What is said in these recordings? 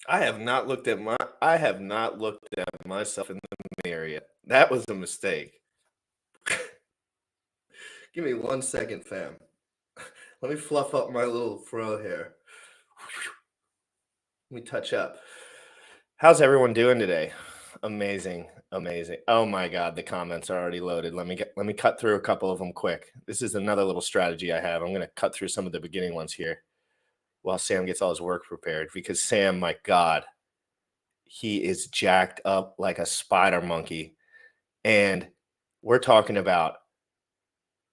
I have not looked at myself in the mirror yet. That was a mistake. Give me 1 second, fam. Let me fluff up my little fro hair. Let me touch up. How's everyone doing today? Amazing, amazing. Oh my God, the comments are already loaded. Let me cut through a couple of them quick. This is another little strategy I have. I'm gonna cut through some of the beginning ones here while Sam gets all his work prepared, because Sam, my God, he is jacked up like a spider monkey. And we're talking about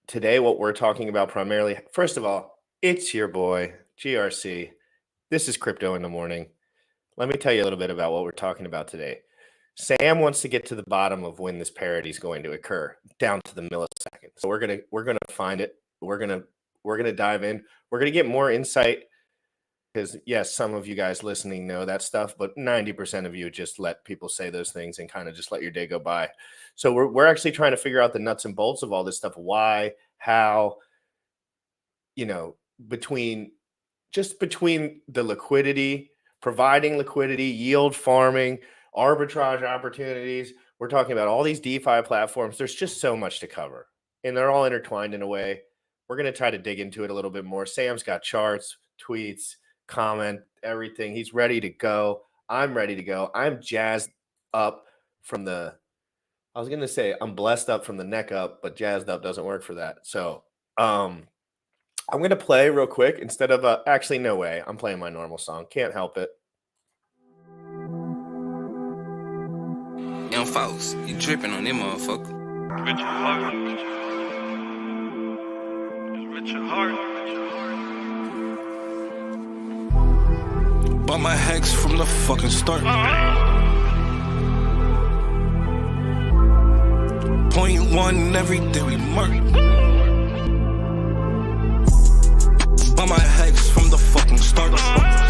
today, what we're talking about primarily, first of all, it's your boy, GRC. This is Crypto in the Morning. Let me tell you a little bit about what we're talking about today. Sam wants to get to the bottom of when this parity is going to occur, down to the millisecond. So we're gonna find it. We're gonna dive in. We're gonna get more insight, because yes, some of you guys listening know that stuff, but 90% of you just let people say those things and kind of just let your day go by. So we're actually trying to figure out the nuts and bolts of all this stuff. Why, how, between the liquidity, providing liquidity, yield farming, arbitrage opportunities. We're talking about all these DeFi platforms. There's just so much to cover, and they're all intertwined in a way. We're going to try to dig into it a little bit more. Sam's got charts, tweets, comment, everything. He's ready to go. I'm ready to go. I'm jazzed up from the, I was going to say I'm blessed up from the neck up, but jazzed up doesn't work for that. So I'm going to play real quick instead of, actually, no way. I'm playing my normal song. Can't help it. Young folks, you dripping on them motherfucker. Richard Heart. Richard Heart. Bought my hex from the fucking start. .1 every day we mark. Bought my hex from the fucking start.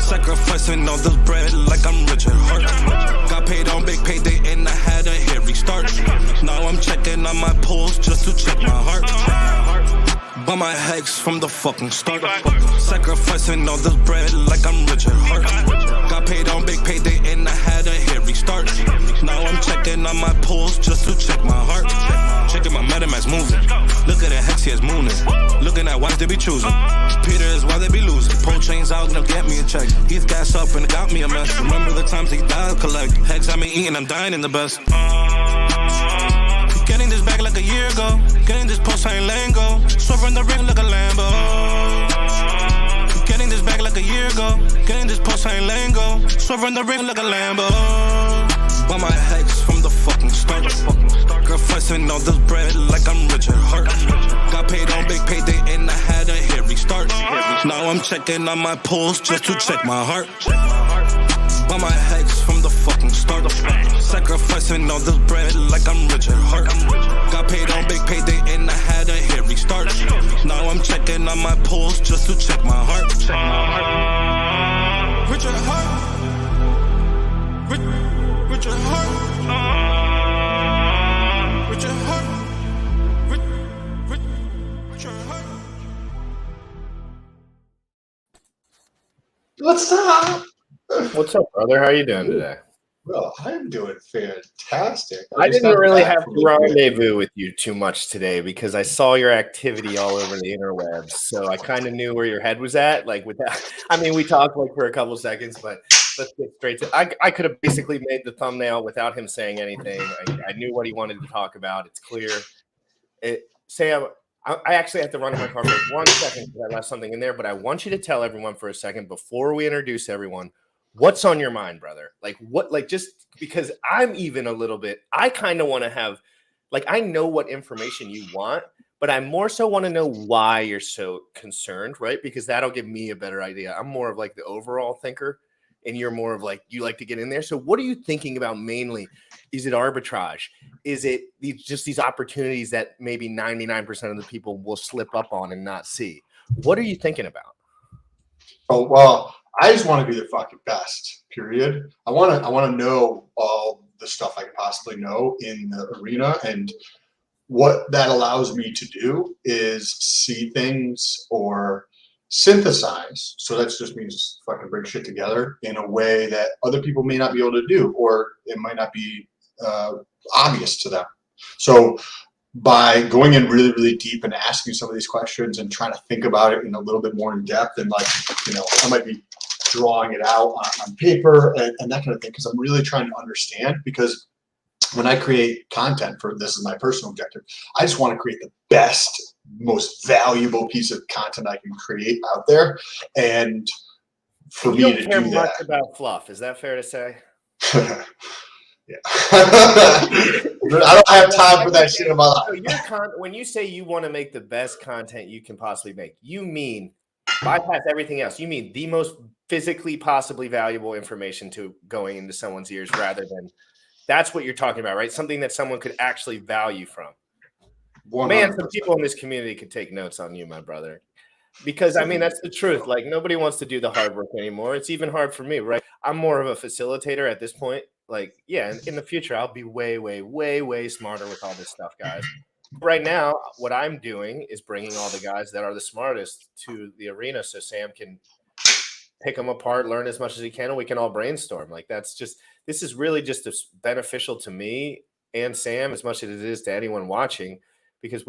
Sacrificing all this bread like I'm Richard Heart. Got paid on big payday and I had a hairy start. Now I'm checking on my pulse just to check my heart. Bought my hex from the fucking start. Sacrificing all this bread like I'm Richard Heart. Got paid on big payday and I had a hairy start. Now I'm checking on my pulse just to check my heart. Checking my MetaMask moving. Look at the hex, he is mooning. Looking at wives they be choosing. Peter is why they be losing. Pull chains out, now get me a check. He's gas up and it got me a mess. Remember the times he died, collect. Hex I been eating, I'm dying in the best. Getting this back like a year ago. Getting this post, I ain't letting go. Swerving the ring like a Lambo. Getting this back like a year ago. Getting this post, I ain't letting go. Swerving the ring like a Lambo. Bought my hex from the fucking start. Sacrificing all this bread like I'm Richard Heart. Got paid on big payday and I had a hairy start. Now I'm checking on my pulse just to check my heart. Bought my hex from the fucking start. Sacrificing all this bread like I'm Richard Heart. Got paid on big payday and I had a hairy start. Now I'm checking on my pulse just to check my heart. Richard Heart. Richard Heart. Richard Heart. Richard Heart. What's up? What's up, brother? How are you doing today? Well, I'm doing fantastic. I didn't really have to rendezvous with you too much today because I saw your activity all over the interwebs. So I kind of knew where your head was at. Like with that, I mean, we talked like for a couple seconds, but let's get straight to. I could have basically made the thumbnail without him saying anything. I knew what he wanted to talk about. It's clear. Sam, I actually have to run in my car for 1 second because I left something in there. But I want you to tell everyone for a second before we introduce everyone. What's on your mind, brother? Just because I'm even a little bit, I kind of want to have, I know what information you want, but I more so want to know why you're so concerned, right? Because that'll give me a better idea. I'm more of like the overall thinker, and you're more of like, you like to get in there. So what are you thinking about mainly? Is it arbitrage? Is it just these opportunities that maybe 99% of the people will slip up on and not see? What are you thinking about? Oh, well, I just want to be the fucking best, period. I want to know all the stuff I can possibly know in the arena, and what that allows me to do is see things or synthesize. So that just means fucking bring shit together in a way that other people may not be able to do, or it might not be obvious to them. So by going in really, really deep and asking some of these questions and trying to think about it in a little bit more in depth, and like, you know, I might be drawing it out on paper and that kind of thing, because I'm really trying to understand. Because when I create content for this is my personal objective, I just want to create the best, most valuable piece of content I can create out there. And for me to do much that, about fluff, is that fair to say? yeah. I don't have time for that shit in my life. So when you say you want to make the best content you can possibly make, you mean bypass everything else. You mean the most physically possibly valuable information to going into someone's ears, rather than, that's what you're talking about, right? Something that someone could actually value from. 100%. Man, some people in this community could take notes on you, my brother. Because I mean, that's the truth. Like, nobody wants to do the hard work anymore. It's even hard for me, right? I'm more of a facilitator at this point. Like, yeah, in the future, I'll be way, way, way, way smarter with all this stuff, guys. Right now, what I'm doing is bringing all the guys that are the smartest to the arena so Sam can pick them apart, learn as much as he can, and we can all brainstorm. Like, this is really just beneficial to me and Sam as much as it is to anyone watching, because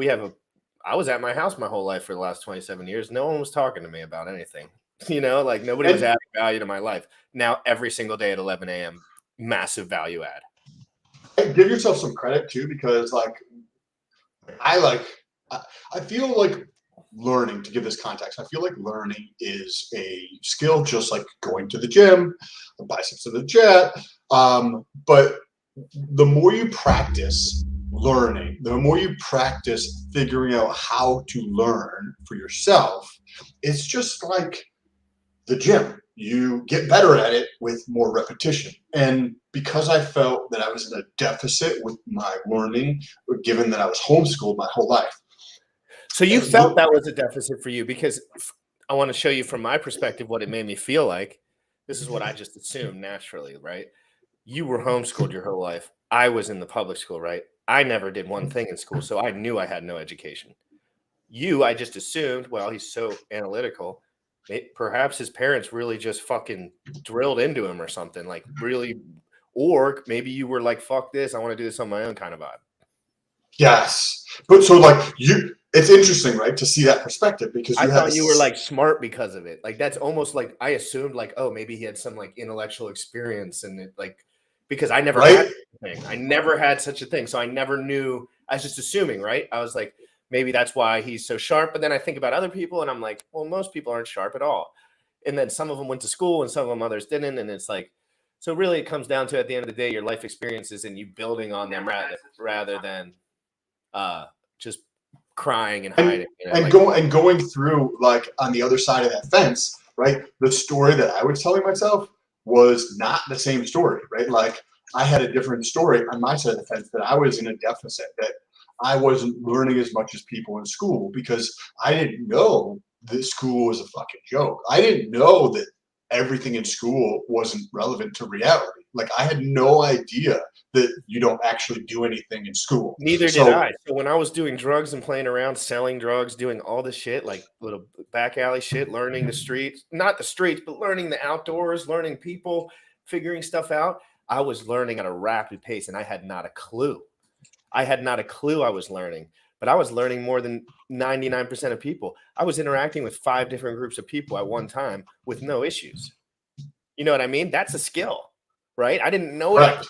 I was at my house my whole life for the last 27 years. No one was talking to me about anything, you know, like nobody was adding value to my life. Now, every single day at 11 a.m., massive value add. Give yourself some credit too, because like, I feel like learning, to give this context, I feel like learning is a skill, just like going to the gym, the biceps of the jet. But the more you practice learning, the more you practice figuring out how to learn for yourself, it's just like the gym. You get better at it with more repetition. And because I felt that I was in a deficit with my learning, given that I was homeschooled my whole life. So you felt that was a deficit for you, because I want to show you from my perspective what it made me feel like. This is what I just assumed naturally, right? You were homeschooled your whole life. I was in the public school, right? I never did one thing in school, so I knew I had no education. I just assumed, well, he's so analytical. Perhaps his parents really just fucking drilled into him or something, like really, or maybe you were like, fuck this, I want to do this on my own kind of vibe. Yes. But so like it's interesting, right, to see that perspective, because I thought you were like smart because of it. Like, that's almost like I assumed like, oh, maybe he had some like intellectual experience, and it like, because I never had such a thing. I never had such a thing. So I never knew. I was just assuming, right? I was like, maybe that's why he's so sharp. But then I think about other people and I'm like, well, most people aren't sharp at all. And then some of them went to school and some of them others didn't. And it's like, so really it comes down to, at the end of the day, your life experiences and you building on them rather than just crying and hiding. And going through, like, on the other side of that fence, right? The story that I was telling myself was not the same story, right? Like, I had a different story on my side of the fence, that I was in a deficit, that I wasn't learning as much as people in school, because I didn't know that school was a fucking joke. I didn't know that everything in school wasn't relevant to reality. Like, I had no idea that you don't actually do anything in school. Neither did I. So when I was doing drugs and playing around, selling drugs, doing all this shit, like little back alley shit, learning the streets, not the streets, but learning the outdoors, learning people, figuring stuff out, I was learning at a rapid pace, and I had not a clue. I was learning, but I was learning more than 99% of people. I was interacting with 5 different groups of people at one time with no issues. You know what I mean? That's a skill, right? I didn't know it.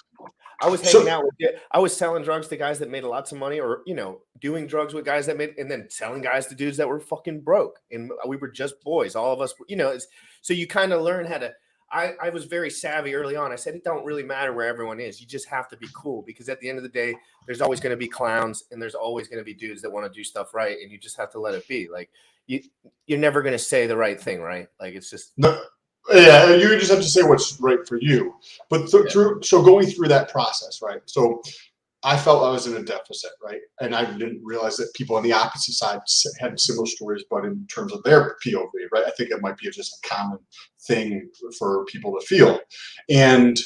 I was hanging out with it. I was selling drugs to guys that made lots of money, or, you know, doing drugs with guys that made, and then selling guys to dudes that were fucking broke. And we were just boys. All of us, you know, so you kind of learn how to, I was very savvy early on. I said, it don't really matter where everyone is. You just have to be cool, because at the end of the day, there's always going to be clowns and there's always going to be dudes that want to do stuff right. And you just have to let it be. Like, you're never going to say the right thing, right? Like, it's just. No, yeah, you just have to say what's right for you. But so going through that process, right? So I felt I was in a deficit, right? And I didn't realize that people on the opposite side had similar stories, but in terms of their POV, right? I think it might be just a common thing for people to feel. And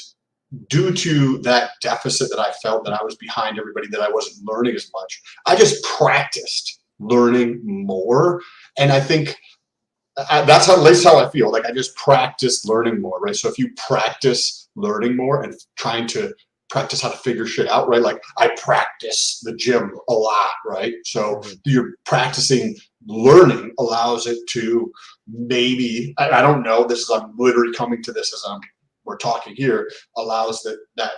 due to that deficit that I felt, that I was behind everybody, that I wasn't learning as much, I just practiced learning more. And I think that's at least how I feel. Like I just practice learning more, right? So if you practice learning more and trying to practice how to figure shit out, right? Like I practice the gym a lot, right? So you're practicing learning allows it to maybe, I don't know, I'm literally coming to this as we're talking here, allows that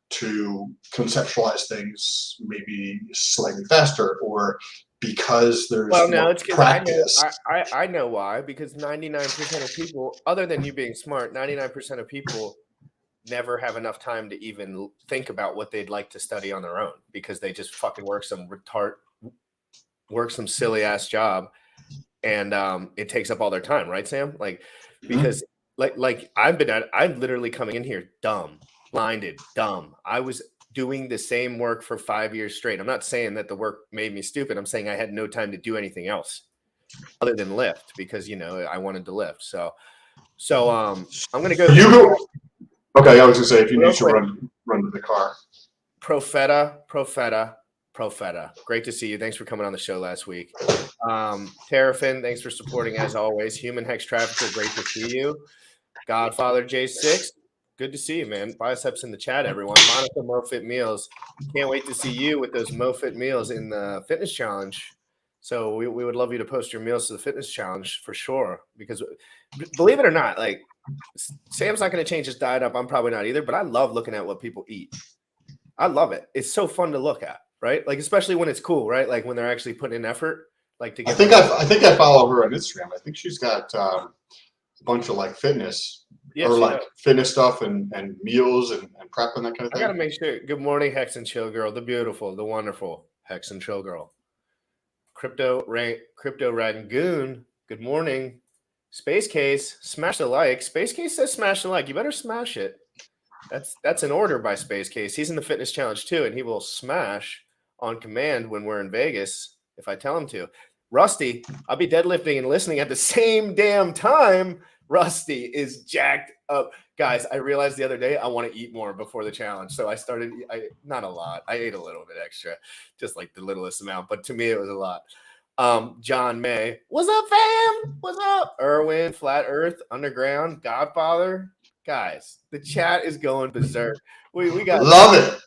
to conceptualize things maybe slightly faster, or because there's it's because practice. I know why, because 99% of people, other than you being smart, 99% of people never have enough time to even think about what they'd like to study on their own, because they just fucking work some silly ass job, and it takes up all their time, right, Sam? Like, because like I'm literally coming in here dumb, blinded, dumb. I was doing the same work for 5 years straight. I'm not saying that the work made me stupid. I'm saying I had no time to do anything else other than lift, because I wanted to lift. So I'm gonna go. Okay, I was gonna say if you need to run to the car. Profeta. Great to see you. Thanks for coming on the show last week. Terrafin, thanks for supporting as always. Human Hex Trafficker, great to see you. Godfather J6, good to see you, man. Biceps in the chat, everyone. Monica MoFit Meals, can't wait to see you with those MoFit Meals in the fitness challenge. So we would love you to post your meals to the fitness challenge for sure, because believe it or not, like Sam's not going to change his diet up. I'm probably not either, but I love looking at what people eat. I love it. It's so fun to look at, right? Like, especially when it's cool, right? Like when they're actually putting in effort, like to get. I think I follow her on Instagram. I think she's got a bunch of like fitness fitness stuff and meals and prep and that kind of thing. I got to make sure. Good morning, Hex and Chill Girl, the beautiful, the wonderful Hex and Chill Girl. Crypto Rangoon, good morning. Space Case, smash the like. Space Case says smash the like. You better smash it. That's an order by Space Case. He's in the fitness challenge too, and he will smash on command when we're in Vegas if I tell him to. Rusty, I'll be deadlifting and listening at the same damn time. Rusty is jacked up. Guys, I realized the other day I want to eat more before the challenge. So I started, not a lot. I ate a little bit extra, just like the littlest amount. But to me, it was a lot. John May, what's up, fam? What's up? Erwin, Flat Earth, Underground, Godfather. Guys, the chat is going berserk. We got love it.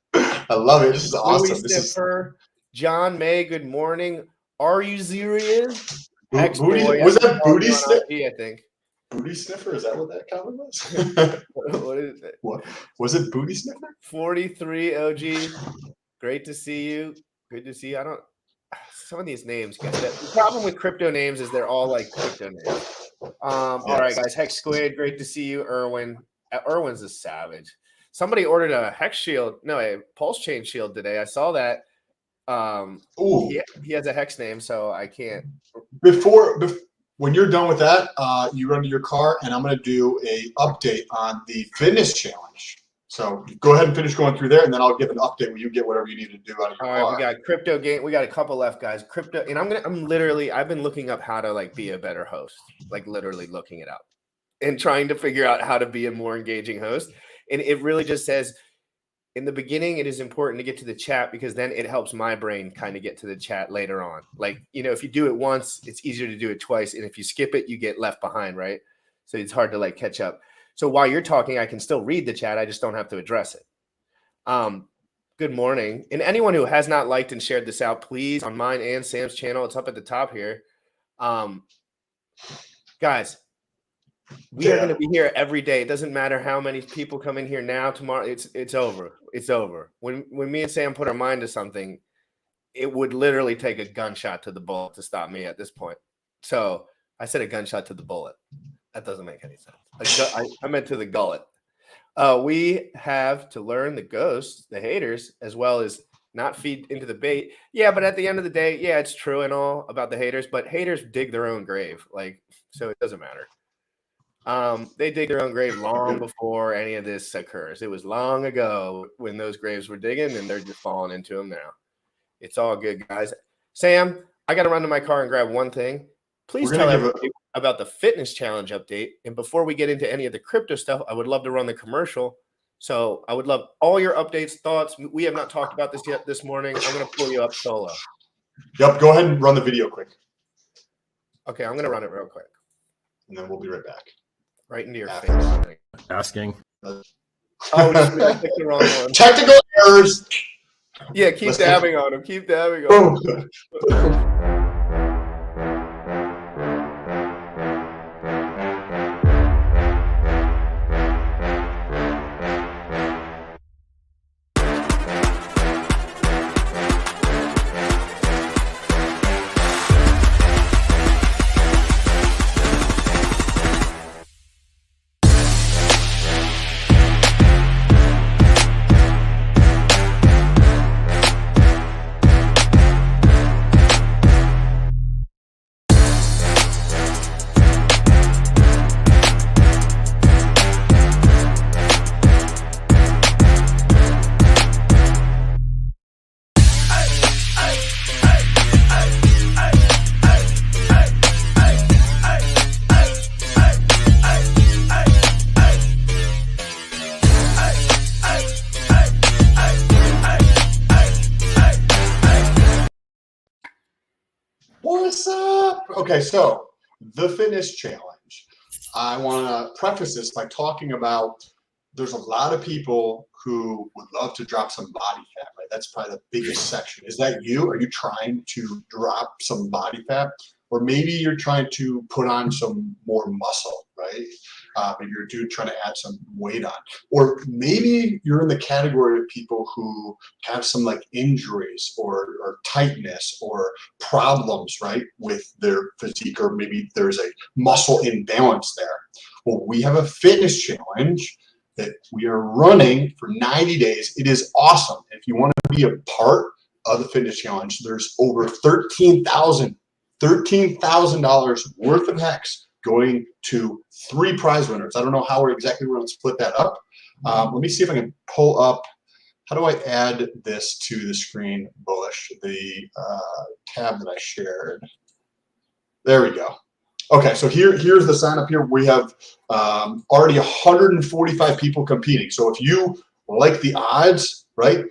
I love it. This is awesome. Stiffer, John May, good morning. Are you serious? Was that Booty Sniffer? I think. Booty Sniffer? Is that what that comment was? What is it? What was it? Booty Sniffer? 43 OG. Great to see you. Good to see you. Some of these names, guys. The problem with crypto names is they're all like crypto names. All right, guys. Hex Squid, great to see you. Erwin. Erwin's a savage. Somebody ordered a Hex shield. No, a Pulse Chain shield today. I saw that. He has a Hex name, so I can't. Before when you're done with that, you run to your car, and I'm going to do a update on the fitness challenge. So go ahead and finish going through there, and then I'll give an update when you get whatever you need to do out of your car. All right, we got crypto game. We got a couple left, guys. Crypto, and I've been looking up how to like be a better host, like literally looking it up and trying to figure out how to be a more engaging host. And it really just says, in the beginning, it is important to get to the chat, because then it helps my brain kind of get to the chat later on. Like, if you do it once, it's easier to do it twice. And if you skip it, you get left behind, right? So it's hard to like catch up. So while you're talking, I can still read the chat. I just don't have to address it. Good morning. And anyone who has not liked and shared this out, please, on mine and Sam's channel, it's up at the top here. Guys, we are going to be here every day. It doesn't matter how many people come in here now, tomorrow. It's over. It's over. When me and Sam put our mind to something, it would literally take a gunshot to the bullet to stop me at this point. So I said a gunshot to the bullet. That doesn't make any sense. I meant to the gullet. We have to learn the ghosts, the haters, as well as not feed into the bait. Yeah, but at the end of the day, yeah, it's true and all about the haters, but haters dig their own grave. Like, so it doesn't matter. They dig their own grave long before any of this occurs. It was long ago when those graves were digging, and they're just falling into them now. It's all good, guys. Sam, I got to run to my car and grab one thing. Please tell everybody about the fitness challenge update. And before we get into any of the crypto stuff, I would love to run the commercial. So I would love all your updates, thoughts. We have not talked about this yet this morning. I'm going to pull you up solo. Yep. Go ahead and run the video quick. Okay. I'm going to run it real quick. and then we'll be right back. Right into your After. face. Asking. Oh, shit, I picked the wrong one. Technical errors. Yeah, keep Let's dabbing on him. Keep dabbing on him. Boom. What's up? Okay, so the fitness challenge. I want to preface this by talking about there's a lot of people who would love to drop some body fat, right? That's probably the biggest section. Is that you? Are you trying to drop some body fat? Or maybe you're trying to put on some more muscle, right? Maybe you're a dude trying to add some weight on. Or maybe you're in the category of people who have some like injuries or tightness or problems, right, with their physique, or maybe there's a muscle imbalance there. Well, we have a fitness challenge that we are running for 90 days. It is awesome. If you want to be a part of the fitness challenge, there's over $13,000 worth of pHEX going to 3 prize winners. I don't know how we're going to split that up. Let me see if I can pull up. How do I add this to the screen, Bullish? The tab that I shared. There we go. Okay, so here's the sign up here. We have already 145 people competing. So if you like the odds, right?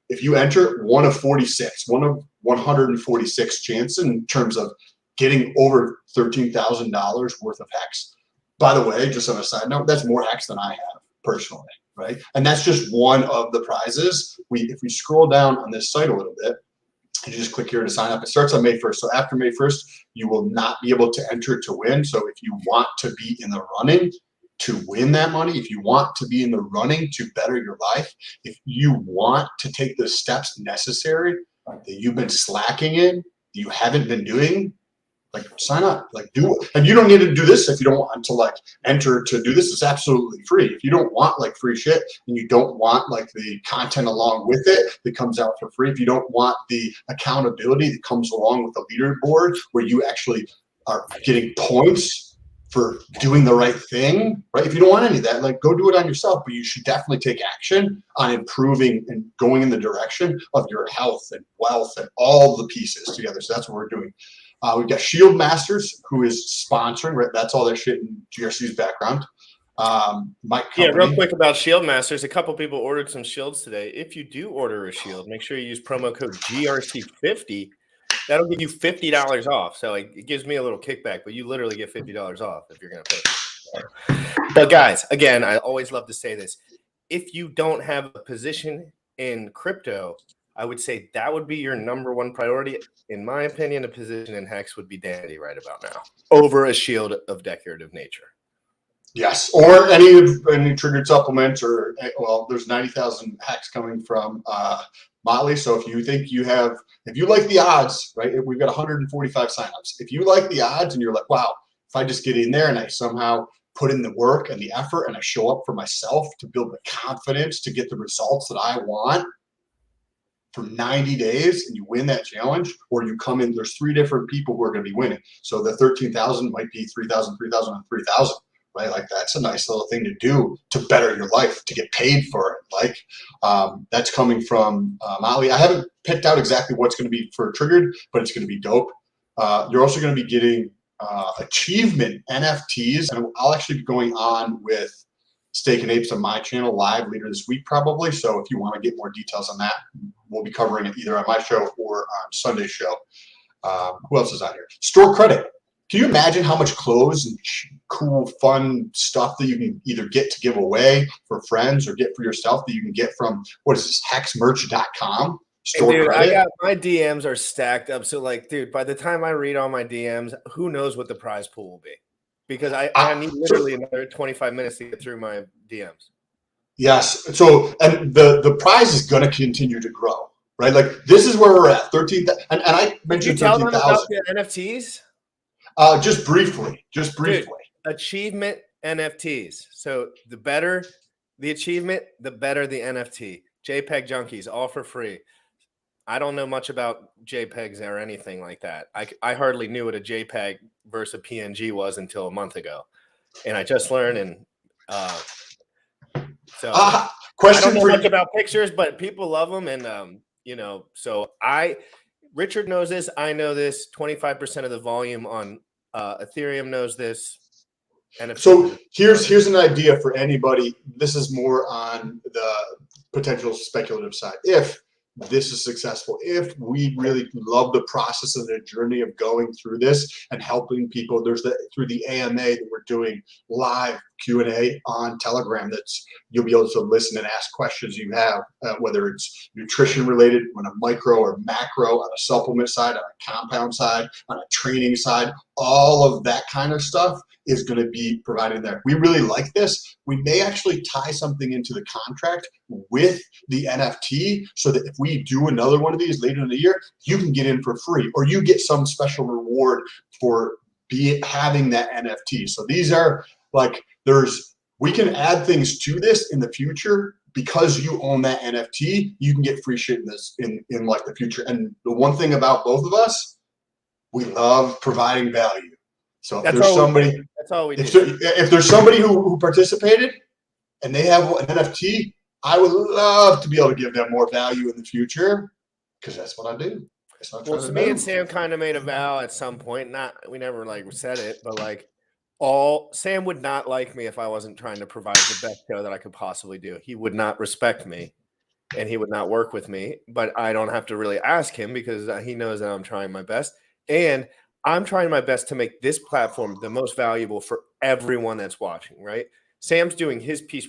If you enter, one of 146 chance in terms of getting over $13,000 worth of pHEX. By the way, just on a side note, that's more pHEX than I have personally, right? And that's just one of the prizes. If we scroll down on this site a little bit, you just click here to sign up. It starts on May 1st. So after May 1st, you will not be able to enter to win. So if you want to be in the running to win that money, if you want to be in the running to better your life, if you want to take the steps necessary that you've been slacking in, that you haven't been doing, like sign up, like do it. And you don't need to do this if you don't want to like enter to do this. It's absolutely free. If you don't want like free shit and you don't want like the content along with it that comes out for free, if you don't want the accountability that comes along with the leaderboard where you actually are getting points for doing the right thing, right? If you don't want any of that, like go do it on yourself, but you should definitely take action on improving and going in the direction of your health and wealth and all the pieces together. So that's what we're doing. We've got Shield Masters, who is sponsoring, right? That's all that shit in GRC's background. Yeah, real quick about Shield Masters. A couple people ordered some shields today. If you do order a shield, make sure you use promo code GRC50. That'll give you $50 off. So it gives me a little kickback, but you literally get $50 off if you're going to pay. But guys, again, I always love to say this. If you don't have a position in crypto, I would say that would be your number one priority. In my opinion, a position in pHEX would be dandy right about now over a shield of decorative nature. Yes, or any triggered supplements, or well, there's 90,000 pHEX coming from Motley. So if you think if you like the odds, right? We've got 145 signups. If you like the odds and you're like, wow, if I just get in there and I somehow put in the work and the effort and I show up for myself to build the confidence to get the results that I want for 90 days and you win that challenge, or you come in, there's 3 different people who are going to be winning. So the 13,000 might be 3,000, 3,000, and 3,000, right? Like that's a nice little thing to do to better your life, to get paid for it. Like that's coming from Motley. I haven't picked out exactly what's going to be for triggered, but it's going to be dope. You're also going to be getting achievement NFTs, and I'll actually be going on with Steak and Apes on my channel live later this week probably. So if you want to get more details on that, we'll be covering it either on my show or on Sunday's show. Who else is out here? Store credit. can you imagine how much clothes and cool, fun stuff that you can either get to give away for friends or get for yourself that you can get from, what is this, hexmerch.com? Hey, dude, I got my DMs are stacked up. So like, dude, by the time I read all my DMs, who knows what the prize pool will be? Because I need literally another 25 minutes to get through my DMs. Yes. So, and the prize is going to continue to grow, right? Like this is where we're at, 13,000. And I mentioned 13,000. Did you tell them about the NFTs? Just briefly. Dude, achievement NFTs. So the better the achievement, the better the NFT. JPEG junkies, all for free. I don't know much about JPEGs or anything like that. I hardly knew what a JPEG versus a PNG was until a month ago. And I just learned, and so question I don't know much about pictures, but people love them. And, you know, so Richard knows this. I know this. 25% of the volume on Ethereum knows this. NFT. So here's an idea for anybody. This is more on the potential speculative side. If this is successful, if we really love the process and the journey of going through this and helping people, through the AMA that we're doing live Q&A on Telegram, that's you'll be able to listen and ask questions you have, whether it's nutrition related, on a micro or macro, on a supplement side, on a compound side, on a training side, all of that kind of stuff is going to be provided there. We really like this. We may actually tie something into the contract with the NFT so that if we do another one of these later in the year, you can get in for free or you get some special reward for having that NFT. So these are like, we can add things to this in the future because you own that NFT. You can get free shit in this in like the future. And the one thing about both of us, we love providing value. So if there's somebody, that's all we do. If there's somebody who participated and they have an NFT, I would love to be able to give them more value in the future because that's what I do. Well, so me and Sam kind of made a vow at some point. We never like said it, but like Sam would not like me if I wasn't trying to provide the best show that I could possibly do. He would not respect me and he would not work with me, but I don't have to really ask him because he knows that I'm trying my best. And I'm trying my best to make this platform the most valuable for everyone that's watching, right? Sam's doing his piece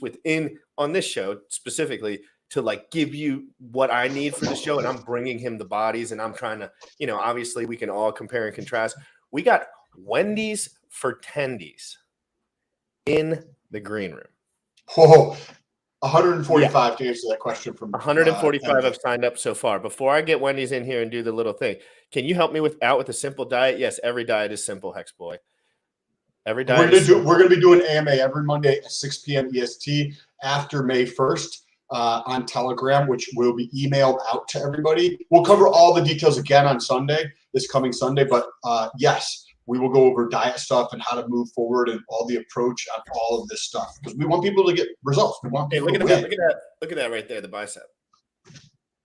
on this show specifically to like give you what I need for the show. And I'm bringing him the bodies and I'm trying to, you know, obviously we can all compare and contrast. We got Wendy's for tendies in the green room. Oh, 145 to answer that question from 145 have signed up so far. Before I get Wendy's in here and do the little thing, can you help me out with a simple diet? Yes, every diet is simple, Hex Boy. Every diet. We're going to be doing AMA every Monday at 6 p.m. EST after May 1st on Telegram, which will be emailed out to everybody. We'll cover all the details again on Sunday, this coming Sunday. But yes, we will go over diet stuff and how to move forward and all the approach on all of this stuff because we want people to get results. We want people look at that right there, the bicep.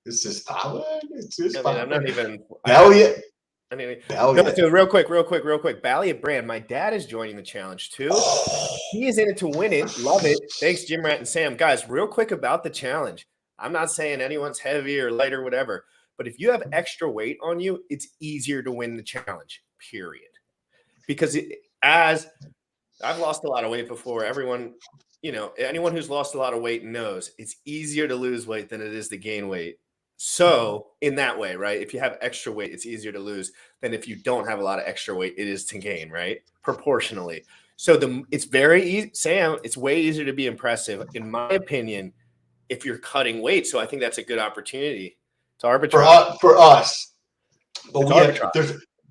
It's just solid. It's just I'm not even. Elliot. So real quick. Balliet Brand. My dad is joining the challenge too. He is in it to win it. Love it. Thanks, Jim Rat and Sam. Guys, real quick about the challenge. I'm not saying anyone's heavy or light or whatever, but if you have extra weight on you, it's easier to win the challenge, period. Because as I've lost a lot of weight before, everyone, you know, anyone who's lost a lot of weight knows it's easier to lose weight than it is to gain weight. So in that way, right, if you have extra weight, it's easier to lose than if you don't have a lot of extra weight, it is to gain, right, proportionally. So it's very easy, Sam, it's way easier to be impressive, in my opinion, if you're cutting weight. So I think that's a good opportunity. It's arbitrage. For us. But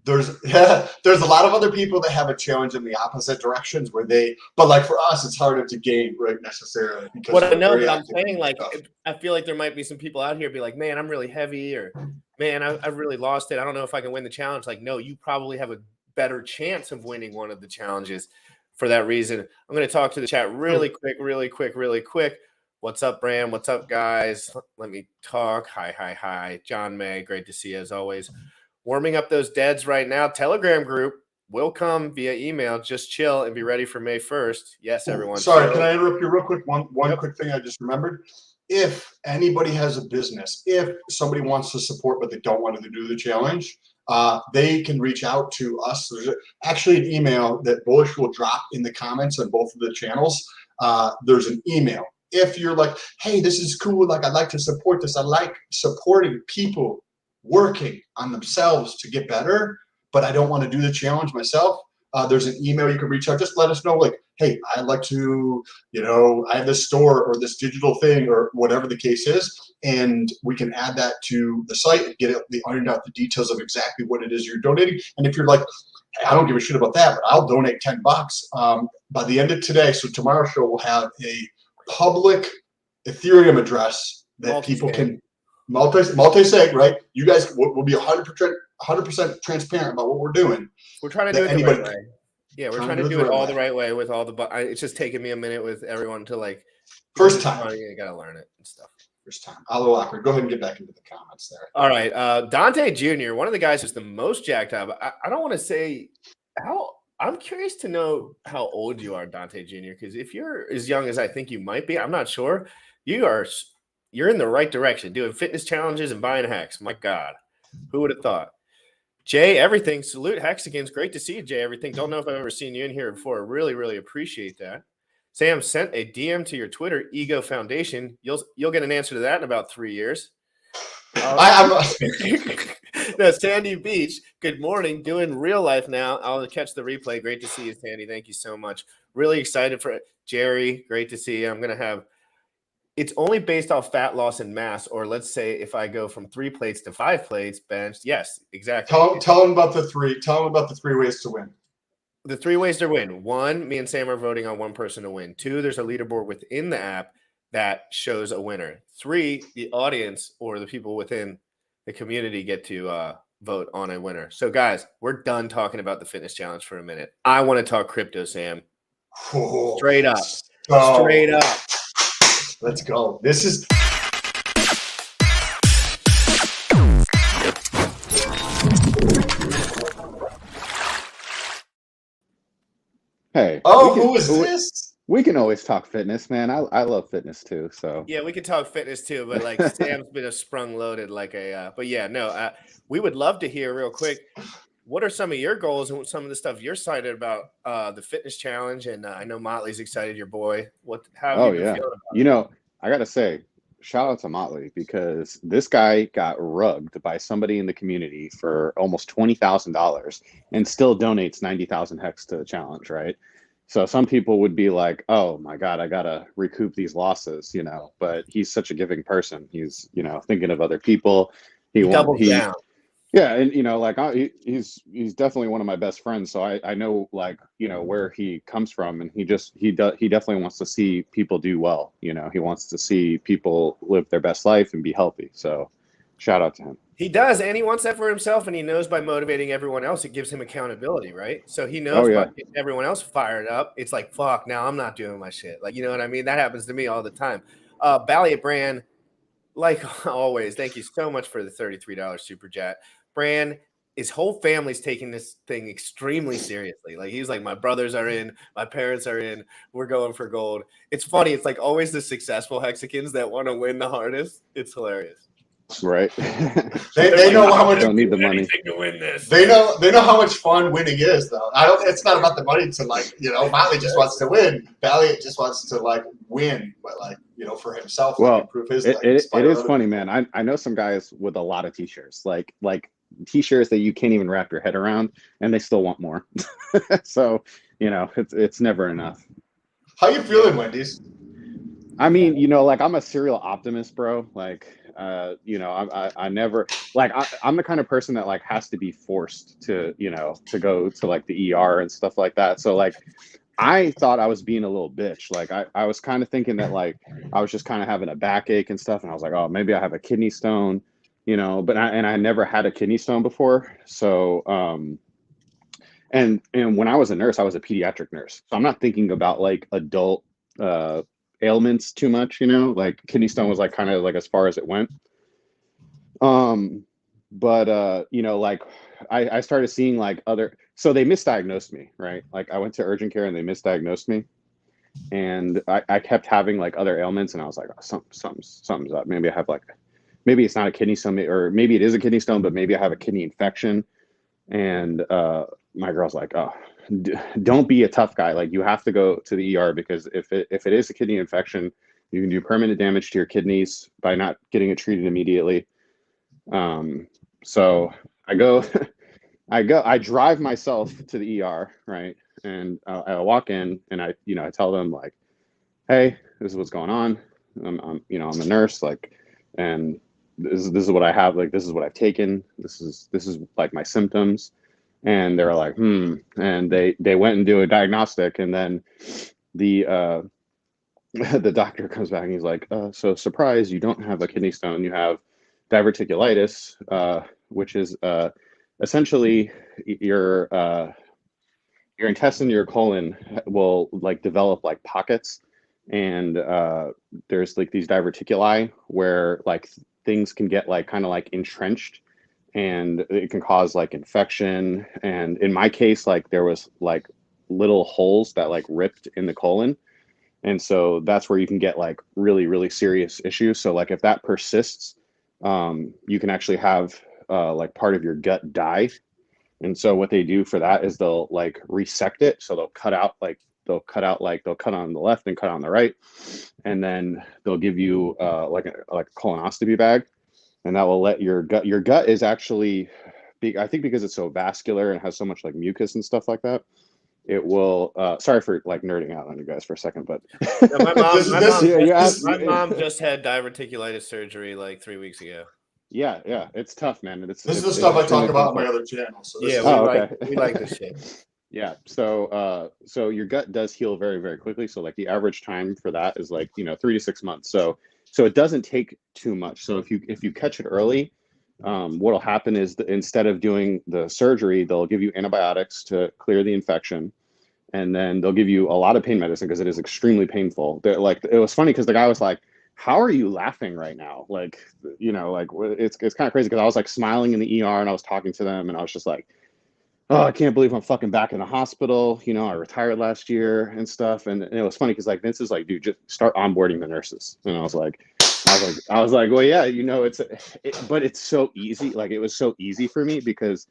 there's a lot of other people that have a challenge in the opposite directions but like for us, it's harder to gain, right, necessarily. Because what I know that I'm saying, like, I feel like there might be some people out here be like, man, I'm really heavy, or man, I've really lost it. I don't know if I can win the challenge. Like, no, you probably have a better chance of winning one of the challenges for that reason. I'm going to talk to the chat really quick. What's up, Bram? What's up, guys? Let me talk. Hi. John May, great to see you as always. Warming up those deads right now. Telegram group will come via email. Just chill and be ready for May 1st. Yes, everyone. Sorry, can I interrupt you real quick? One quick thing I just remembered. If anybody has a business, if somebody wants to support but they don't want to do the challenge, they can reach out to us. There's actually an email that Bullish will drop in the comments on both of the channels. There's an email. If you're like, hey, this is cool, like I'd like to support this. I like supporting people working on themselves to get better, but I don't want to do the challenge myself. There's an email you can reach out. Just let us know, like, hey, I'd like to, I have this store or this digital thing or whatever the case is, and we can add that to the site and get ironed out the details of exactly what it is you're donating. And if you're like, hey, I don't give a shit about that, but I'll donate $10 by the end of today. So tomorrow's show will have a public Ethereum address that people can multi-sig, right? You guys will be 100% transparent about what we're doing. We're trying to do it the right way. Yeah, we're trying to do it all the right way with all the. It's just taking me a minute with everyone to like. First time. You gotta learn it and stuff. First time. A little awkward. Go ahead and get back into the comments there. All right, Dante Jr., one of the guys who's the most jacked up. I don't want to say how. I'm curious to know how old you are, Dante Jr., because if you're as young as I think you might be, I'm not sure. You're in the right direction, doing fitness challenges and buying HEX. My God, who would have thought? Jay Everything, salute Hexagons. Great to see you, Jay Everything. Don't know if I've ever seen you in here before. Really, really appreciate that. Sam sent a DM to your Twitter, Ego Foundation. You'll get an answer to that in about 3 years. No, Sandy Beach, good morning. Doing real life now. I'll catch the replay. Great to see you, Sandy. Thank you so much. Really excited for it. Jerry, great to see you. I'm going to have – it's only based off fat loss and mass, or let's say if I go from 3 plates to 5 plates benched. Yes, exactly. Tell them about the three. Tell them about the 3 ways to win. The 3 ways to win. 1, me and Sam are voting on one person to win. 2, there's a leaderboard within the app that shows a winner. 3, the audience or the people within the community get to vote on a winner. So, guys, we're done talking about the fitness challenge for a minute. I want to talk crypto, Sam. Straight up. Straight up. Let's go. This is... Hey. Oh, who is this? We can always talk fitness, man. I love fitness too. So yeah, we can talk fitness too, but like Sam's been a sprung loaded like a. But yeah, no, we would love to hear real quick. What are some of your goals and some of the stuff you're excited about the fitness challenge? And I know Motley's excited, your boy. How have you been feeling about it? I gotta say, shout out to Motley because this guy got rugged by somebody in the community for almost $20,000 and still donates 90,000 hex to the challenge, right? So some people would be like, oh my God, I gotta recoup these losses, but he's such a giving person. He's, thinking of other people. He doubles down. Yeah. And, he's definitely one of my best friends. So I know where he comes from, and he definitely wants to see people do well. He wants to see people live their best life and be healthy. So shout out to him. He does, and he wants that for himself, and he knows by motivating everyone else, it gives him accountability, right? So he knows by getting everyone else fired up, it's like, fuck, now I'm not doing my shit. Like, you know what I mean? That happens to me all the time. Balliet Brand, like always, thank you so much for the $33 super chat. Brand, his whole family's taking this thing extremely seriously. Like, he's like, my brothers are in, my parents are in, we're going for gold. It's funny. It's like always the successful Hexicans that want to win the hardest. It's hilarious. Right. they know how much don't need the money to win this. They know how much fun winning is, though. It's not about the money to Motley just wants to win. Balliet just wants to win, but for himself, improve his life. It is funny, man. I know some guys with a lot of t-shirts, like t-shirts that you can't even wrap your head around, and they still want more. So it's never enough. How you feeling, Wendy's? I mean, I'm a serial optimist, bro. I never I'm the kind of person that has to be forced to go to the ER and stuff like that. So I thought I was being a little bitch. I was kind of thinking that I was just kind of having a backache and stuff, and I was like, oh, maybe I have a kidney stone, but I never had a kidney stone before. So and when I was a nurse, I was a pediatric nurse, so I'm not thinking about adult ailments too much, kidney stone was kind of as far as it went. But I started seeing other, so they misdiagnosed me, right? I went to urgent care and they misdiagnosed me, and I kept having other ailments, and I was like, oh, something's up. Maybe I have maybe it's not a kidney stone, or maybe it is a kidney stone, but maybe I have a kidney infection And my girl's like, oh, don't be a tough guy. Like, you have to go to the ER, because if it is a kidney infection, you can do permanent damage to your kidneys by not getting it treated immediately. So I go, I drive myself to the ER, right? And I walk in and I tell them, like, hey, this is what's going on. I'm a nurse, like, and this is what I have, like, this is what I've taken. This is like my symptoms. And they're like, and they went and do a diagnostic, and then the the doctor comes back and he's like, so surprise, you don't have a kidney stone, you have diverticulitis, which is essentially your intestine, your colon will like develop like pockets, and there's like these diverticuli where like things can get like kind of like entrenched, and it can cause like infection. And in my case, like there was like little holes that like ripped in the colon, and so that's where you can get like really, really serious issues. So like if that persists, you can actually have like part of your gut die. And so what they do for that is they'll like resect it. So they'll cut on the left and cut on the right, and then they'll give you like a colonoscopy bag, and that will let your gut is actually, I think because it's so vascular and has so much like mucus and stuff like that, it will sorry for like nerding out on you guys for a second, but yeah, my mom just had diverticulitis surgery like 3 weeks ago. Yeah, it's tough, man. This is the stuff I talk about on my other channel. So we like this shit. Yeah, so your gut does heal very, very quickly. So like the average time for that is like 3 to 6 months. So it doesn't take too much. So if you catch it early, what'll happen is that instead of doing the surgery, they'll give you antibiotics to clear the infection, and then they'll give you a lot of pain medicine because it is extremely painful. Like, it was funny because the guy was like, how are you laughing right now? Like, like it's kind of crazy, because I was like smiling in the ER and I was talking to them and I was just like, oh, I can't believe I'm fucking back in the hospital. I retired last year and stuff. And it was funny because like Vince is like, dude, just start onboarding the nurses. And I was like, well, yeah, but it's so easy. Like, it was so easy for me because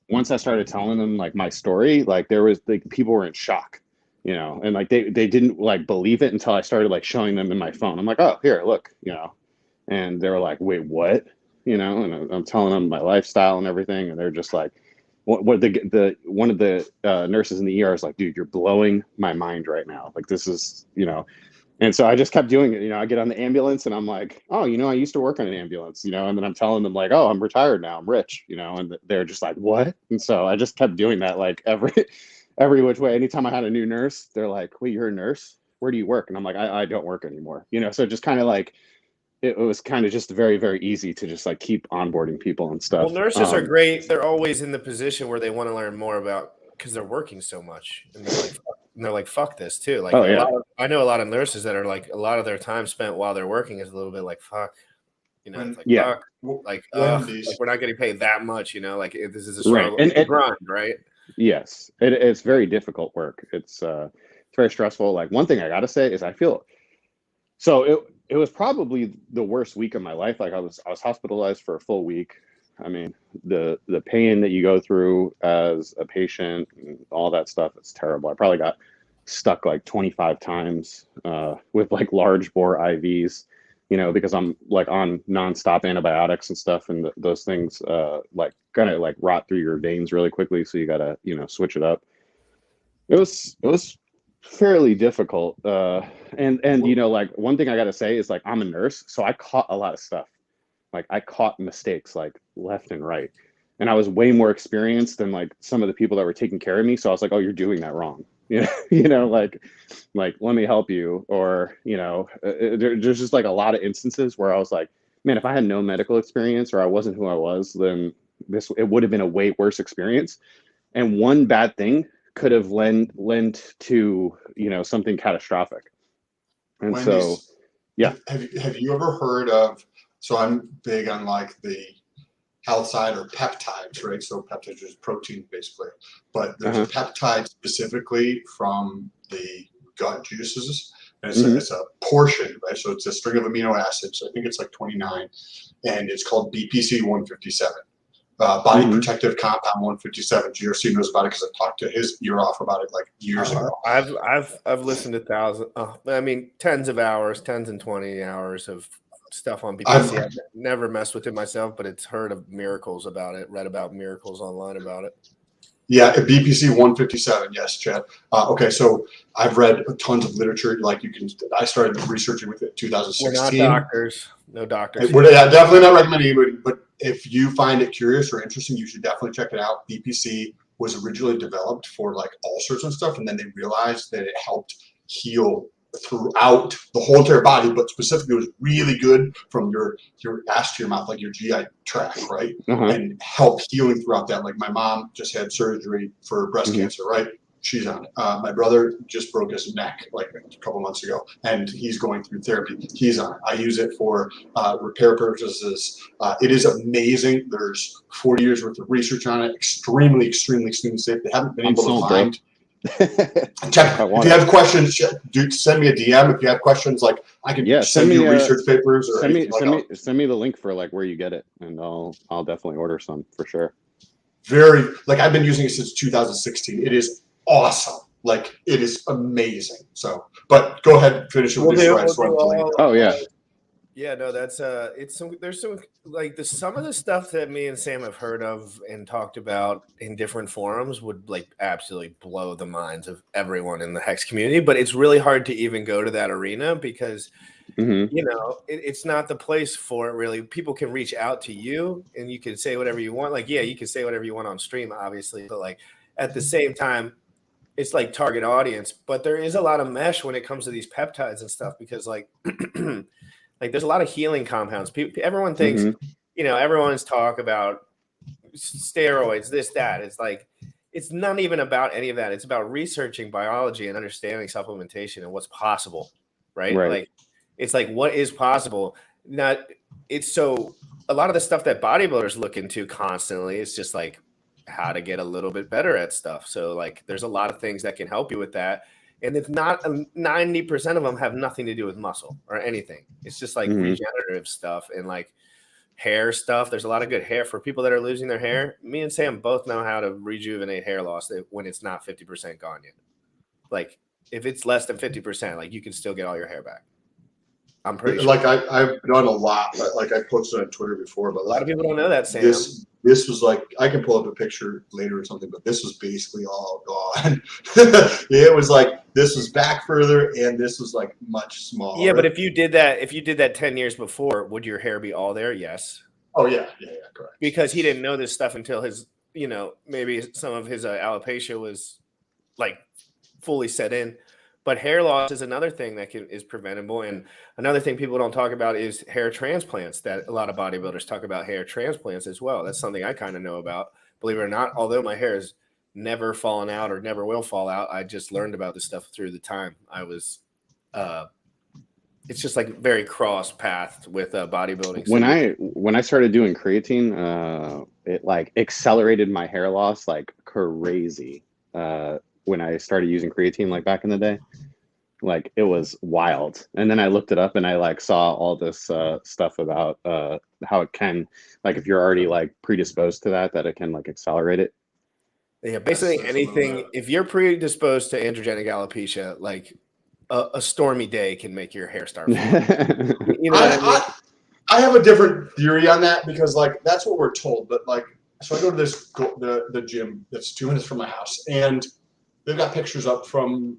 once I started telling them like my story, like there was like people were in shock, and like they didn't like believe it until I started like showing them in my phone. I'm like, oh, here, look, and they were like, wait, what? And I'm telling them my lifestyle and everything, and they're just like, what one of the nurses in the ER is like, dude, you're blowing my mind right now. Like, this is, and so I just kept doing it. I get on the ambulance and I'm like, oh, I used to work on an ambulance, and then I'm telling them like, oh, I'm retired now, I'm rich, and they're just like, what? And so I just kept doing that, like every which way. Anytime I had a new nurse, they're like, wait, you're a nurse? Where do you work? And I'm like, I don't work anymore. So just kind of like, it was kind of just very, very easy to just like keep onboarding people and stuff. Well, nurses are great. They're always in the position where they want to learn more about, because they're working so much, and they're like, fuck this too. Like, I know a lot of nurses that are like, a lot of their time spent while they're working is a little bit like, fuck, it's like, fuck, like, we're not getting paid that much, like this is a struggle, right. And grind, right? Yes, it's very difficult work. It's very stressful. Like, one thing I gotta say is I feel so it was probably the worst week of my life. Like, I was hospitalized for a full week. I mean, the pain that you go through as a patient and all that stuff, it's terrible. I probably got stuck like 25 times with like large bore IVs, because I'm like on nonstop antibiotics and stuff, and those things like kind of like rot through your veins really quickly. So you gotta switch it up. It was fairly difficult, and like, one thing I gotta say is like, I'm a nurse, so I caught a lot of stuff. Like, I caught mistakes like left and right, and I was way more experienced than like some of the people that were taking care of me. So I was like, oh, you're doing that wrong. Like let me help you. Or there's just like a lot of instances where I was like, man, if I had no medical experience or I wasn't who I was, then it would have been a way worse experience. And one bad thing could have lent to something catastrophic. And so, yeah. Have you ever heard of? So I'm big on like the health side, or peptides, right? So peptides is protein basically, but there's a peptide specifically from the gut juices, and it's a portion, right? So it's a string of amino acids. I think it's like 29, and it's called BPC 157. body protective compound 157. GRC knows about it because I talked to his ear off about it like years ago. I've listened to thousands, I mean, tens of hours, 10s and 20 hours of stuff on BPC. I've never messed with it myself, but it's heard of miracles about it, read about miracles online about it. Yeah, BPC 157. Yes, Chad. Okay, so I've read tons of literature. Like I started researching with it in 2016. We're not doctors. No doctors. We're definitely not recommending anybody, but if you find it curious or interesting, you should definitely check it out. BPC was originally developed for like ulcers and stuff, and then they realized that it helped heal throughout the whole entire body, but specifically it was really good from your ass to your mouth, like your GI tract, right? And help healing throughout that. Like my mom just had surgery for breast cancer, right? She's on it. My brother just broke his neck like a couple months ago, and he's going through therapy. He's on it. I use it for repair purposes. It is amazing. There's 40 years worth of research on it. Extremely, extremely, extremely safe. They haven't been able to find. Check. If you have questions, send me a DM. If you have questions, like I can send you research papers or send me the link for like where you get it, and I'll definitely order some for sure. Very like I've been using it since 2016. It is awesome. Like it is amazing. So, but go ahead and finish it with this. Yeah, no, that's there's some like some of the stuff that me and Sam have heard of and talked about in different forums would like absolutely blow the minds of everyone in the Hex community, but it's really hard to even go to that arena because you know, it's not the place for it really. People can reach out to you and you can say whatever you want. Like, yeah, you can say whatever you want on stream, obviously, but like at the same time, it's like target audience, but there is a lot of mesh when it comes to these peptides and stuff because like like there's a lot of healing compounds. Everyone thinks, you know, everyone's talk about steroids, this, that. It's like, it's not even about any of that. It's about researching biology and understanding supplementation and what's possible, right? Like, it's like, what is possible? Not, it's so, a lot of the stuff that bodybuilders look into constantly is just like how to get a little bit better at stuff. So like, there's a lot of things that can help you with that. And if not, 90% of them have nothing to do with muscle or anything. It's just like regenerative stuff and like hair stuff. There's a lot of good hair for people that are losing their hair. Me and Sam both know how to rejuvenate hair loss when it's not 50% gone yet. Like if it's less than 50%, like you can still get all your hair back. I'm pretty sure. Like I've done a lot. Like I posted on Twitter before, but a lot of people don't know that, Sam. This was like, I can pull up a picture later or something, but this was basically all gone. It was like, this was back further and this was like much smaller. Yeah, but if you did that 10 years before, would your hair be all there? Yes. Oh yeah, correct. Because he didn't know this stuff until his, you know, maybe some of his alopecia was like fully set in. But hair loss is another thing that is preventable. And another thing people don't talk about is hair transplants, that a lot of bodybuilders talk about hair transplants as well. That's something I kind of know about, believe it or not. Although my hair has never fallen out or never will fall out, I just learned about this stuff through the time I was it's just like very cross pathed with bodybuilding. When I started doing creatine, it like accelerated my hair loss like crazy. When I started using creatine, like back in the day, like it was wild. And then I looked it up and I like saw all this stuff about how it can, like if you're already like predisposed to that it can like accelerate it. Yeah, basically anything. If you're predisposed to androgenic alopecia, like a stormy day can make your hair start falling. You know what I mean? I have a different theory on that because like that's what we're told. But like, so I go to the gym that's 2 minutes from my house, and they've got pictures up from,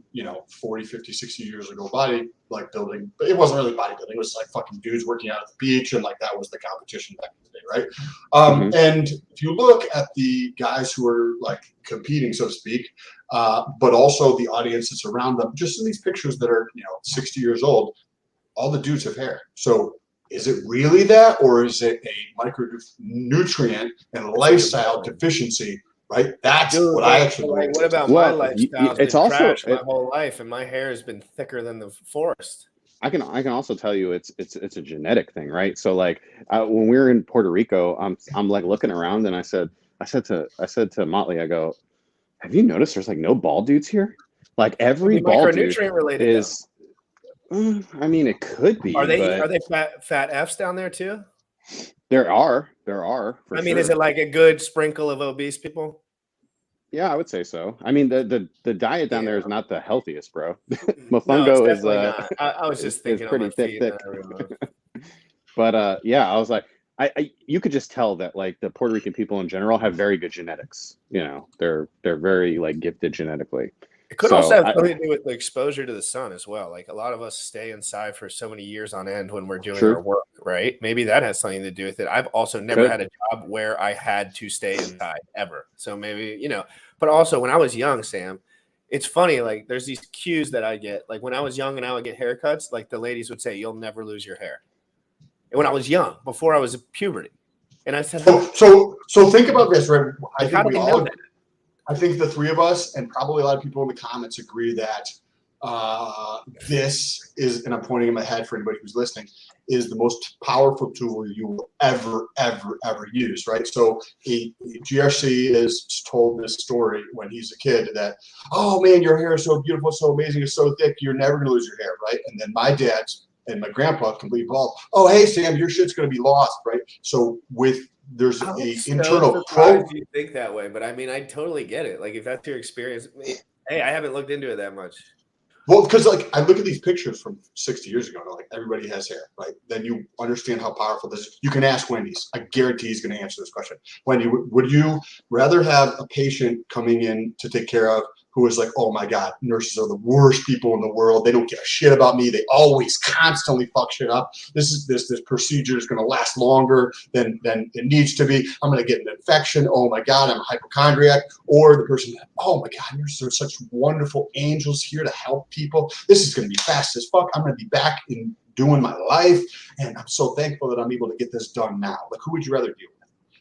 40, 50, 60 years ago, body like building, but it wasn't really bodybuilding. It was like fucking dudes working out at the beach, and like that was the competition back in the day, right? And if you look at the guys who are like competing, so to speak, but also the audience that's around them, just in these pictures that are 60 years old, all the dudes have hair. So is it really that, or is it a micronutrient and lifestyle deficiency? Right, that's what I actually like. What about my lifestyle? It's also trash my whole life, and my hair has been thicker than the forest. I can also tell you it's a genetic thing, right? So like when we were in Puerto Rico, I'm like looking around, and I said to Motley, I go, have you noticed there's like no bald dudes here? Like every bald dude related is. I mean, it could be. Are they fat Fs down there too? There are for I mean, sure. is it like a good sprinkle of obese people? Yeah, I would say so. I mean, the diet down there is Yeah. not the healthiest, bro. No, it's Mofongo definitely not. I was just is thinking on my pretty feet, and then thick. I realized. But yeah, I was like, you could just tell that like the Puerto Rican people in general have very good genetics. You know, they're very like gifted genetically. It could also So have something to do with the exposure to the sun as well. Like a lot of us stay inside for so many years on end when we're doing our true. work, right? Maybe that has something to do with it. I've also never Could. had a job where I had to stay inside ever. So maybe, but also when I was young, Sam, it's funny, like there's these cues that I get. Like when I was young and I would get haircuts, like the ladies would say, "You'll never lose your hair." And when I was young, before I was puberty. And I said, So think about this, right? I like, how think do we they know all, that? I think the three of us, and probably a lot of people in the comments, agree that this is, and I'm pointing in my head for anybody who's listening, is the most powerful tool you will ever use, right? So GRC has told this story when he's a kid that, oh man, your hair is so beautiful, so amazing, it's so thick, you're never gonna lose your hair, right? And then my dad's and my grandpa completely evolved. Oh, hey Sam, your shit's gonna be lost, right? So there's I'm a so internal surprised you think that way, but I mean, I totally get it. Like if that's your experience, hey, I haven't looked into it that much. Well, because like I look at these pictures from 60 years ago, and like everybody has hair, right? Then you understand how powerful this is. You can ask Wendy's. I guarantee he's going to answer this question. Wendy, would you rather have a patient coming in to take care of who is like, oh my God, nurses are the worst people in the world. They don't give a shit about me. They always constantly fuck shit up. This procedure is going to last longer than it needs to be. I'm going to get an infection. Oh my God, I'm a hypochondriac. Or the person, oh my God, nurses are such wonderful angels here to help people. This is going to be fast as fuck. I'm going to be back in doing my life. And I'm so thankful that I'm able to get this done now. Like, who would you rather deal with?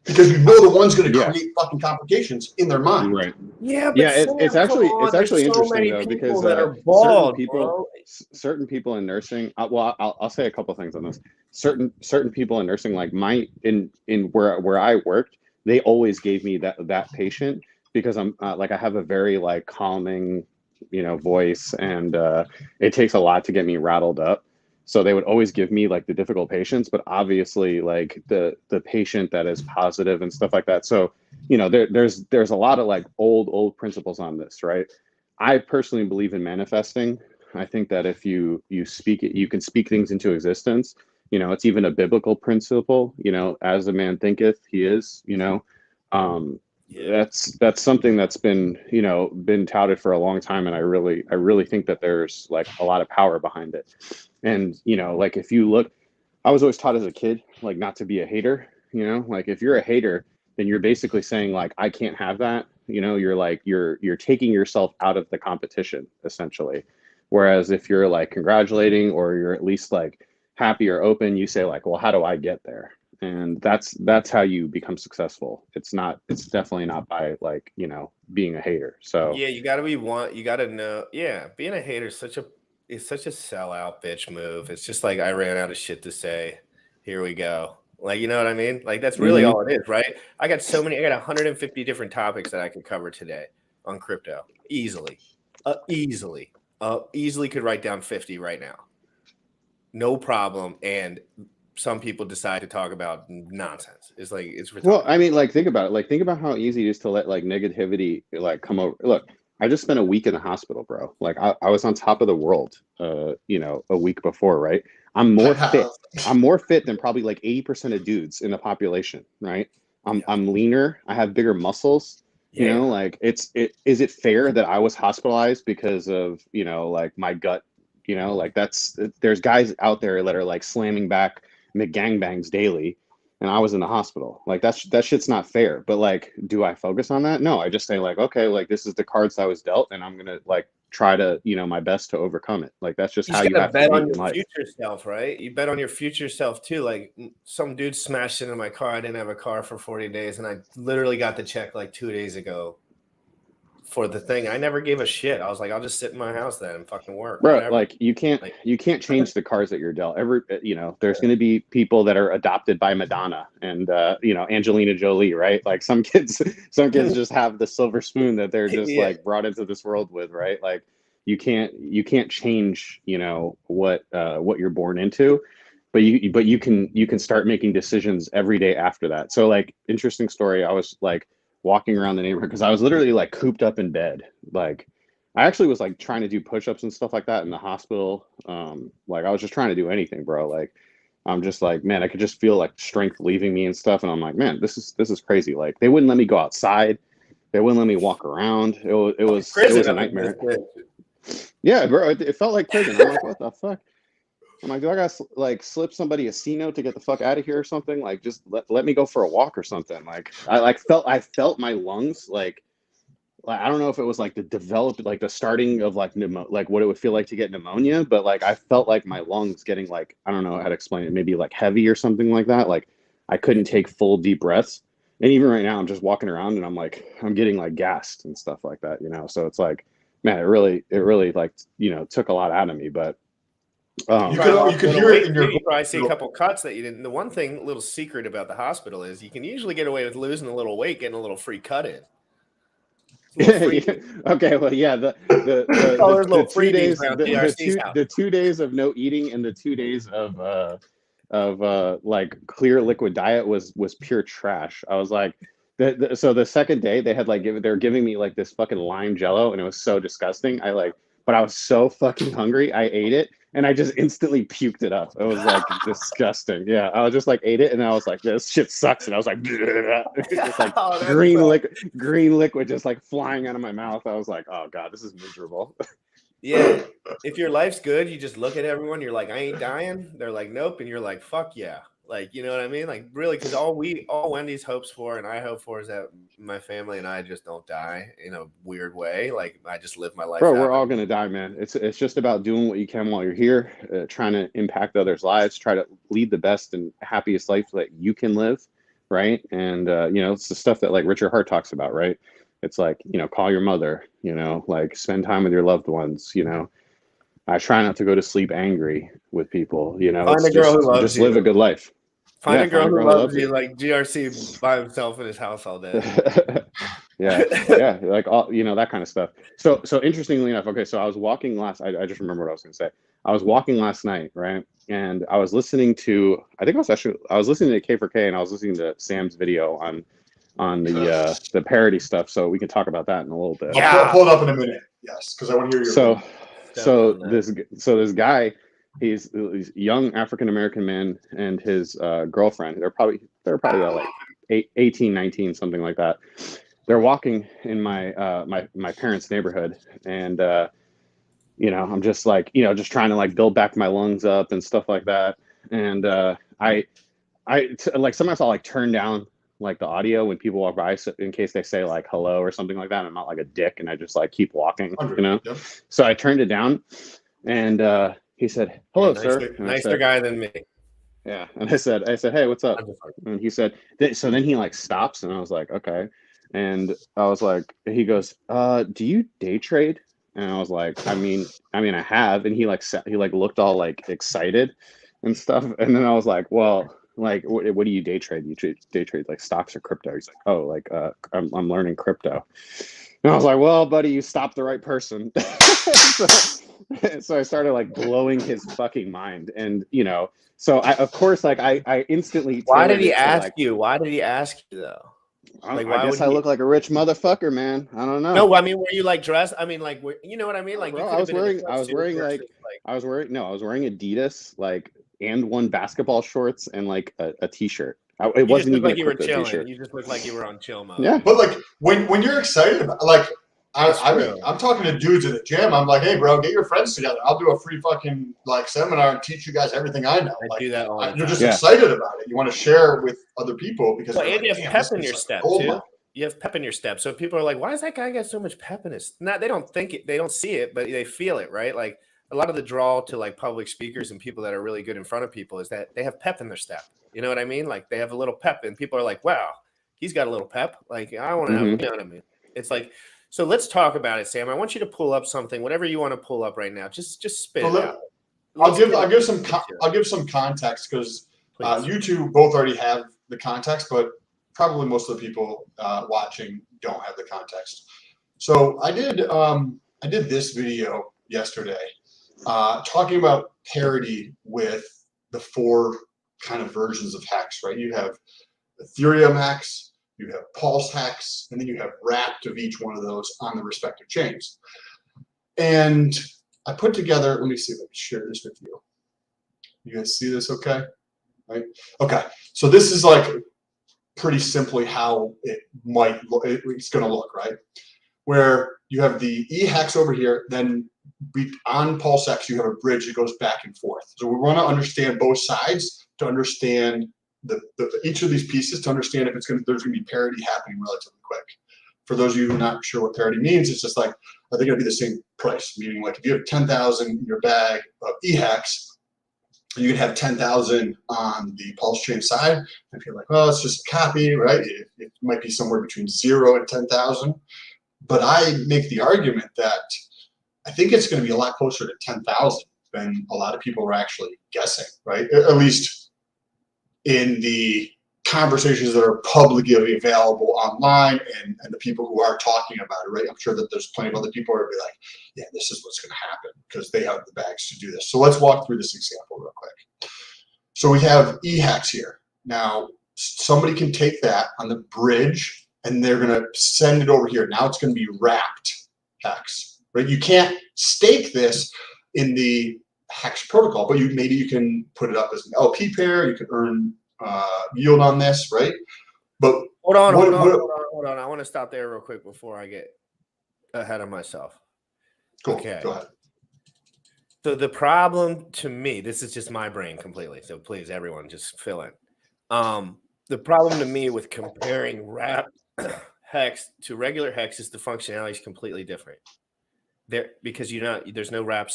Because you know the one's going to create fucking complications in their mind. Right. Yeah, but Yeah, Sam, it's actually there's so interesting many though, people because that are bald, certain people in nursing. Well, I'll say a couple things on this. Certain people in nursing, like in where I worked, they always gave me that patient because I'm like I have a very like calming, voice, and it takes a lot to get me rattled up. So they would always give me like the difficult patients, but obviously like the patient that is positive and stuff like that. So, there's a lot of like old principles on this, right? I personally believe in manifesting. I think that if you speak it, you can speak things into existence. It's even a biblical principle, as a man thinketh, he is, that's something that's been touted for a long time. And I really think that there's like a lot of power behind it. And, like if you look, I was always taught as a kid, like not to be a hater, like if you're a hater, then you're basically saying like, I can't have that, you're like, you're taking yourself out of the competition essentially. Whereas if you're like congratulating, or you're at least like happy or open, you say like, well, how do I get there? And that's how you become successful. It's definitely not by like, being a hater. So yeah, you got to know. Yeah, being a hater is such a sellout bitch move. It's just like I ran out of shit to say. Here we go. Like, you know what I mean? Like that's really all it is, right? I got 150 different topics that I could cover today on crypto. Easily could write down 50 right now. No problem. And some people decide to talk about nonsense. It's like, it's retarded. Well, I mean, like, think about it. Like, think about how easy it is to let like negativity like come over. Look, I just spent a week in the hospital, bro. Like I was on top of the world, a week before, right? I'm more fit. I'm more fit than probably like 80% of dudes in the population, right? I'm leaner. I have bigger muscles. Like is it fair that I was hospitalized because of, like my gut, like there's guys out there that are like slamming back McGangbangs daily, and I was in the hospital. Like that shit's not fair. But like, do I focus on that? No, I just say like, okay, like this is the cards I was dealt, and I'm gonna like try to, my best to overcome it. Like that's just how you have to bet be on in your life. future self, right? You bet on your future self too. Like some dude smashed into my car. I didn't have a car for 40 days, and I literally got the check like 2 days ago for the thing. I never gave a shit. I was like, I'll just sit in my house then and fucking work. Bro, whatever. like you can't change the cards that you're dealt. There's going to be people that are adopted by Madonna and Angelina Jolie, right? Like some kids just have the silver spoon that they're just like brought into this world with, right? Like you can't change, what you're born into. but you can start making decisions every day after that. So like, interesting story. I was like walking around the neighborhood because I was literally like cooped up in bed. Like I actually was like trying to do push-ups and stuff like that in the hospital. Like I was just trying to do anything, bro. Like I'm just like, man, I could just feel like strength leaving me and stuff. And I'm like, man, this is crazy. Like they wouldn't let me go outside. They wouldn't let me walk around. It was a nightmare. Yeah, bro, it felt like prison. I'm like, what the fuck? I'm like, do I gotta like slip somebody a C note to get the fuck out of here or something? Like, just let me go for a walk or something. Like, I felt my lungs like I don't know if it was like the starting of like like what it would feel like to get pneumonia, but like I felt like my lungs getting like, I don't know how to explain it, maybe like heavy or something like that. Like I couldn't take full deep breaths. And even right now, I'm just walking around and I'm getting like gassed and stuff like that, you know? So it's like, man, it really like, you know, took a lot out of me, but you could hear it in your. You probably see a couple cuts that you didn't. The one thing, little secret about the hospital is you can usually get away with losing a little weight, getting a little free cut in. Yeah. Okay, well, yeah, the 2 days, the 2 days of no eating and the 2 days of like clear liquid diet was pure trash. I was like, so the second day they had like they were giving me like this fucking lime jello and it was so disgusting. But I was so fucking hungry. I ate it and I just instantly puked it up. It was like disgusting. Yeah, I was just like ate it and I was like, this shit sucks. And I was like, just like green liquid just like flying out of my mouth. I was like, oh god, this is miserable. Yeah, if your life's good, you just look at everyone. You're like, I ain't dying. They're like, nope, and you're like, fuck yeah. Like, you know what I mean? Like, really, because all Wendy's hopes for and I hope for is that my family and I just don't die in a weird way. Like, I just live my life. Bro, we're all gonna die, man. It's just about doing what you can while you're here, trying to impact others' lives, try to lead the best and happiest life that you can live, right? And you know, it's the stuff that like Richard Hart talks about, right? It's like, you know, call your mother, you know, like spend time with your loved ones, you know. I try not to go to sleep angry with people, you know. Find a girl who loves you. Live a good life. Find a girl who loves you, like GRC by himself in his house all day. yeah, like all, you know, that kind of stuff. So interestingly enough, okay, so I was walking I just remember what I was gonna say. I was walking last night, right? And I was listening to, I was listening to K4K and I was listening to Sam's video on the parity stuff, so we can talk about that in a little bit. Yeah, I'll pull it up in a minute. Yes, because I want to hear your. So this guy, he's a young African American man and his girlfriend. They're probably like 18, 19, something like that. They're walking in my parents' neighborhood, and you know, I'm just like, you know, just trying to like build back my lungs up and stuff like that. And I like sometimes I'll like turn down like the audio when people walk by, so in case they say like hello or something like that. I'm not like a dick and I just like keep walking, you know. Yep. So I turned it down, and he said, "Hello, sir." Nicer guy than me. Yeah, and I said, "Hey, what's up?" And he said, so then he like stops, and I was like, "Okay," and I was like, he goes, "Do you day trade?" And I was like, I mean, I have. And he looked all like excited and stuff, and then I was like, well. Like, what do you day trade? You day trade like stocks or crypto? He's like, oh, like I'm learning crypto. And I was like, well, buddy, you stopped the right person. So I started like blowing his fucking mind, and you know, so I instantly. Why did he ask you? Why did he ask you though? Like, I guess I look like a rich motherfucker, man. I don't know. No, I mean, were you like dressed? I mean, like, you know what I mean? Like, bro, I was wearing Adidas, like, and one basketball shorts and like a t-shirt. It wasn't even like you were chilling. T-shirt. You just looked like you were on chill mode. Yeah, but like when you're excited about, like, I'm talking to dudes at the gym. I'm like, hey, bro, get your friends together. I'll do a free fucking like seminar and teach you guys everything I know. I do that all the time. You're just excited about it. You want to share with other people because and you have pep in your step too. You have pep in your step. So people are like, why does that guy got so much pep in his? Not they don't think it, they don't see it, but they feel it, right? Like a lot of the draw to like public speakers and people that are really good in front of people is that they have pep in their step. You know what I mean? Like they have a little pep, and people are like, wow, he's got a little pep. Like I want to have, you know what I mean? It's like, so let's talk about it, Sam. I want you to pull up something, whatever you want to pull up right now. Just spit it out. I'll give some context because you two both already have the context, but probably most of the people watching don't have the context. So I did this video yesterday talking about parity with the 4 kind of versions of hex, right? You have Ethereum hex, you have Pulse hex, and then you have wrapped of each one of those on the respective chains. And I put together, let me share this with you. You guys see this okay? Right? Okay, so this is like pretty simply how it might look, it's going to look, right? Where you have the pHEX over here, then on Pulse X, you have a bridge that goes back and forth. So we want to understand both sides to understand each of these pieces, to understand if there's going to be parity happening relatively quick. For those of you who are not sure what parity means, it's just like, are they going to be the same price? Meaning, like, if you have 10,000 in your bag of pHEX, you could have 10,000 on the Pulse chain side. And if you're like, well, it's just a copy, right? It might be somewhere between 0 and 10,000. But I make the argument that I think it's going to be a lot closer to 10,000 than a lot of people are actually guessing, right? At least in the conversations that are publicly available online and the people who are talking about it, right? I'm sure that there's plenty of other people who are be like, yeah, this is what's going to happen because they have the bags to do this. So let's walk through this example real quick. So we have pHEX here. Now, somebody can take that on the bridge and they're going to send it over here. Now it's going to be wrapped hex, right? You can't stake this in the hex protocol, but maybe you can put it up as an LP pair. You can earn yield on this, right? But hold on. I want to stop there real quick before I get ahead of myself. Cool. Okay. Go ahead. So the problem to me, this is just my brain completely. So please, everyone, just fill in. The problem to me with comparing wrapped hex to regular hex is the functionality is completely different. Because there's no wrap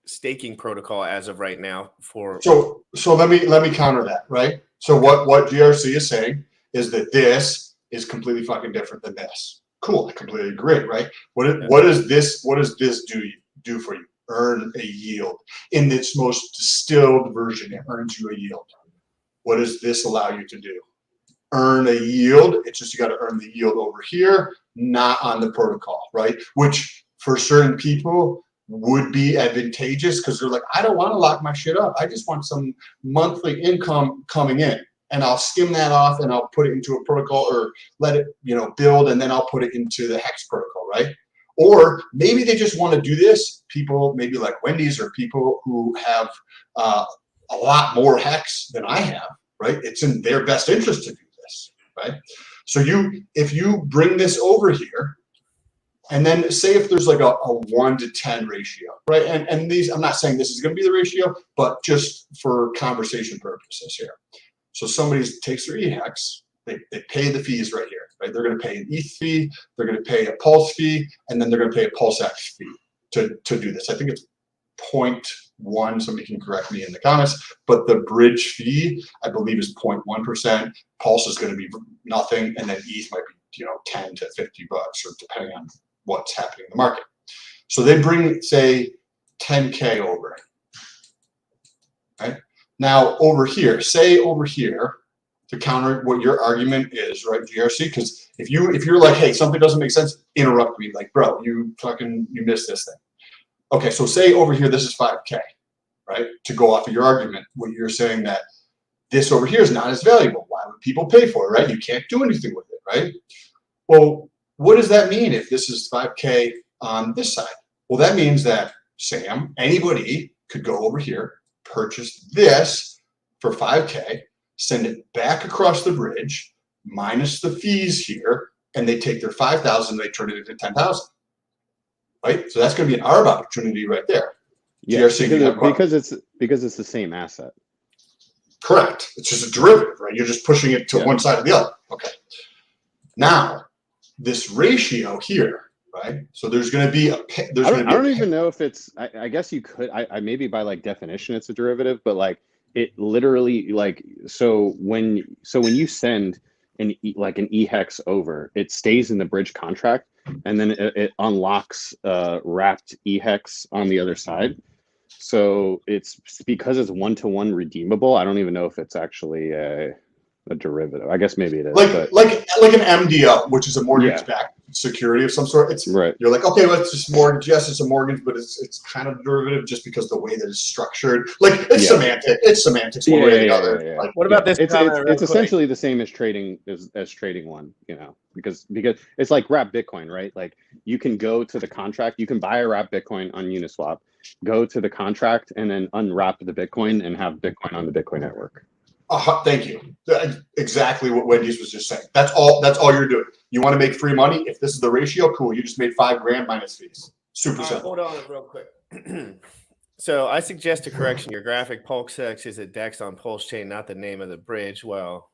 staking protocol as of right now for. So let me counter that, right? So what GRC is saying is that this is completely fucking different than this. Cool, I completely agree, right? What does this do for you? Earn a yield. In its most distilled version, it earns you a yield. What does this allow you to do? Earn a yield. It's just you got to earn the yield over here, not on the protocol, right? Which for certain people would be advantageous because they're like, I don't want to lock my shit up. I just want some monthly income coming in, and I'll skim that off and I'll put it into a protocol or let it, build, and then I'll put it into the hex protocol, right? Or maybe they just want to do this. People maybe like Wendy's or people who have a lot more hex than I have, right? It's in their best interest to do this, right? So if you bring this over here, and then say if there's like a 1 to 10 ratio, right? And these, I'm not saying this is going to be the ratio, but just for conversation purposes here. So somebody takes their pHEX, they pay the fees right here, right? They're going to pay an ETH fee, they're going to pay a Pulse fee, and then they're going to pay a Pulse X fee to do this. I think it's 0.1, somebody can correct me in the comments, but the bridge fee, I believe, is 0.1%. Pulse is going to be nothing, and then ETH might be, 10 to 50 bucks, or depending on what's happening in the market. So they bring, say, 10K over. Right? Now over here, to counter what your argument is, right, GRC? Because if you're like, hey, something doesn't make sense, interrupt me. Like, bro, you missed this thing. Okay, so say over here, this is 5K, right? To go off of your argument, what you're saying that this over here is not as valuable. Why would people pay for it, right? You can't do anything with it, right? Well, what does that mean if this is 5K on this side? Well, that means that Sam, anybody could go over here, purchase this for 5K, send it back across the bridge, minus the fees here, and they take their 5,000, they turn it into 10,000. Right? So that's going to be an arb opportunity right there. Yeah, because it's the same asset. Correct. It's just a derivative, right? You're just pushing it to one side or the other. Okay. Now, this ratio here, right? So there's going to be I don't even know if it's. I guess you could. I maybe by like definition it's a derivative, but like it literally so when you send an pHEX over, it stays in the bridge contract, and then it unlocks wrapped pHEX on the other side. So it's because it's 1-to-1 redeemable. I don't even know if it's actually a derivative. I guess maybe it is. Like an MDO, which is a mortgage-backed security of some sort. It's Right. You're like, okay, well, it's just mortgage. Yes, it's a mortgage, but it's kind of derivative just because the way that it's structured. Like it's semantic. It's semantics one way or the other. Yeah. Like, What about this It's comment real quick? essentially the same as trading as trading one, you know, because it's like wrap Bitcoin, right? Like you can go to the contract, you can buy a wrap Bitcoin on Uniswap, go to the contract, and then unwrap the Bitcoin and have Bitcoin on the Bitcoin network. Thank you. Exactly what Wendy's was just saying. That's all you're doing. You want to make free money? If this is the ratio, cool. You just made $5,000 minus fees. Super simple. Hold on real quick. So I suggest a correction. Your graphic pHEX is a DEX on Pulse Chain, not the name of the bridge. Well,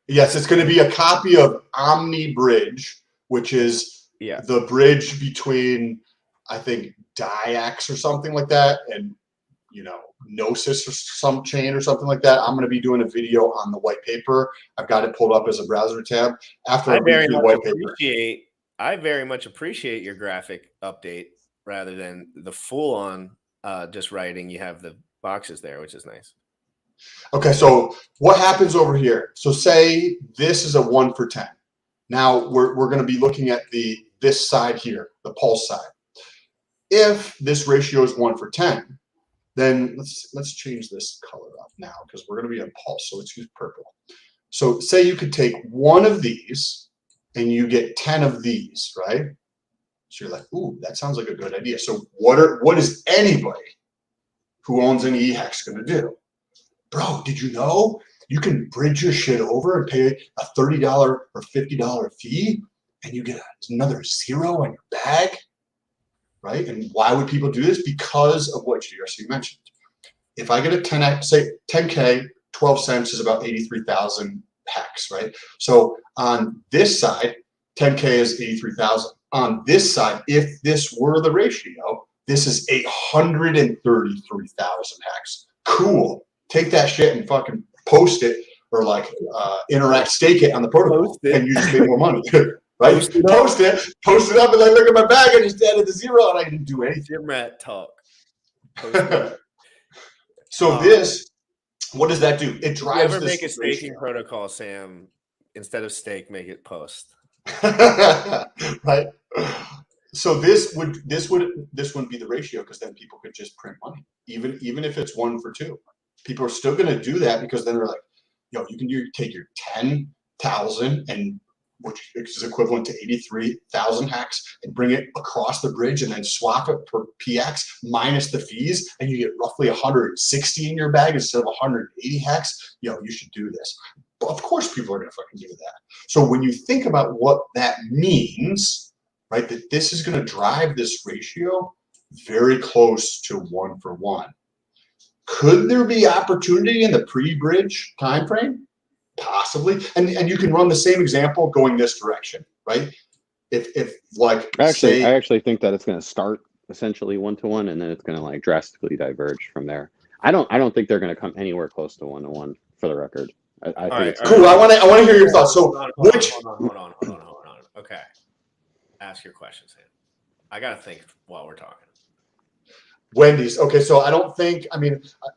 yes, it's going to be a copy of Omni Bridge, which is the bridge between, I think, DIAX or something like that, and Gnosis or some chain or something like that. I'm going to be doing a video on the white paper. I've got it pulled up as a browser tab. After I read through the white paper, I very much appreciate your graphic update rather than the full-on just writing. You have the boxes there, which is nice. Okay, so what happens over here? So say this is a 1 for 10. Now we're going to be looking at this side here, the pulse side. If this ratio is 1 for 10, then let's change this color up now because we're going to be in pulse. So let's use purple. So say you could take one of these and you get 10 of these, right? So you're like, ooh, that sounds like a good idea. So what is anybody who owns an pHEX going to do? Bro, did you know you can bridge your shit over and pay a $30 or $50 fee and you get another zero on your bag? Right? And why would people do this? Because of what you mentioned. If I get a 10x, say 10K, 12 cents is about 83,000 hex, right? So on this side, 10K is 83,000. On this side, if this were the ratio, this is 833,000 hex. Cool. Take that shit and fucking post it or like interact, stake it on the protocol, and you just make more money. Right? Post it up, and like, look at my bag. I just added the zero, and I didn't do anything. Jim Rat talk. So this, what does that do? It drives. You ever this make a staking ratio. protocol, Sam? Instead of stake, make it post. Right. So this wouldn't be the ratio because then people could just print money, even if it's 1 for 2. People are still going to do that because then they're like, yo, you can take your 10,000 and which is equivalent to 83,000 hex, and bring it across the bridge and then swap it for pHEX minus the fees, and you get roughly 160 in your bag instead of 180 hex. Yo, you should do this. But of course, people are going to fucking do that. So when you think about what that means, right, that this is going to drive this ratio very close to 1 for 1. Could there be opportunity in the pre-bridge time frame? Possibly, and you can run the same example going this direction, right? If like I actually think that it's going to start essentially 1 to 1, and then it's going to like drastically diverge from there. I don't think they're going to come anywhere close to 1 to 1. For the record, I think it's cool. I want to hear your thoughts. So hold on. Okay, ask your question, Sam. I got to think while we're talking. Wendy's. Okay, so I don't think,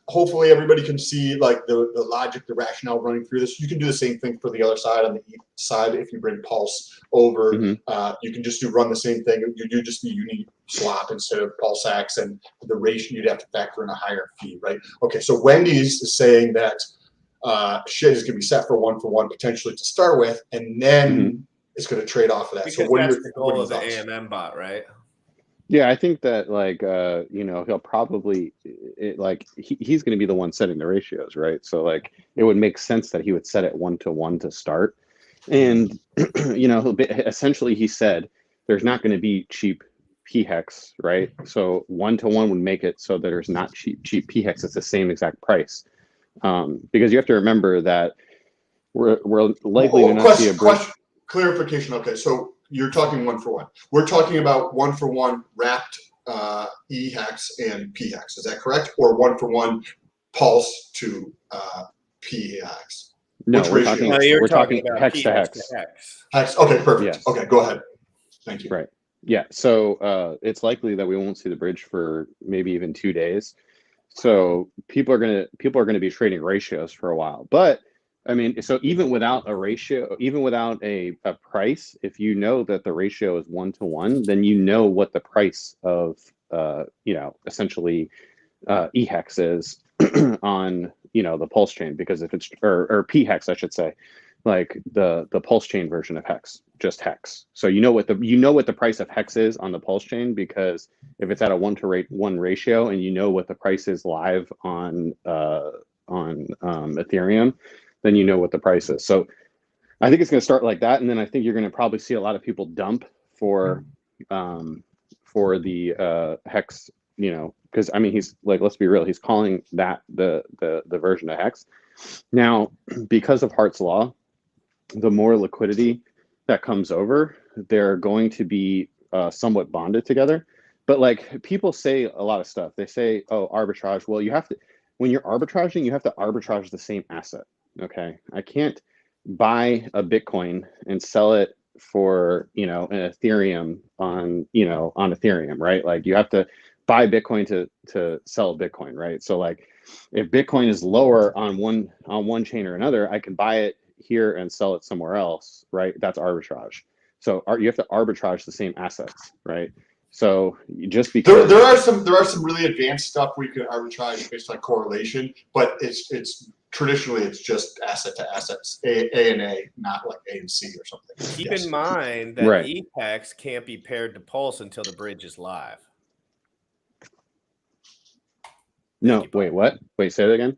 hopefully everybody can see like the logic, the rationale running through this. You can do the same thing for the other side on the ETH side. If you bring Pulse over, you can just run the same thing. You do just the unique swap instead of pHEX, and the ratio you'd have to factor in a higher fee, right? Okay, so Wendy's is saying that shit is going to be set for 1 for 1 potentially to start with, and then it's going to trade off of that. Because so what that's are your the goal of the thoughts? AMM bot, right? Yeah, I think that like he'll probably he's going to be the one setting the ratios, right? So like it would make sense that he would set it 1 to 1 to start, and essentially he said there's not going to be cheap pHEX, right? So 1 to 1 would make it so that there's not cheap pHEX. It's the same exact price, because you have to remember that we're likely to not see a clarification. Okay, so you're talking 1 for 1. We're talking about 1 for 1 wrapped pHEX and pHEX. Is that correct? Or 1 for 1 pulse to pHEX? No, we're talking about hex to hex. Hex. Okay, perfect. Yes. Okay, go ahead. Thank you. Right. Yeah. So it's likely that we won't see the bridge for maybe even 2 days. So people are gonna be trading ratios for a while. But I mean, so even without a ratio, even without a price, if you know that the ratio is 1-to-1, then you know what the price of essentially pHEX is on the pulse chain, because if it's or pHEX, I should say, like the pulse chain version of hex, just hex. So you know what the price of hex is on the pulse chain, because if it's at a 1-to-1 ratio, and you know what the price is live on Ethereum, then you know what the price is. So I think it's going to start like that, and then I think you're going to probably see a lot of people dump for the hex, because I mean, he's like, let's be real, he's calling that the version of hex. Now, because of Hart's law, the more liquidity that comes over, they're going to be somewhat bonded together. But like, people say a lot of stuff. They say, oh, arbitrage. Well, you have to, when you're arbitraging, you have to arbitrage the same asset. Okay, I can't buy a Bitcoin and sell it for an Ethereum on Ethereum, right? Like, you have to buy Bitcoin to sell Bitcoin, right? So like, if Bitcoin is lower on one chain or another, I can buy it here and sell it somewhere else, right? That's arbitrage. So you have to arbitrage the same assets, right? So just because there are some really advanced stuff where you can arbitrage based on correlation, but it's traditionally it's just asset to assets, A and A, not like A and C or something. Keep in mind that pHEX can't be paired to Pulse until the bridge is live. No, wait, what? Wait, say it again.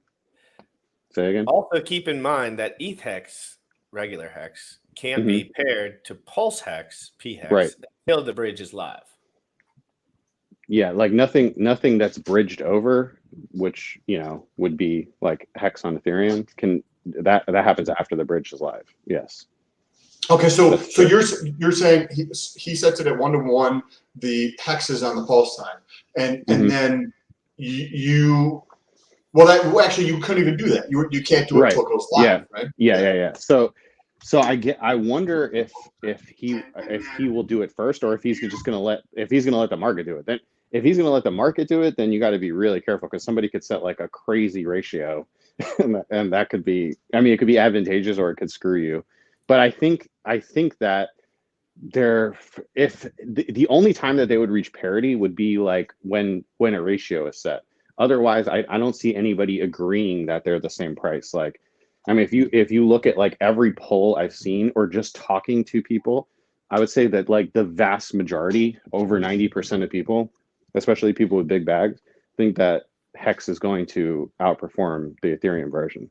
Say it again. Also, keep in mind that ETH-hex, regular hex, can't be paired to Pulse hex, pHEX, until the bridge is live. Yeah, like nothing that's bridged over, which would be like hex on Ethereum, that happens after the bridge is live. Yes. Okay, so you're saying he sets it at 1-to-1, the hex is on the Pulse side, and then you actually you couldn't even do that. You can't do it until it goes live, right? Yeah. So I wonder if he will do it first, or if he's gonna let the market do it. Then if he's gonna let the market do it, then you got to be really careful, because somebody could set like a crazy ratio, and that could be, I mean, it could be advantageous or it could screw you. But I think that the only time that they would reach parity would be like when a ratio is set. Otherwise, I don't see anybody agreeing that they're the same price. Like, I mean, if you look at like every poll I've seen, or just talking to people, I would say that like the vast majority, over 90% of people, especially people with big bags, think that hex is going to outperform the Ethereum version.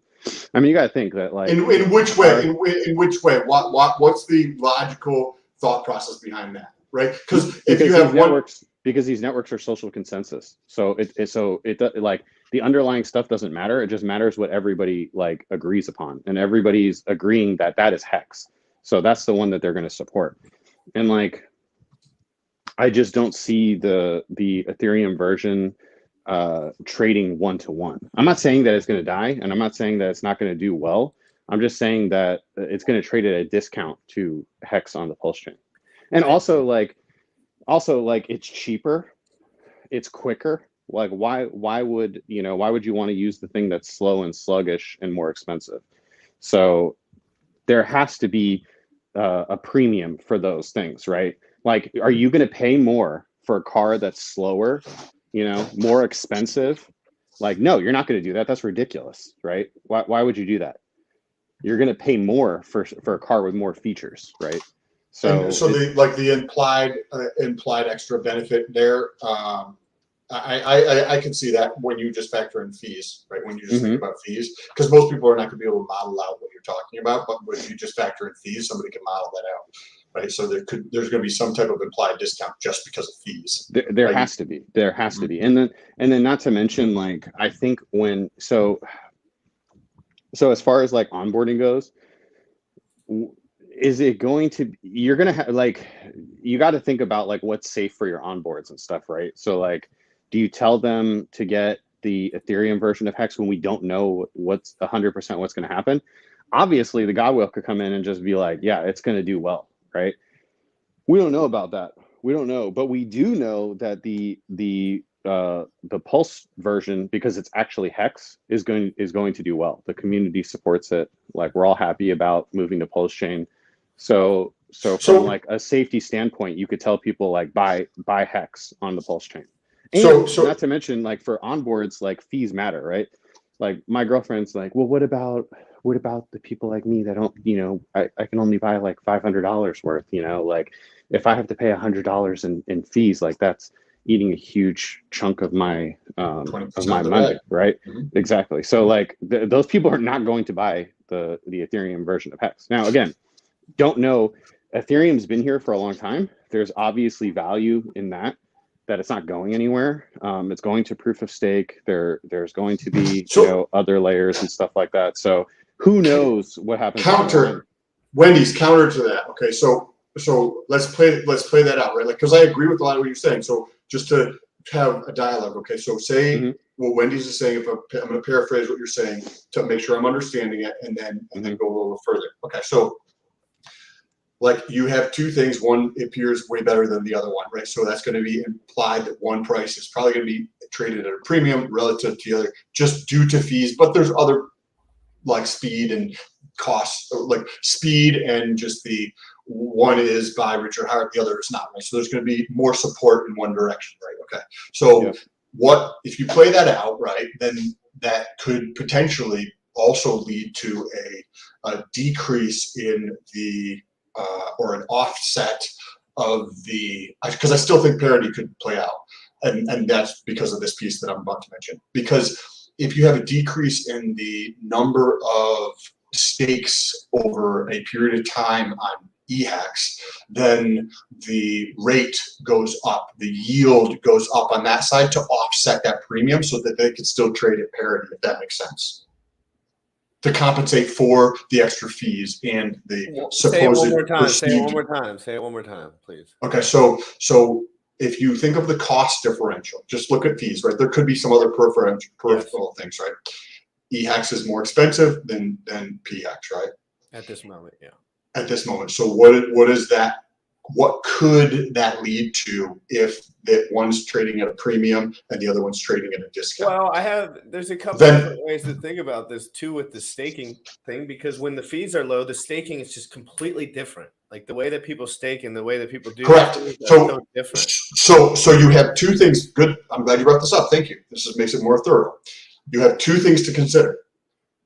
I mean, you got to think that like in which way? In which way? What's the logical thought process behind that? Right? Because if you have networks, because these networks are social consensus. So it like the underlying stuff doesn't matter. It just matters what everybody like agrees upon, and everybody's agreeing that is hex. So that's the one that they're going to support. And like, I just don't see the Ethereum version trading 1-to-1. I'm not saying that it's going to die, and I'm not saying that it's not going to do well. I'm just saying that it's going to trade at a discount to hex on the Pulse chain. And also like it's cheaper, it's quicker. Like, why would you want to use the thing that's slow and sluggish and more expensive? So there has to be a premium for those things, right? Like, are you going to pay more for a car that's slower, more expensive? Like, no, you're not going to do that. That's ridiculous, right? Why would you do that? You're going to pay more for a car with more features, right? So the implied extra benefit there. I can see that when you just factor in fees, right? When you just think about fees, because most people are not going to be able to model out what you're talking about, but when you just factor in fees, somebody can model that out, right? So there's going to be some type of implied discount just because of fees. There has to be, and then not to mention, like, I think so as far as like onboarding goes, is it going to, you're going to have, like, you got to think about like what's safe for your onboards and stuff, right? So like, do you tell them to get the Ethereum version of hex when we don't know what's 100% what's going to happen? Obviously the God will could come in and just be like, yeah, it's going to do well, right? We don't know about that. We don't know, but we do know that the the Pulse version, because it's actually hex, is going to do well. The community supports it. Like, we're all happy about moving to Pulse chain. So from like a safety standpoint, you could tell people like buy hex on the Pulse chain. And not to mention, like, for onboards, like, fees matter, right? Like, my girlfriend's like, well, what about the people like me that don't, I can only buy like $500 worth, like, if I have to pay $100 in fees, like, that's eating a huge chunk of my money, right? Mm-hmm. Exactly. So like those people are not going to buy the Ethereum version of hex. Now, again, don't know. Ethereum's been here for a long time. There's obviously value in that it's not going anywhere. It's going to proof of stake. There's going to be other layers and stuff like that. So who knows what happens? Wendy's counter to that. Okay, so let's play that out, right? Like, because I agree with a lot of what you're saying. So just to have a dialogue, okay? So say what Wendy's is saying. If I'm going to paraphrase what you're saying to make sure I'm understanding it, and then go a little further. Okay, so like, you have two things. One appears way better than the other one, right? So that's going to be implied that one price is probably going to be traded at a premium relative to the other, just due to fees. But there's other, like, speed and costs, like speed and just the one is by Richard Hart, the other is not, right? So there's going to be more support in one direction, right? Okay. So what if you play that out, right? Then that could potentially also lead to a decrease in the or an offset of the, because I still think parity could play out, and that's because of this piece that I'm about to mention. Because if you have a decrease in the number of stakes over a period of time on pHEX, then the rate goes up, the yield goes up on that side to offset that premium, so that they can still trade at parity, if that makes sense, to compensate for the extra fees and the supposed. Say it one more time. Say it one more time, please. Okay, so if you think of the cost differential, just look at fees, right? There could be some other peripheral things, right? pHEX is more expensive than pHEX, right? At this moment, yeah. At this moment. So what is that? What could that lead to if that one's trading at a premium and the other one's trading at a discount? Well, there's a couple different ways to think about this too with the staking thing, because when the fees are low, the staking is just completely different. Like, the way that people stake and the way that people do correct. So different. So you have two things. Good. I'm glad you brought this up. Thank you. This makes it more thorough. You have two things to consider.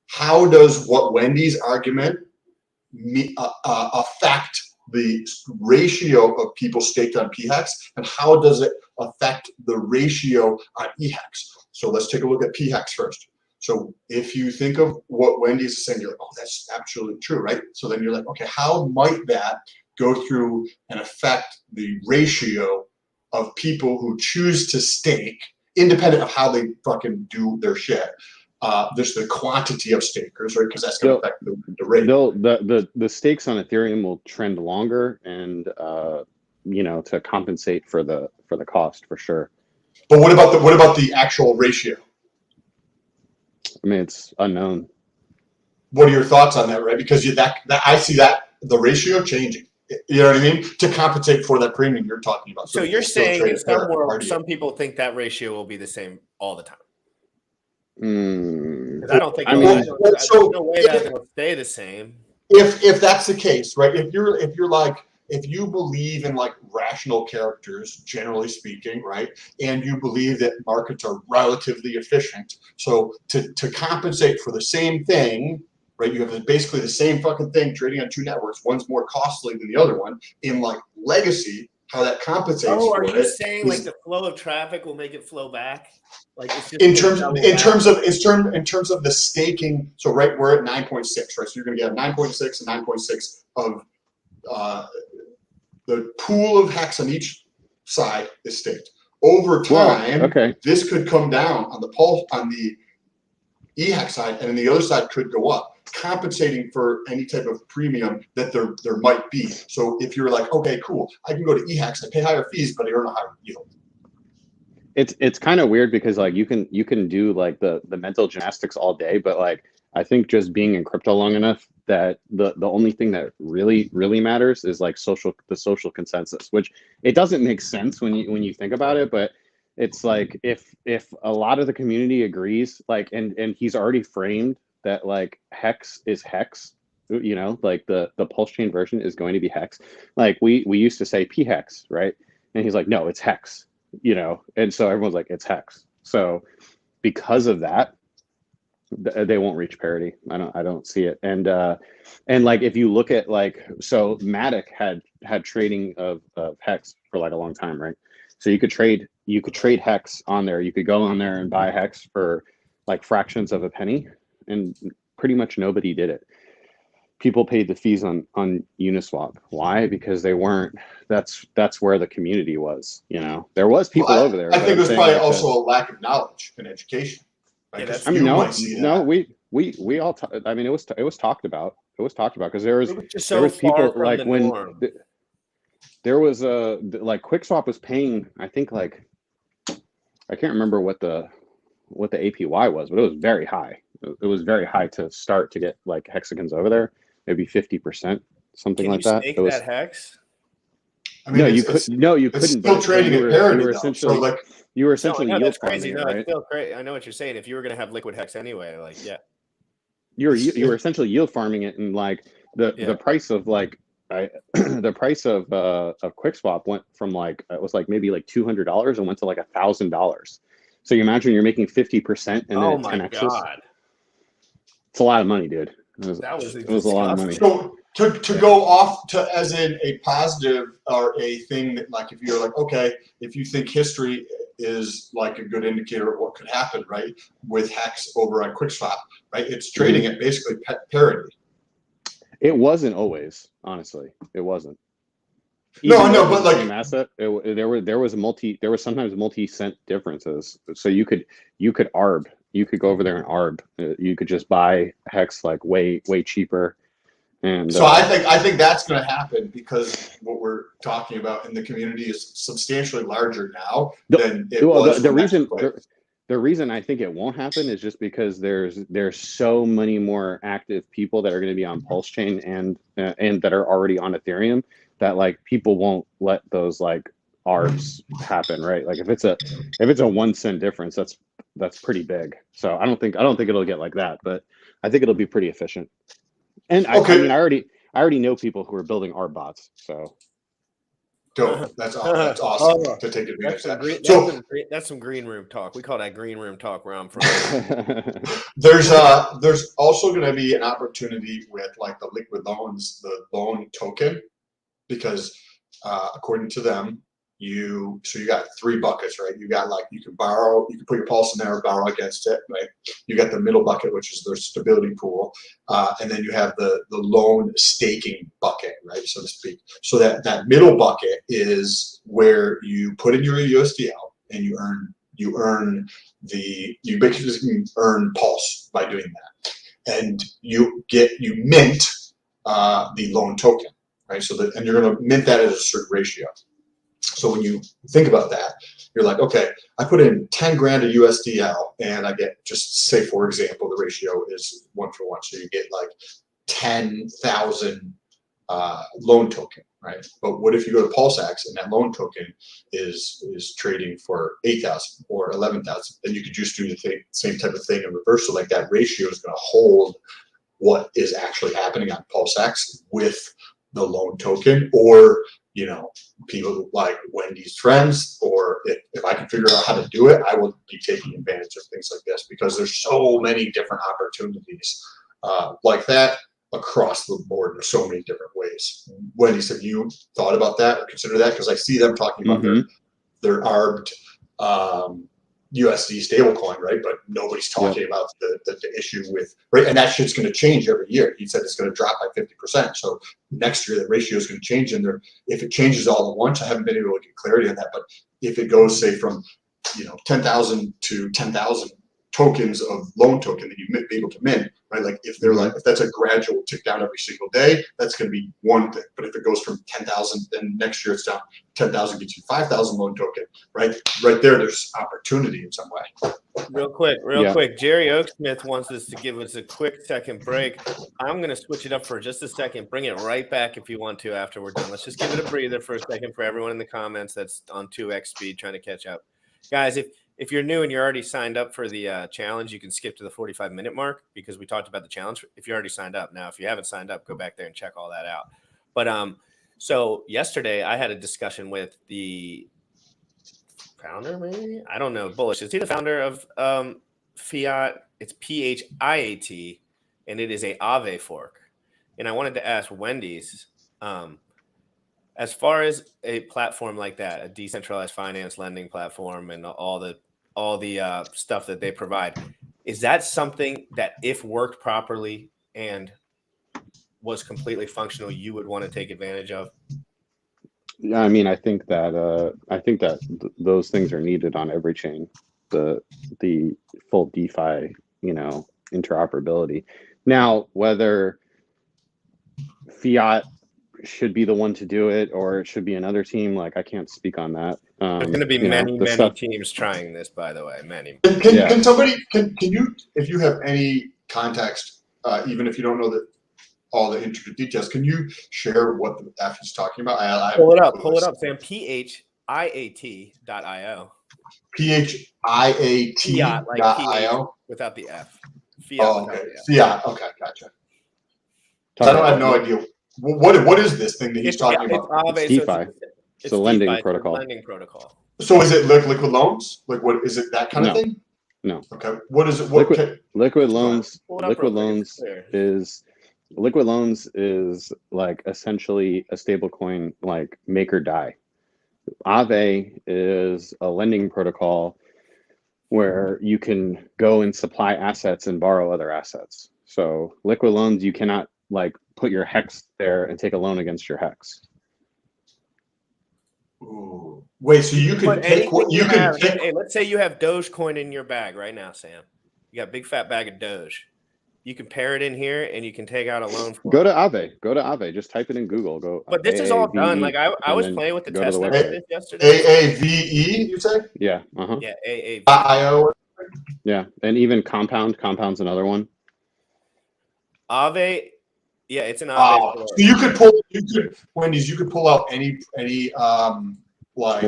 How does what Wendy's argument affect the ratio of people staked on pHEX, and how does it affect the ratio on pHEX? So let's take a look at pHEX first. So if you think of what Wendy's is saying, you're like, oh, that's absolutely true, right? So then you're like, okay, how might that go through and affect the ratio of people who choose to stake, independent of how they fucking do their shit? There's the quantity of stakers, right? Because that's going to affect the rate. The stakes on Ethereum will trend longer, and to compensate for the cost, for sure. But what about the actual ratio? I mean, it's unknown. What are your thoughts on that, right? Because I see that the ratio changing. You know what I mean? To compensate for that premium you're talking about. So you're saying in some world, some people think that ratio will be the same all the time. I don't think there's no way that it'll stay the same. If that's the case, right? If you believe in like rational characters, generally speaking, right, and you believe that markets are relatively efficient, so to compensate for the same thing, right? You have basically the same fucking thing trading on two networks. One's more costly than the other one. In like legacy, how that compensates. Oh, are you saying like the flow of traffic will make it flow back? Like, it's just in terms of the staking. So right, we're at 9.6, right? So you're going to get 9.6 and 9.6 of the pool of hex on each side is staked. Over time, this could come down on the pulse on the pHEX side, and then the other side could go up, compensating for any type of premium that there might be. So if you're like, okay, cool, I can go to pHEX, I pay higher fees, but I earn a higher yield. It's kind of weird because like you can do like the mental gymnastics all day, but like I think just being in crypto long enough that the only thing that really matters is like the social consensus, which it doesn't make sense when you think about it, but it's like if a lot of the community agrees, like, and he's already framed that like hex is hex, you know, like the pulse chain version is going to be hex. Like we used to say pHEX, right? And he's like, no, it's hex, you know, and so everyone's like, it's hex. So because of that, they won't reach parity. I don't see it. And like if you look at like, so Matic had trading of hex for like a long time, right? So you could trade hex on there. You could go on there and buy hex for like fractions of a penny, and pretty much nobody did it. People paid the fees on Uniswap. Why? Because they weren't. That's where the community was. You know, there was people over there. I think there's probably also a lack of knowledge and education. Right? Yeah, I mean, no, we all. I mean, it was talked about. It was talked about because there was people like when there was like QuickSwap was paying. I think like I can't remember what the APY was, but it was very high. It was very high to start to get like hexagons over there. Maybe 50%, something like that. Stake it was that hex? I mean, you couldn't. It's still trading at parity. You were essentially no, yield that's crazy. farming, No, right? it's still crazy. I know what you're saying. If you were going to have liquid hex anyway, like you were essentially yield farming it, and like the price of like the price of QuickSwap went from like it was like maybe like $200 and went to like $1,000. So you imagine you're making 50% and then oh it's my 10x. god, It's a lot of money, dude. It was a lot of money. So to go off to as in a positive or a thing that like if you're like, okay, if you think history is like a good indicator of what could happen, right, with hex over on QuickSwap, right, it's trading at basically parity. It wasn't always, honestly. It wasn't. No, I know, but like same asset, there was sometimes multi-cent differences. So you could arb. You could go over there and arb. You could just buy hex like way cheaper. And so I think that's going to happen because what we're talking about in the community is substantially larger now than it was. The reason I think it won't happen is just because there's so many more active people that are going to be on Pulse Chain and that are already on Ethereum that like people won't let those like arbs happen, right? Like if it's a 1 cent difference, that's pretty big. So I don't think it'll get like that, but I think it'll be pretty efficient. And I mean, I already know people who are building arb bots, so. Dope. That's awesome to take advantage of that. That's some green room talk. We call that green room talk where I'm from. There's also going to be an opportunity with like the liquid loans, the loan token, because according to them, you got 3 buckets, right? You got like you can borrow, you can put your pulse in there, borrow against it, right? You got the middle bucket, which is their stability pool, and then you have the loan staking bucket, right, so to speak. So that middle bucket is where you put in your USDL and you basically earn pulse by doing that, and you mint the loan token, right? So and you're going to mint that at a certain ratio. So when you think about that, you're like, okay, I put in 10 grand of USDL and I get, just say for example, the ratio is 1 for 1. So you get like 10,000 loan token, right? But what if you go to PulseX and that loan token is trading for 8,000 or 11,000? Then you could just do the same type of thing in reverse. So like that ratio is going to hold what is actually happening on PulseX with the loan token, or you know, people like Wendy's friends, or if I can figure out how to do it, I will be taking advantage of things like this because there's so many different opportunities like that across the board in so many different ways. Wendy's, have you thought about that or consider that? Because I see them talking about their arbed USD stablecoin, right? But nobody's talking about the issue with, right? And that shit's going to change every year. He said it's going to drop by 50%. So next year, that ratio is going to change. And if it changes all at once, I haven't been able to get clarity on that. But if it goes, say, from 10,000 to 10,000 tokens of loan token that you may be able to mint, right? Like if they're like, if that's a gradual tick down every single day, that's going to be one thing. But if it goes from 10,000, then next year it's down 10,000 gets you 5,000 loan token, right? Right there's opportunity in some way. Real quick. Jerry Oaksmith wants us to give us a quick second break. I'm going to switch it up for just a second. Bring it right back if you want to after we're done. Let's just give it a breather for a second for everyone in the comments that's on 2x speed trying to catch up. Guys, if you're new and you're already signed up for the challenge, you can skip to the 45-minute mark because we talked about the challenge. If you already signed up, now if you haven't signed up, go back there and check all that out. But so yesterday I had a discussion with the founder, maybe, I don't know, bullish. Is he the founder of Fiat? It's pHEX, and it is a Aave fork. And I wanted to ask Wendy's, as far as a platform like that, a decentralized finance lending platform, and all the stuff that they provide, is that something that, if worked properly and was completely functional, you would want to take advantage of? Yeah, I mean, I think that those things are needed on every chain. The full DeFi, interoperability. Now, whether Fiat should be the one to do it or it should be another team, like, I can't speak on that. There's going to be many teams trying this, by the way. Many. Can somebody can you, if you have any context, even if you don't know all the intricate details, can you share what the F is talking about? Pull it up, Sam. pHIAT.io. pHIAT.io without the F. Fiat. Oh, okay. Fiat. Okay, gotcha. I have no idea. What is this thing that he's talking about? It's DeFi. It's a lending protocol. So is it liquid loans? Like, what is it? That kind of thing? No. Okay. What is it? Liquid loans. Liquid loans is like essentially a stable coin, like make or die. Aave is a lending protocol where you can go and supply assets and borrow other assets. So liquid loans, you cannot like put your HEX there and take a loan against your HEX. Ooh. Wait, so you can take what you can take? Hey, let's say you have Dogecoin in your bag right now, Sam. You got a big fat bag of Doge. You can pair it in here, and you can take out a loan. Go to Aave. Just type it in Google. But this is all done. Like I was playing with the test yesterday. AAVE, you say? Yeah. Yeah, AAVE. IO. Yeah, and even Compound's another one. Aave. Yeah, it's an Aave. So you could pull out any like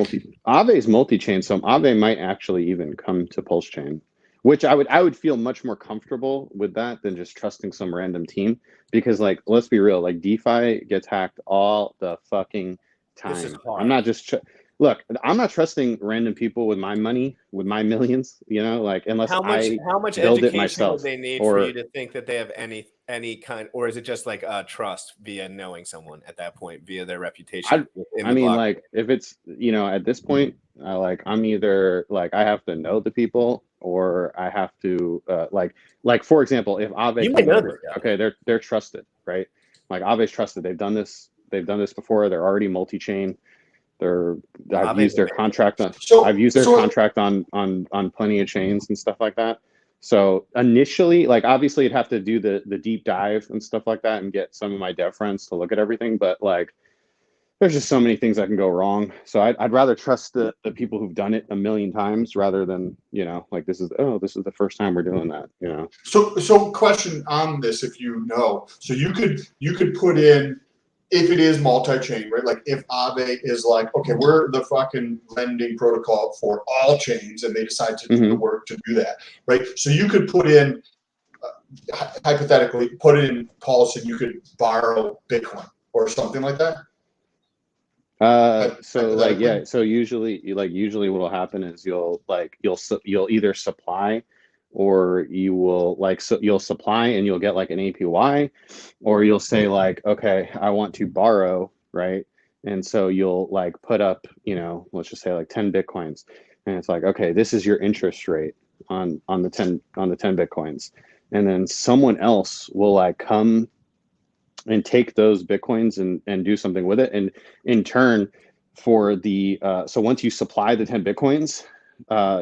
Aave is multi-chain, so Aave might actually even come to Pulse Chain. Which I would feel much more comfortable with that than just trusting some random team, because, like, let's be real, like DeFi gets hacked all the fucking time. This is hard. I'm not just look. I'm not trusting random people with my money, with my millions. Like, unless how much build education it myself, would they need for you to think that they have any kind, or is it just like trust via knowing someone at that point, via their reputation? I mean, like, if it's at this point, I'm either like I have to know the people, or I have to like for example, if Aave, okay, they're trusted, right? Like Aave's trusted. They've done this before. They're already multi-chain. I've used their contract on plenty of chains and stuff like that. So initially, like, obviously, I'd have to do the deep dive and stuff like that and get some of my dev friends to look at everything. But like, there's just so many things that can go wrong. So I'd rather trust the people who've done it a million times rather than, like, this is the first time we're doing that, So question on this, if so you could put in, if it is multi-chain, right? Like if Aave is like, okay, we're the fucking lending protocol for all chains, and they decide to do the work to do that, right? So you could put in, hypothetically, put it in Pulse, and you could borrow Bitcoin or something like that. So usually what will happen is you'll either supply, or you'll supply and you'll get like an APY, or you'll say like, okay, I want to borrow, right? And so you'll like put up, let's just say like 10 Bitcoins, and it's like, okay, this is your interest rate on the 10 Bitcoins. And then someone else will like come and take those Bitcoins and do something with it. And in turn, for the so once you supply the 10 Bitcoins,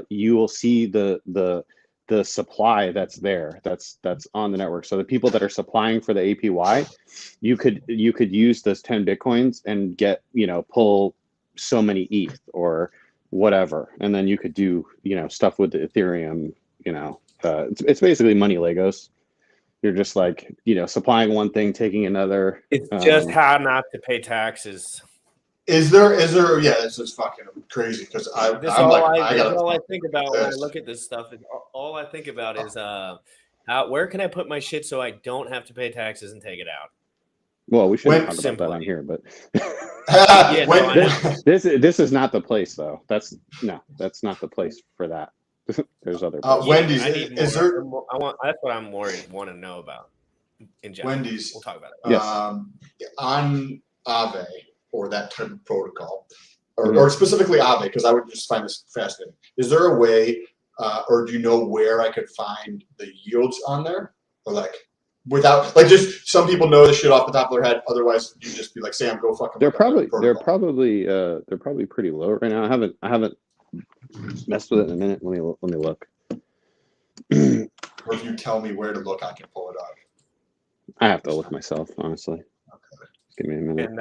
you will see the supply that's there, that's on the network. So the people that are supplying for the APY, you could use those 10 Bitcoins and get, pull so many ETH or whatever, and then you could do stuff with the Ethereum. It's basically money Legos. You're just like, supplying one thing, taking another. It's just how not to pay taxes. Is there? Yeah, this is fucking crazy because I'm This like, all I think about when I look at this stuff. All I think about is where can I put my shit so I don't have to pay taxes and take it out? Well, we shouldn't talk Simply. about that on here, but Yeah, no, I know. this is not the place though. That's not the place for that. There's other places. Wendy's. I need Is more. there? That's what I'm want to know about in general. Wendy's. We'll talk about it. Yes. On Aave or that type of protocol, or specifically Aave, because I would just find this fascinating. Is there a way, or do you know where I could find the yields on there, or like without just some people know this shit off the top of their head. Otherwise, you just be like, Sam, go fucking. They're probably pretty low right now. I haven't messed with it in a minute. Let me look. Or if you tell me where to look, I can pull it up. I have to look myself, honestly. Okay. Give me a minute. And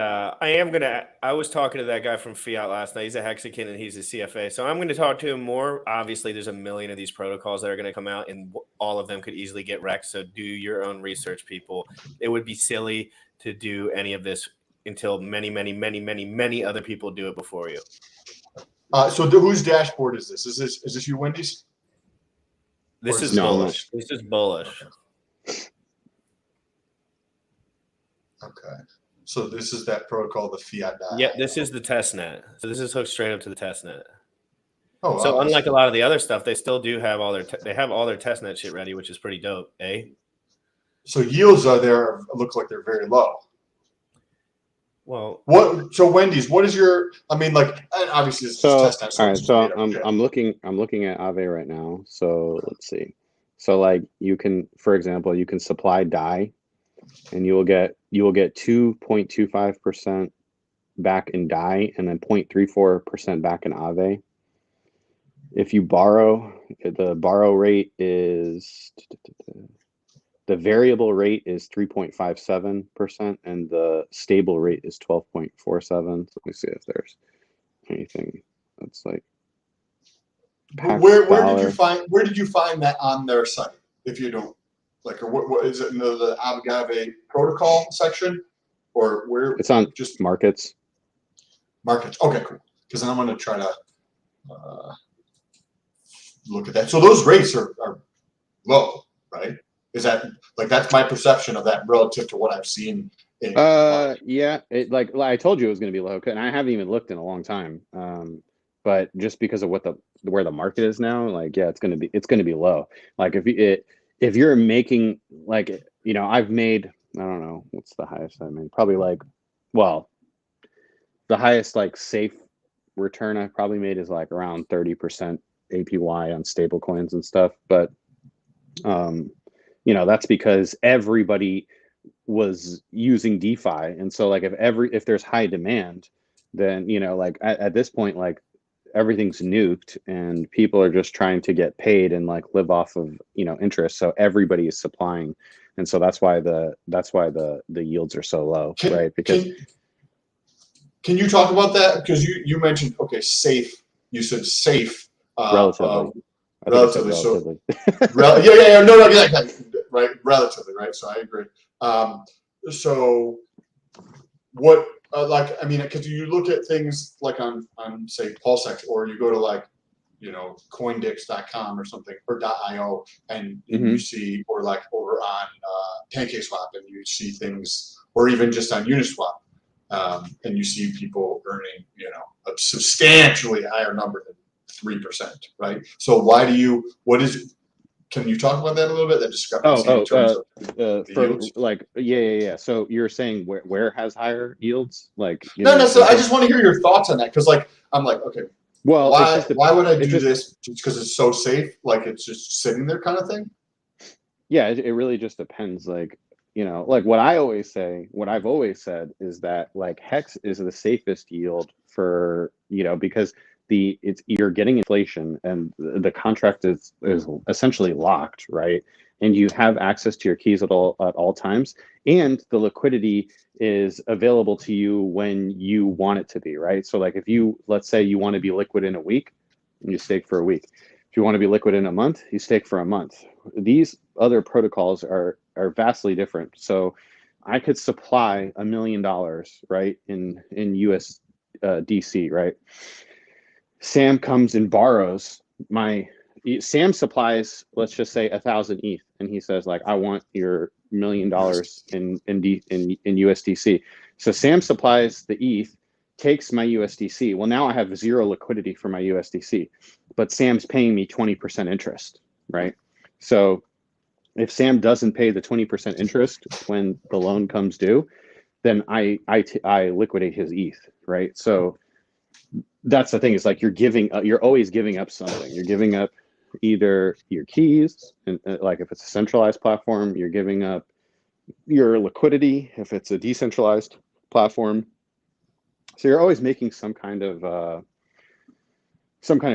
I was talking to that guy from Fiat last night. He's a Hexakin and he's a CFA. So I'm going to talk to him more. Obviously, there's a million of these protocols that are going to come out, and all of them could easily get wrecked. So do your own research, people. It would be silly to do any of this until many, many, many, many, many other people do it before you. So whose dashboard is this? Is this you, Wendy's? This is No, bullish. This is bullish. Okay. So this is that protocol, the Fiat. Yeah, this is the test net. So this is hooked straight up to the test net. Oh, So wow. unlike a lot of the other stuff, they still do have all their test net shit ready, which is pretty dope, eh? So yields are there look like they're very low. Well, So Wendy's, what is your? I mean, like obviously this is test net. All right, so it's I'm looking at Aave right now. So let's see. So like you can, for example, you can supply dye, and you will get 2.25% back in dye, and then 0.34% back in Aave. If you borrow, the borrow rate is the variable rate is 3.57%, and the stable rate is 12.47. So let me see if there's anything that's like. Where did you find that on their site? If you don't like, or what is it in the Aave protocol section, or where? It's on just markets. Markets. Okay, cool. Because then I'm going to try to look at that. So those rates are low, right? Is that like that's my perception of that relative to what I've seen? Yeah. It like I told you it was going to be low, and I haven't even looked in a long time. But just because of where the market is now, like yeah, it's going to be low. Like if you're making like I've made, I don't know what's the highest I made, probably like, well, the highest like safe return I've probably made is like around 30% APY on stable coins and stuff. But that's because everybody was using DeFi, and so like if there's high demand, then like at this point, like everything's nuked and people are just trying to get paid and like live off of interest, so everybody is supplying, and so that's why the yields are so low. Right? Because can you talk about that? Because you mentioned safe, you said safe relatively. Relatively. So yeah, no, yeah, right, relatively, right. So I agree. So what? Like, I mean, because you look at things like on say pulsex, or you go to like coindix.com or something, or .io, and you see, or like over on PancakeSwap, and you see things, or even just on Uniswap, and you see people earning a substantially higher number than 3%, right? So can you talk about that a little bit? That discrepancy in terms of the yields? Like yeah. So you're saying where has higher yields? Like no. So I just want to hear your thoughts on that, because like I'm like, okay, well, why would I do this? Just because it's so safe, like it's just sitting there, kind of thing. Yeah, it really just depends. Like like what I've always said is that like HEX is the safest yield for because you're getting inflation, and the contract is essentially locked, right? And you have access to your keys at all times, and the liquidity is available to you when you want it to be, right? So like let's say you want to be liquid in a week, you stake for a week. If you want to be liquid in a month, you stake for a month. These other protocols are vastly different. So I could supply $1 million, right, in DC, right? Sam comes and borrows Sam supplies, let's just say 1,000 ETH, and he says like, I want your $1 million in USDC. So Sam supplies the ETH, takes my USDC. Well, now I have zero liquidity for my USDC, but Sam's paying me 20% interest, right? So if Sam doesn't pay the 20% interest when the loan comes due, then I liquidate his ETH, right? So that's the thing. Is like you're always giving up something. You're giving up either your keys, and like if it's a centralized platform, you're giving up your liquidity if it's a decentralized platform. So you're always making some kind of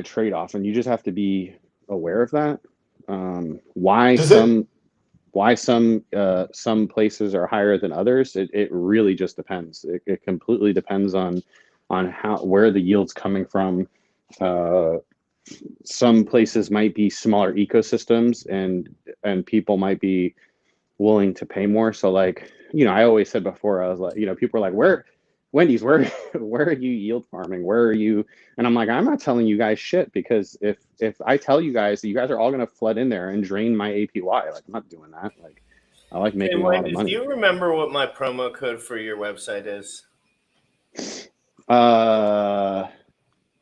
trade-off, and you just have to be aware of that. Why some places are higher than others, it really just depends. It completely depends on where the yield's coming from. Some places might be smaller ecosystems, and people might be willing to pay more. So like, I always said before, I was like, people are like, Wendy's, where are you yield farming? Where are you? And I'm like, I'm not telling you guys shit, because if I tell you guys that you guys are all going to flood in there and drain my APY, like I'm not doing that. Like I like making a lot of money. Do you remember what my promo code for your website is?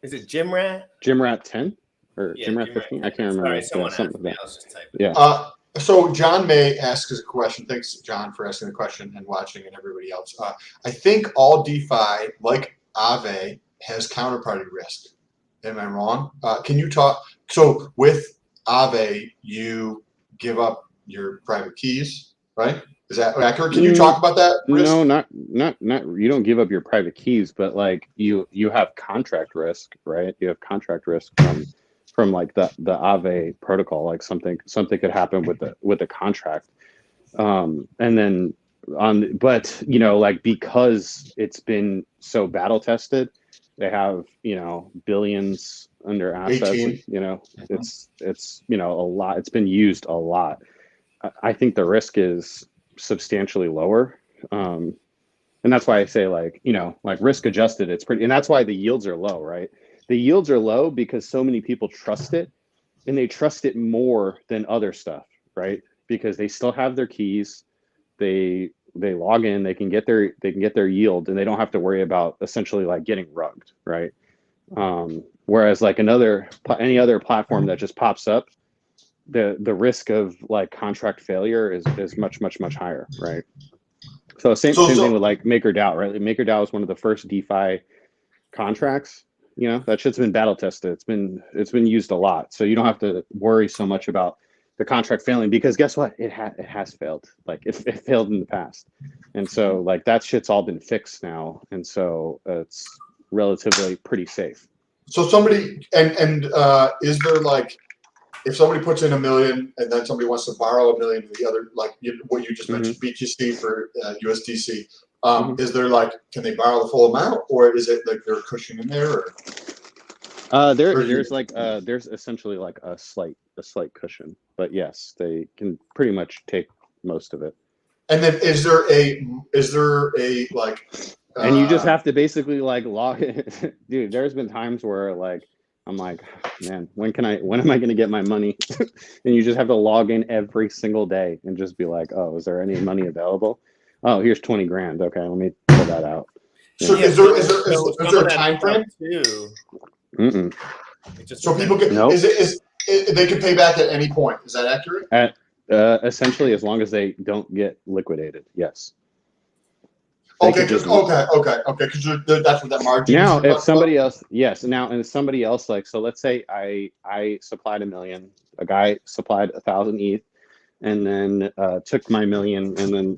Is it Gymrat? Gymrat 10 or Gymrat 15? I can't remember. Sorry, someone something like that. I'll just type it. Yeah. So John May asks us a question. Thanks, John, for asking the question and watching, and everybody else. I think all DeFi, like Aave, has counterparty risk. Am I wrong? Can you talk? So with Aave, you give up your private keys, right? Is that accurate? Can you talk about that risk? No, not. You don't give up your private keys, but like you have contract risk, right? You have contract risk from like the Aave protocol. Like something could happen with the contract, and then but like because it's been so battle tested, they have billions under assets. 18. It's a lot. It's been used a lot. I think the risk is substantially lower, and that's why I say like risk adjusted, it's pretty, and that's why the yields are low, right? The yields are low because so many people trust it, and they trust it more than other stuff, right? Because they still have their keys, they log in, they can get their yield, and they don't have to worry about essentially like getting rugged, right? Whereas like any other platform that just pops up, the risk of like contract failure is much higher, right? So same thing with like MakerDAO, right? MakerDAO is one of the first DeFi contracts. That shit's been battle tested. It's been used a lot, so you don't have to worry so much about the contract failing, because guess what? It has failed. Like it failed in the past, and so like that shit's all been fixed now, and so it's relatively pretty safe. So somebody and is there like, if somebody puts in $1 million and then somebody wants to borrow $1 million to the other, like what you just mentioned, BTC for USDC, is there like, can they borrow the full amount, or is it like they're cushion in there? Or there's essentially like a slight cushion, but yes, they can pretty much take most of it. And then is there a like? And you just have to basically like log in. Dude, there's been times where like I'm like, man, when am I going to get my money? And you just have to log in every single day and just be like, oh, is there any money available? Oh, here's 20 grand. Okay, let me pull that out. So is there a time frame? Mm-mm. So people can they can pay back at any point. Is that accurate? Essentially, as long as they don't get liquidated, yes. Okay. Because that's what that margin. Now, if somebody else, and somebody else like, so let's say I supplied $1 million, a guy supplied 1,000 ETH, and then took my $1 million, and then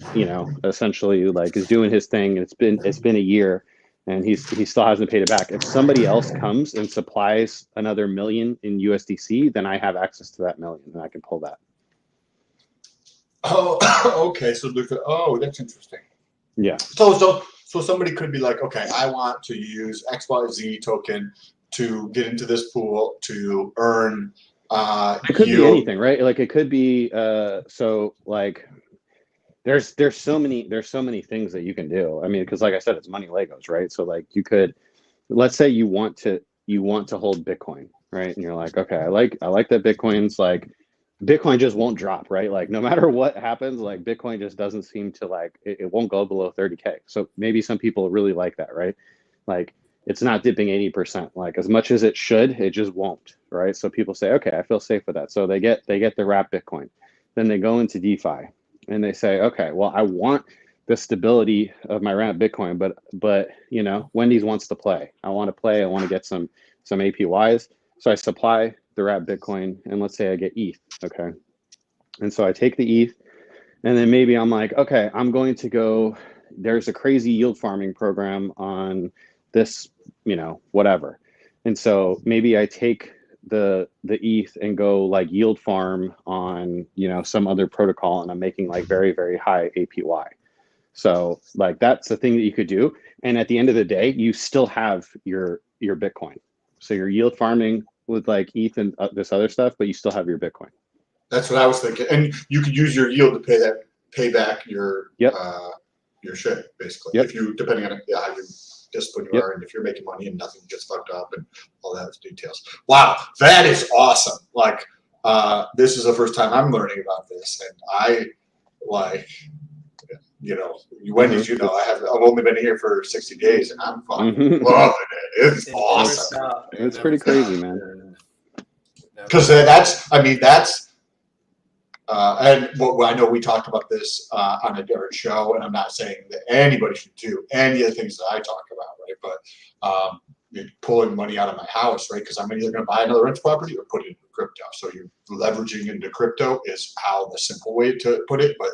essentially like is doing his thing. It's been a year, and he still hasn't paid it back. If somebody else comes and supplies another $1 million in USDC, then I have access to that $1 million, and I can pull that. Oh, okay. So that's interesting. Yeah. So somebody could be like, okay, I want to use XYZ token to get into this pool to earn. It could be anything, right? Like it could be. So like, there's so many things that you can do. I mean, because like I said, it's money Legos, right? So like you could let's say you want to hold Bitcoin, right? And you're like, okay, I like that Bitcoin's like, Bitcoin just won't drop, right? Like no matter what happens, like Bitcoin just doesn't seem to like, it won't go below 30K. So maybe some people really like that, right? Like it's not dipping 80%, like as much as it should, it just won't, right? So people say, okay, I feel safe with that. So they get the wrap Bitcoin. Then they go into DeFi and they say, okay, well, I want the stability of my wrap Bitcoin, but you know, Wendy's wants to play. I want to play. I want to get some APYs. So I supply the wrap Bitcoin, and let's say I get ETH, okay? And so I take the ETH, and then maybe I'm like, okay, I'm going to go, there's a crazy yield farming program on this, you know, whatever. And so maybe I take the ETH and go like yield farm on, you know, some other protocol, and I'm making like very, very high APY. So like that's the thing that you could do. And at the end of the day, you still have your Bitcoin. So you're yield farming with like ETH and this other stuff, but you still have your Bitcoin. That's what I was thinking. And you could use your yield to pay back your shit, basically. Yep. If you, depending on how you disciplined you are, and if you're making money and nothing gets fucked up and all that details. Wow, that is awesome. Like, this is the first time I'm learning about this, and I like, you know, Wendy's, you know, I've only been here for 60 days, and I'm fucking loving it. It's awesome. It's pretty crazy, man. Because that's, I mean, that's, and what I know we talked about this on a different show, and I'm not saying that anybody should do any of the things that I talk about, right? But pulling money out of my house, right? Because I'm either going to buy another rental property or put it into crypto. So you're leveraging into crypto is how the simple way to put it, but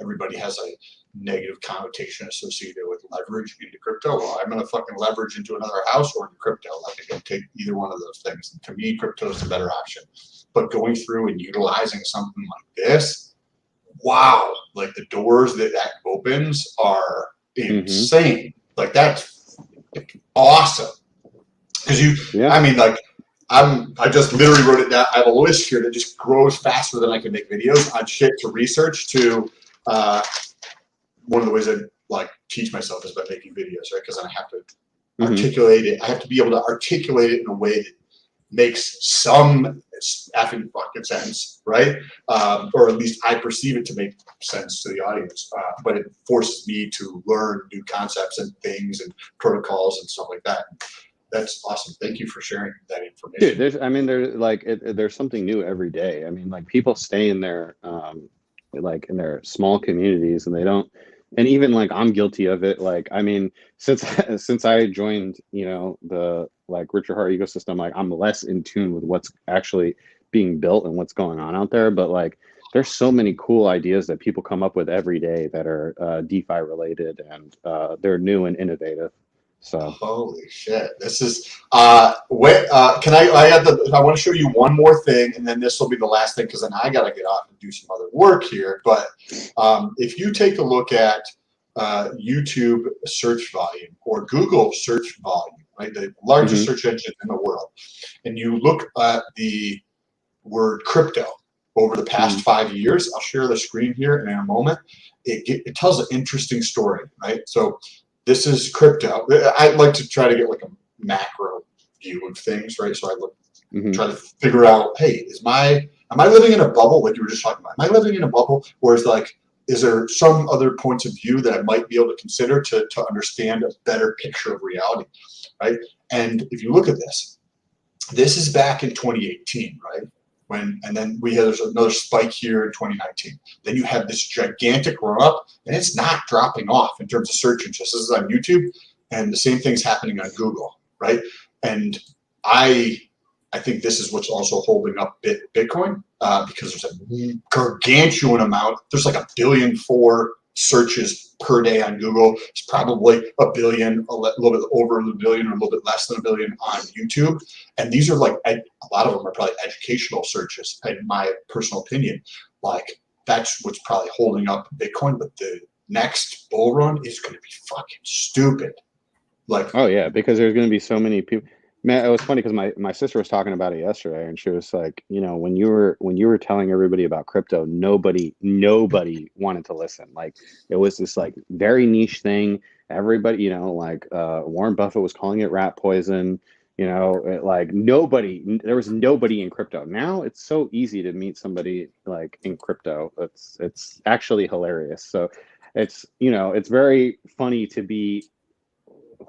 everybody has a negative connotation associated with leverage into crypto. Well, I'm going to fucking leverage into another house or into crypto. Like I can take either one of those things. And to me, crypto is the better option. But going through and utilizing something like this, wow, like the doors that opens are insane. Like that's awesome. Because I mean, like I just literally wrote it down. I have a list here that just grows faster than I can make videos on shit to research to, one of the ways I like teach myself is by making videos, right? Because then I have to articulate it. I have to be able to articulate it in a way that makes some effing fucking sense, right? Or at least I perceive it to make sense to the audience. But it forces me to learn new concepts and things and protocols and stuff like that. That's awesome. Thank you for sharing that information. Dude, there's something new every day. I mean, like people stay in their like in their small communities, and they don't. And even like I'm guilty of it. Like, I mean, since I joined, you know, the like Richard Heart ecosystem, like I'm less in tune with what's actually being built and what's going on out there. But like, there's so many cool ideas that people come up with every day that are DeFi related, and they're new and innovative. So holy shit, this is can I want to show you one more thing, and then this will be the last thing, because then I got to get off and do some other work here. But if you take a look at YouTube search volume or Google search volume, right, the largest search engine in the world, and you look at the word crypto over the past 5 years, I'll share the screen here in a moment. It tells an interesting story, right? So this is crypto. I like to try to get like a macro view of things, right? So I look, try to figure out, hey, am I living in a bubble, like you were just talking about? Am I living in a bubble, or is there some other points of view that I might be able to consider to understand a better picture of reality, right? And if you look at this is back in 2018, right? And then there's another spike here in 2019. Then you have this gigantic run up, and it's not dropping off in terms of search interest. This is on YouTube, and the same thing's happening on Google, right? And I think this is what's also holding up Bitcoin, because there's a gargantuan amount. There's like 1.4 billion searches per day on Google. It's probably a billion, a little bit over a billion, or a little bit less than a billion on YouTube. And these are like, a lot of them are probably educational searches, in my personal opinion. Like, that's what's probably holding up Bitcoin. But the next bull run is going to be fucking stupid. Like, oh yeah, because there's going to be so many people. Man, it was funny because my sister was talking about it yesterday, and she was like, you know, when you were telling everybody about crypto, nobody wanted to listen. Like, it was this like very niche thing, everybody, like Warren Buffett was calling it rat poison. Like there was nobody in crypto. Now it's so easy to meet somebody like in crypto. It's actually hilarious. So it's very funny to be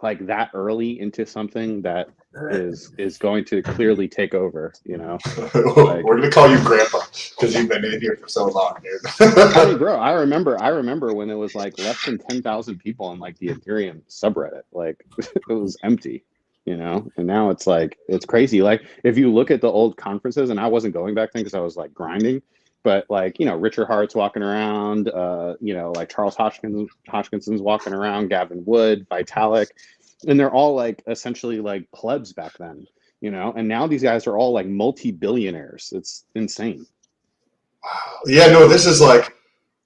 like that early into something that is going to clearly take over. Like, We're gonna call you Grandpa because you've been in here for so long, dude. I mean, bro, I remember when it was like less than 10,000 people on like the Ethereum subreddit. Like it was empty, and now it's like it's crazy. Like if you look at the old conferences, and I wasn't going back then because I was like grinding, but like Richard Hart's walking around, like Charles Hodgkinson's walking around, Gavin Wood, Vitalik, and they're all like essentially like plebs back then, and now these guys are all like multi-billionaires. It's insane. Yeah, no, this is like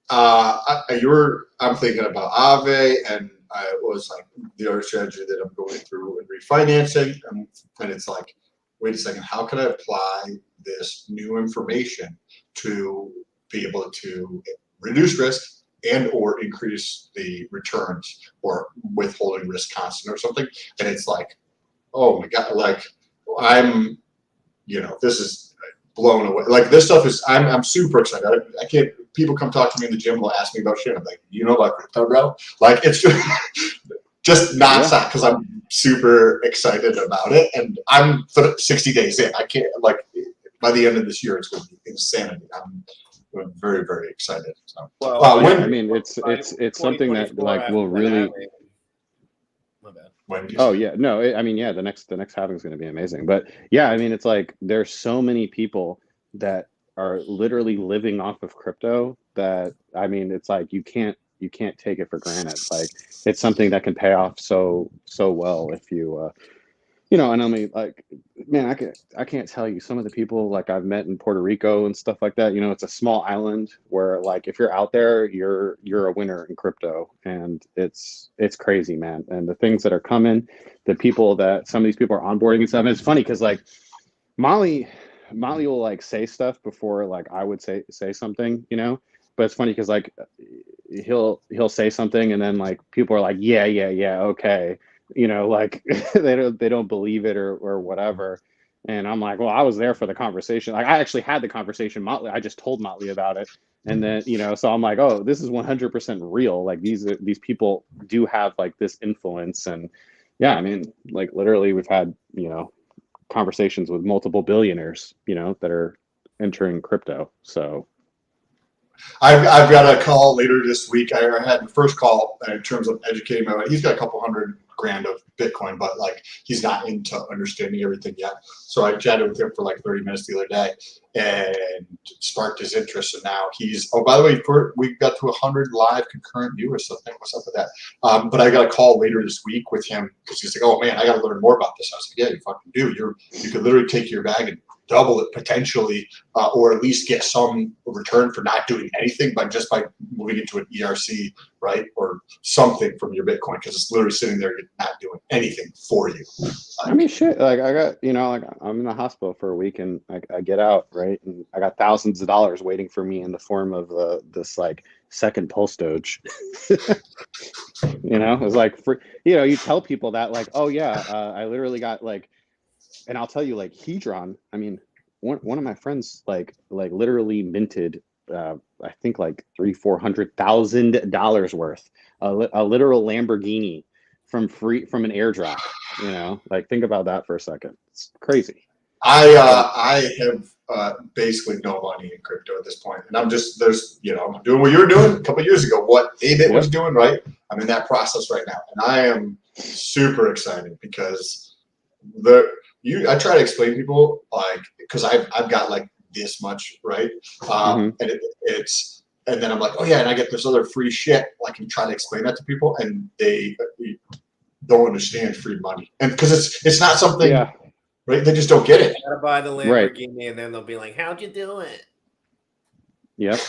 I'm thinking about Aave, and I was like the other strategy that I'm going through and refinancing, and it's like, wait a second, how can I apply this new information to be able to reduce risk and or increase the returns or withholding risk constant or something? And it's like, oh my God, like I'm, this is blown away. Like this stuff is, I'm super excited. I can't, people come talk to me in the gym, will ask me about shit. I'm like, you know about crypto, bro? Like it's just nonstop because I'm super excited about it. And I'm 60 days in. I can't, like, by the end of this year, it's going to be insanity. I'm very, very excited. So, I mean, it's something that like will really. My bad. Oh yeah, no, I mean, yeah, the next halving is going to be amazing. But yeah, I mean, it's like there's so many people that are literally living off of crypto that, I mean, it's like you can't take it for granted. Like it's something that can pay off so well if you and I mean, like, man, I can't tell you some of the people like I've met in Puerto Rico and stuff like that. It's a small island where like if you're out there, you're a winner in crypto, and it's crazy, man. And the things that are coming, the people that some of these people are onboarding and stuff. And it's funny because like Molly will like say stuff before like I would say something, But it's funny because like he'll say something and then like people are like, yeah, okay. Like they don't believe it or whatever. And I'm like, well, I was there for the conversation. Like I actually had the conversation. Motley, I just told Motley about it. And then, so I'm like, oh, this is 100% real. Like these people do have like this influence. And yeah, I mean, like literally we've had, conversations with multiple billionaires, that are entering crypto. So I've got a call later this week. I had the first call in terms of educating my. He's got a couple $100,000 of Bitcoin, but like he's not into understanding everything yet. So I chatted with him for like 30 minutes the other day and sparked his interest. And now he's, oh, by the way, we got to 100 live concurrent viewers. So what's up with that? But I got a call later this week with him because he's like, oh man, I got to learn more about this. I was like, yeah, you fucking do. You could literally take your bag and double it potentially, or at least get some return for not doing anything, but just by moving into an ERC, right, or something from your Bitcoin, because it's literally sitting there not doing anything for you. I mean, shit. Like I got, like I'm in the hospital for a week, and I get out, right, and I got thousands of dollars waiting for me in the form of this like second pulse doge. It's like for you tell people that like, oh yeah, I literally got like. And I'll tell you, like Hedron, I mean, one of my friends, like literally minted, I think like $300,000-$400,000 worth, a literal Lamborghini from an airdrop. Like think about that for a second. It's crazy. I have basically no money in crypto at this point, and I'm doing what you were doing a couple of years ago. What Abit was doing, right? I'm in that process right now, and I am super excited because I try to explain to people like because I've got like this much, right? And and then I'm like, oh yeah, and I get this other free shit. Like and try to explain that to people, and they don't understand free money, and because it's not something, right? They just don't get it. You gotta buy the Lamborghini, and then they'll be like, how'd you do it? Yep,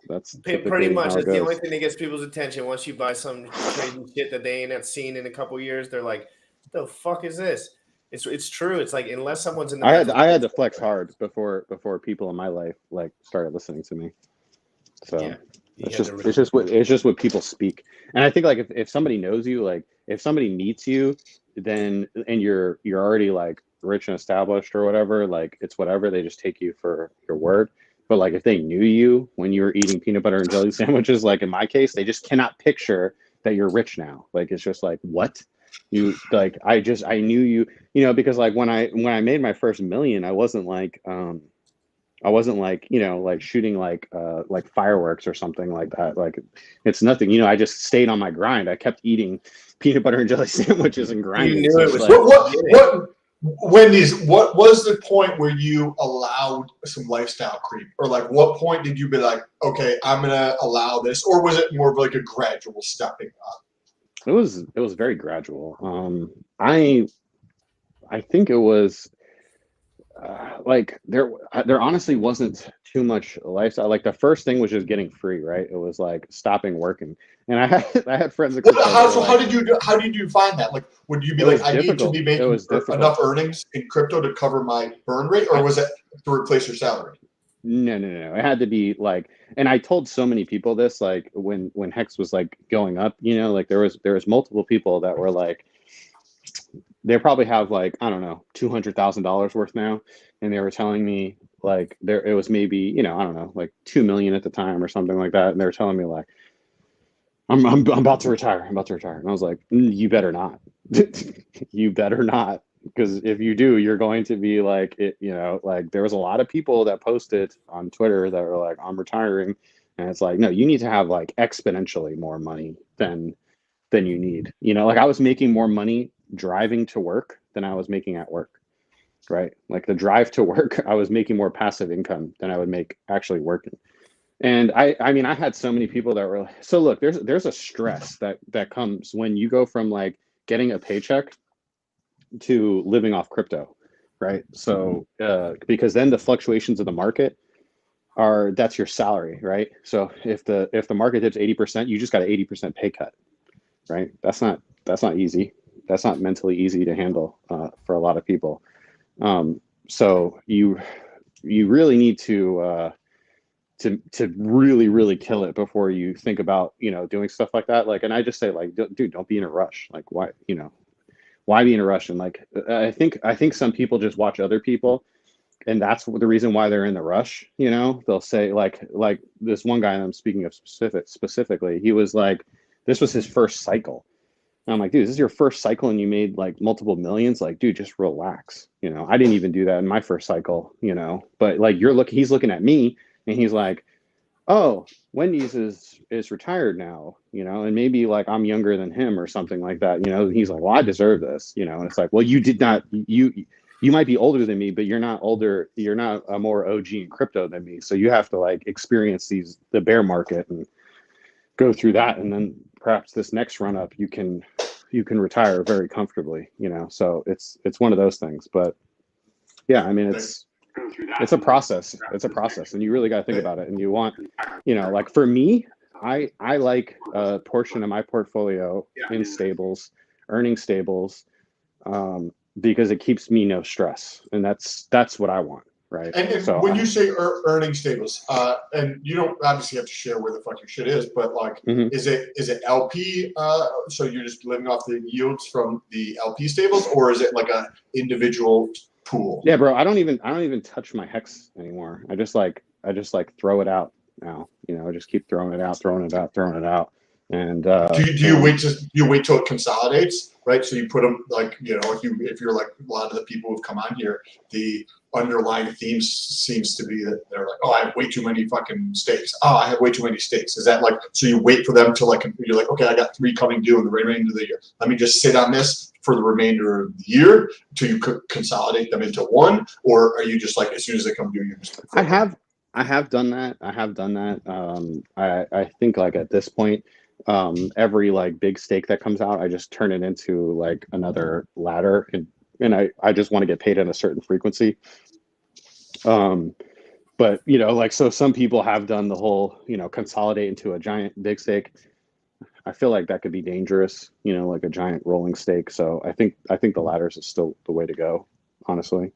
that's pretty much. It's the only thing that gets people's attention. Once you buy some crazy shit that they ain't seen in a couple of years, they're like, the fuck is this? It's true. It's like unless someone's in the I had to flex hard before people in my life like started listening to me. So It's just what people speak. And I think like if somebody knows you, like if somebody meets you, then and you're already like rich and established or whatever, like it's whatever, they just take you for your word. But like if they knew you when you were eating peanut butter and jelly sandwiches, like in my case, they just cannot picture that you're rich now. Like it's just like, what? You like I knew you, because like when I made my first million, I wasn't like like shooting like fireworks or something like that. Like it's nothing, I just stayed on my grind. I kept eating peanut butter and jelly sandwiches and grinding. You knew it was like, Wendy's, what was the point where you allowed some lifestyle creep? Or like what point did you be like, okay, I'm gonna allow this? Or was it more of like a gradual stepping up? It was very gradual. I think it was like there honestly wasn't too much lifestyle. Like the first thing was just getting free, right? It was like stopping working. And I had friends that how did you find that? Like would you be like, I need to be making enough earnings in crypto to cover my burn rate, or was it to replace your salary? No. It had to be like, and I told so many people this, like when Hex was like going up, like there was multiple people that were like, they probably have like, I don't know, $200,000 worth now. And they were telling me like it was maybe, I don't know, like 2 million at the time or something like that. And they were telling me like, I'm about to retire. I'm about to retire. And I was like, you better not. You better not. Because if you do, you're going to be like, like there was a lot of people that posted on Twitter that were like, I'm retiring. And it's like, no, you need to have like exponentially more money than you need. Like I was making more money driving to work than I was making at work, right? Like the drive to work, I was making more passive income than I would make actually working. And I mean, I had so many people that were like, so look, there's a stress that comes when you go from like getting a paycheck to living off crypto, right? So because then the fluctuations of the market that's your salary, right? So if the market dips 80%, you just got an 80% pay cut, right? That's not easy. That's not mentally easy to handle for a lot of people. So you really need to really, really kill it before you think about, doing stuff like that. Like, and I just say like, dude, don't be in a rush. Like why be in a rush? And like, I think some people just watch other people, and that's the reason why they're in the rush. They'll say like this one guy, and I'm speaking of specifically, he was like, this was his first cycle. And I'm like, dude, this is your first cycle and you made like multiple millions. Like, dude, just relax. I didn't even do that in my first cycle, but like he's looking at me and he's like, oh, Wendy's is retired now, and maybe like I'm younger than him or something like that. He's like, well, I deserve this, and it's like, well, you did not, you might be older than me, but you're not older. You're not a more OG in crypto than me. So you have to like experience the bear market and go through that. And then perhaps this next run up, you can retire very comfortably, so it's one of those things. But yeah, I mean, it's a process. It's a process, and you really got to think about it. And you want, like for me, I like a portion of my portfolio in stables, earning stables, because it keeps me no stress, and that's what I want. Right. And so when you say earning stables, and you don't obviously have to share where the fuck your shit is, but like, is it LP? So you're just living off the yields from the LP stables, or is it like a individual pool? Yeah, bro. I don't even touch my hex anymore. I just like throw it out now. I just keep throwing it out. And do you wait till it consolidates, right? So you put them like, if you're like a lot of the people who've come on here, the underlying theme seems to be that they're like, oh, I have way too many fucking stakes. Oh, I have way too many stakes. Is that like, so you wait for them to like, you're like, okay, I got 3 coming due in the remainder of the year. Let me just sit on this for the remainder of the year till you could consolidate them into one? Or are you just like, as soon as they come due, you're just I have done that. I think like at this point, every like big stake that comes out, I just turn it into like another ladder, and I just want to get paid at a certain frequency. But like, so some people have done the whole, consolidate into a giant big stake. I feel like that could be dangerous, like a giant rolling stake. So I think the ladders is still the way to go, honestly.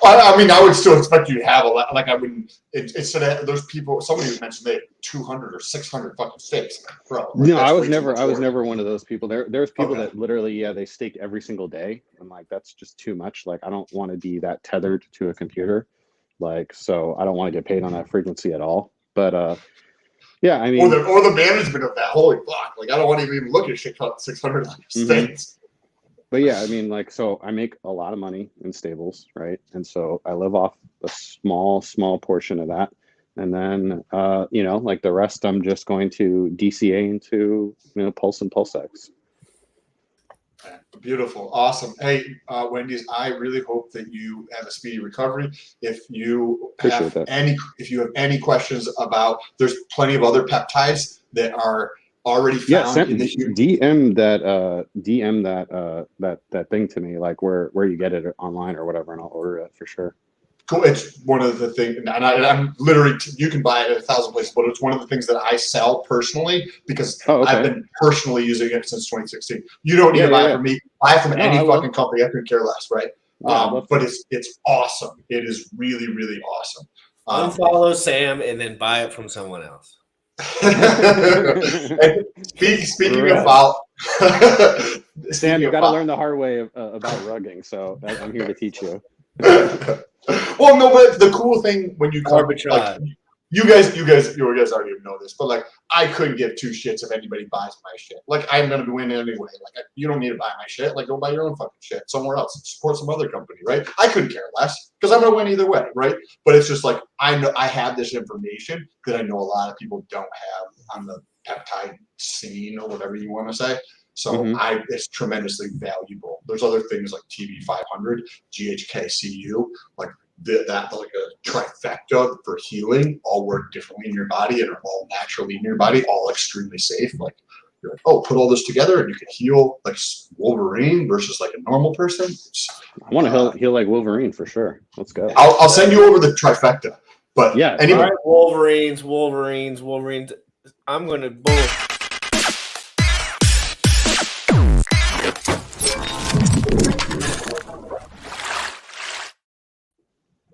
I mean, I would still expect you to have a lot. Like I wouldn't. Instead of those people, somebody mentioned they had 200 or 600 fucking stakes, bro. Like, No, I way was too never. much I was work. never one of those people. There's people Okay. that literally, they stake every single day. I'm like, that's just too much. Like, I don't want to be that tethered to a computer. Like, so I don't want to get paid on that frequency at all. But yeah, I mean, Or the management of that. Holy fuck! Like I don't want to even look at 600 stakes. But yeah, I mean, like, so I make a lot of money in stables, right? And so I live off a small portion of that. And then, like the rest, I'm just going to DCA into, Pulse and PulseX. Beautiful. Awesome. Hey, Wendy's, I really hope that you have a speedy recovery. If you have any questions about, there's plenty of other peptides that are already found in the human. DM that thing to me, like where you get it online or whatever, and I'll order it for sure. Cool. It's one of the things, and I'm literally, you can buy it at 1,000 places, but it's one of the things that I sell personally because I've been personally using it since 2016. You don't need to buy it from me. Buy it from any fucking company. I couldn't care less, right? But it's awesome. It is really, really awesome. Unfollow Sam and then buy it from someone else. Speaking of follow, Sam, you got to learn the hard way about rugging. So I'm here to teach you. Well, no, but the cool thing when you come, like, you guys already know this, but like I couldn't give two shits if anybody buys my shit. Like I'm gonna win anyway. Like you don't need to buy my shit. Like go buy your own fucking shit somewhere else. Support some other company, right? I couldn't care less because I'm gonna win either way, right? But it's just like I know I have this information that I know a lot of people don't have on the peptide scene or whatever you want to say. So it's tremendously valuable. There's other things like TV500, GHKCU, like that like a trifecta for healing, all work differently in your body and are all naturally in your body, all extremely safe. Like you're like, oh, put all this together and you can heal like Wolverine versus like a normal person. I want to heal like Wolverine for sure. Let's go. I'll send you over the trifecta. But yeah, anyway, right, Wolverines. I'm going to bull.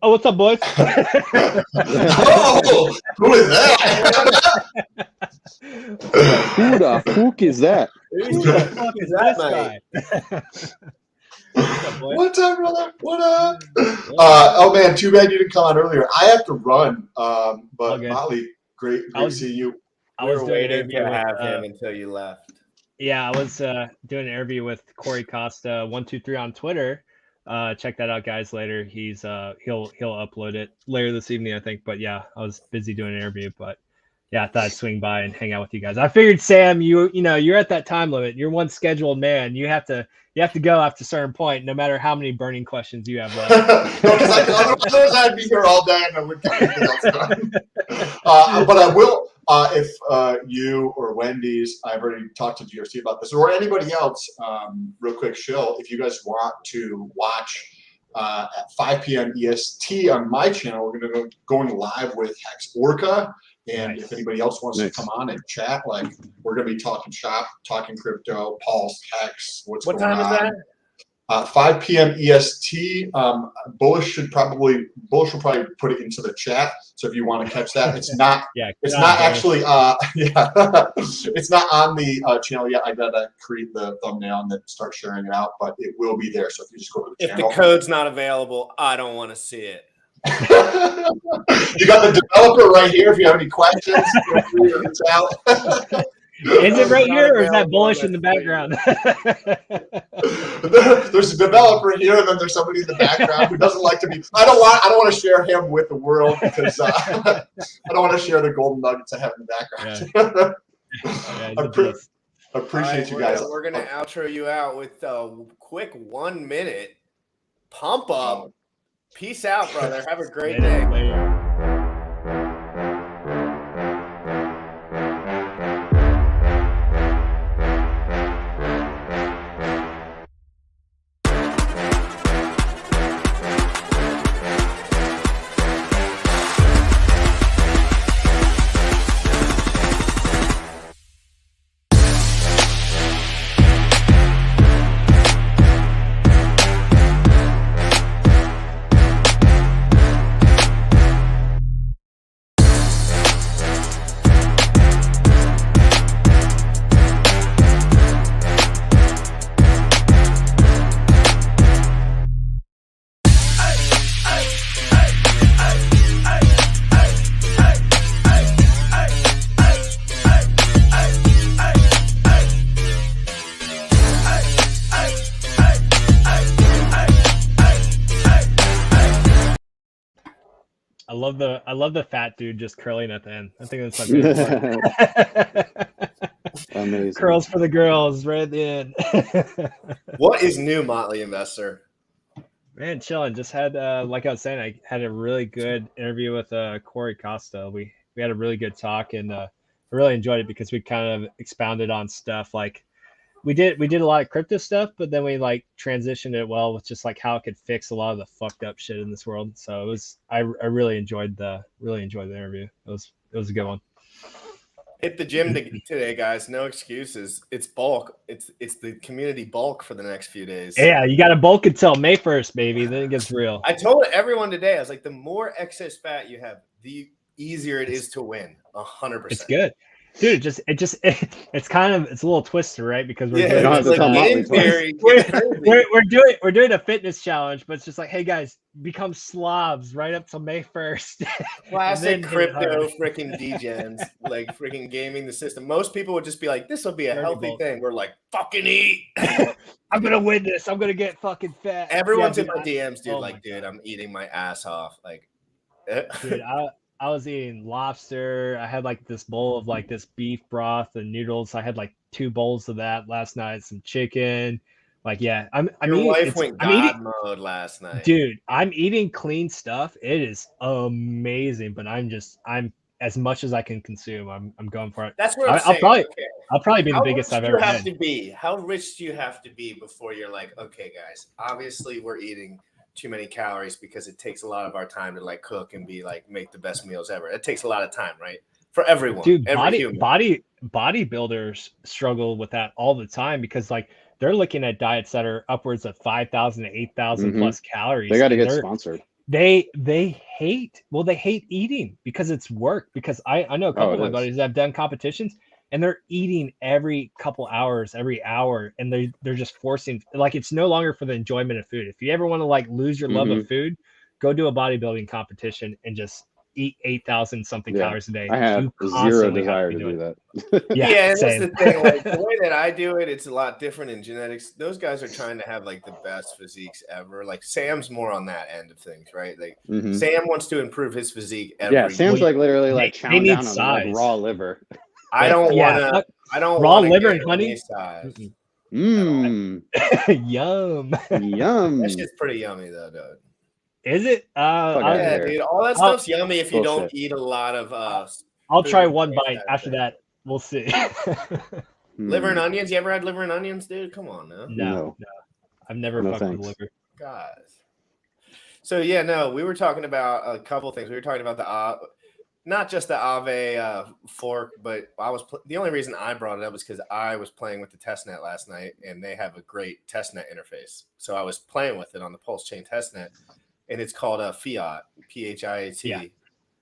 Oh, what's up, boys? Oh, who is that? Who the fuck is that? Who the fuck is that guy? What's up, brother? What up? Oh man, too bad you didn't come on earlier. I have to run, but Motley, great to see you. I was waiting to have him until you left. Yeah, I was doing an interview with Corey Costa 123 on Twitter. Check that out, guys. Later, he'll upload it later this evening, I think. But yeah, I was busy doing an interview, but yeah, I thought I'd swing by and hang out with you guys. I figured, Sam, you're at that time limit. You're one scheduled man. You have to go after a certain point, no matter how many burning questions you have left. Otherwise, I'd be here all day and I wouldn't get anything else done. But I will, if you or Wendy's, I've already talked to GRC about this, or anybody else, real quick, Shill, if you guys want to watch at 5 p.m. EST on my channel, we're going to go going live with HEX Orca. And if anybody else wants to come on and chat, like we're going to be talking shop, talking crypto, Pulse, HEX, what's going on. What time is that? 5 p.m. EST. Bullish will probably put it into the chat. So if you want to catch that, it's not. It's not actually. It's not on the channel yet. I gotta create the thumbnail and then start sharing it out, but it will be there. So if you just go to the channel. If the code's not available, I don't want to see it. You got the developer right here. If you have any questions, feel free to reach out. Is it right here, or is that Bullish in the background? There's a developer here, and then there's somebody in the background who doesn't like to be. I don't want to share him with the world because I don't want to share the golden nuggets I have in the background. I appreciate you guys. We're gonna outro you out with a quick 1 minute pump up. Peace out, brother. Have a great day. love the fat dude just curling at the end. I think that's my favorite part. Amazing. Curls for the girls right at the end. What is new, Motley Investor? Man, chilling. Just had like I was saying, I had a really good interview with Corey Costa. We had a really good talk, and I really enjoyed it because we kind of expounded on stuff like we did a lot of crypto stuff, but then we like transitioned it well with just like how it could fix a lot of the fucked up shit in this world. So it was I really enjoyed the interview. It was a good one. Hit the gym today, guys. No excuses. It's bulk. It's the community bulk for the next few days. Yeah, you got to bulk until May 1st, baby. Then it gets real. I told everyone today, I was like, the more excess fat you have, the easier it is to win. 100%. It's good. Dude, it's kind of it's a little twister, right? Because we're we're doing a fitness challenge, but it's just like, hey guys, become slobs right up till May 1st. Classic crypto freaking degens, like freaking gaming the system. Most people would just be like, this will be a healthy thing. We're like, fucking eat. I'm gonna win this. I'm gonna get fucking fat. Everyone's in my DMs, dude. Like, dude, I'm eating my ass off. Like, dude, I was eating lobster. I had like this bowl of like this beef broth and noodles. I had like 2 bowls of that last night. Some chicken. Like, yeah, Your wife went God mode last night, dude. I'm eating clean stuff. It is amazing, but I'm as much as I can consume. I'm going for it. That's what I'll probably be the biggest I've ever had. How rich do you have to be before you're like, okay, guys, obviously we're eating too many calories because it takes a lot of our time to like cook and be like make the best meals ever. It takes a lot of time, right? For everyone. Dude, bodybuilders struggle with that all the time because like they're looking at diets that are upwards of 5,000 to 8,000 plus calories. They got to get sponsored. They hate eating because it's work. Because I know a couple of my buddies that have done competitions and they're eating every couple hours, every hour, and they're just forcing like it's no longer for the enjoyment of food. If you ever want to like lose your love of food, go do a bodybuilding competition and just eat 8,000 something calories a day. I have zero desire to do that. Yeah, and that's the thing. Like the way that I do it, it's a lot different in genetics. Those guys are trying to have like the best physiques ever. Like Sam's more on that end of things, right? Like Sam wants to improve his physique every Sam's like literally like chowing down on like raw liver. I don't want raw liver and honey. Yum. Yum. That shit's pretty yummy though, dude. Is it? Yeah, dude. All that stuff's yummy if you don't eat a lot of. I'll try one bite. After that, we'll see. Liver and onions. You ever had liver and onions, dude? Come on, now. No. I've never fucked with liver. Guys. So yeah, no, we were talking about a couple things. We were talking about the not just the Aave fork, but the only reason I brought it up is because I was playing with the testnet last night, and they have a great testnet interface. So I was playing with it on the Pulse Chain testnet, and it's called a Fiat, PHIAT. Yeah,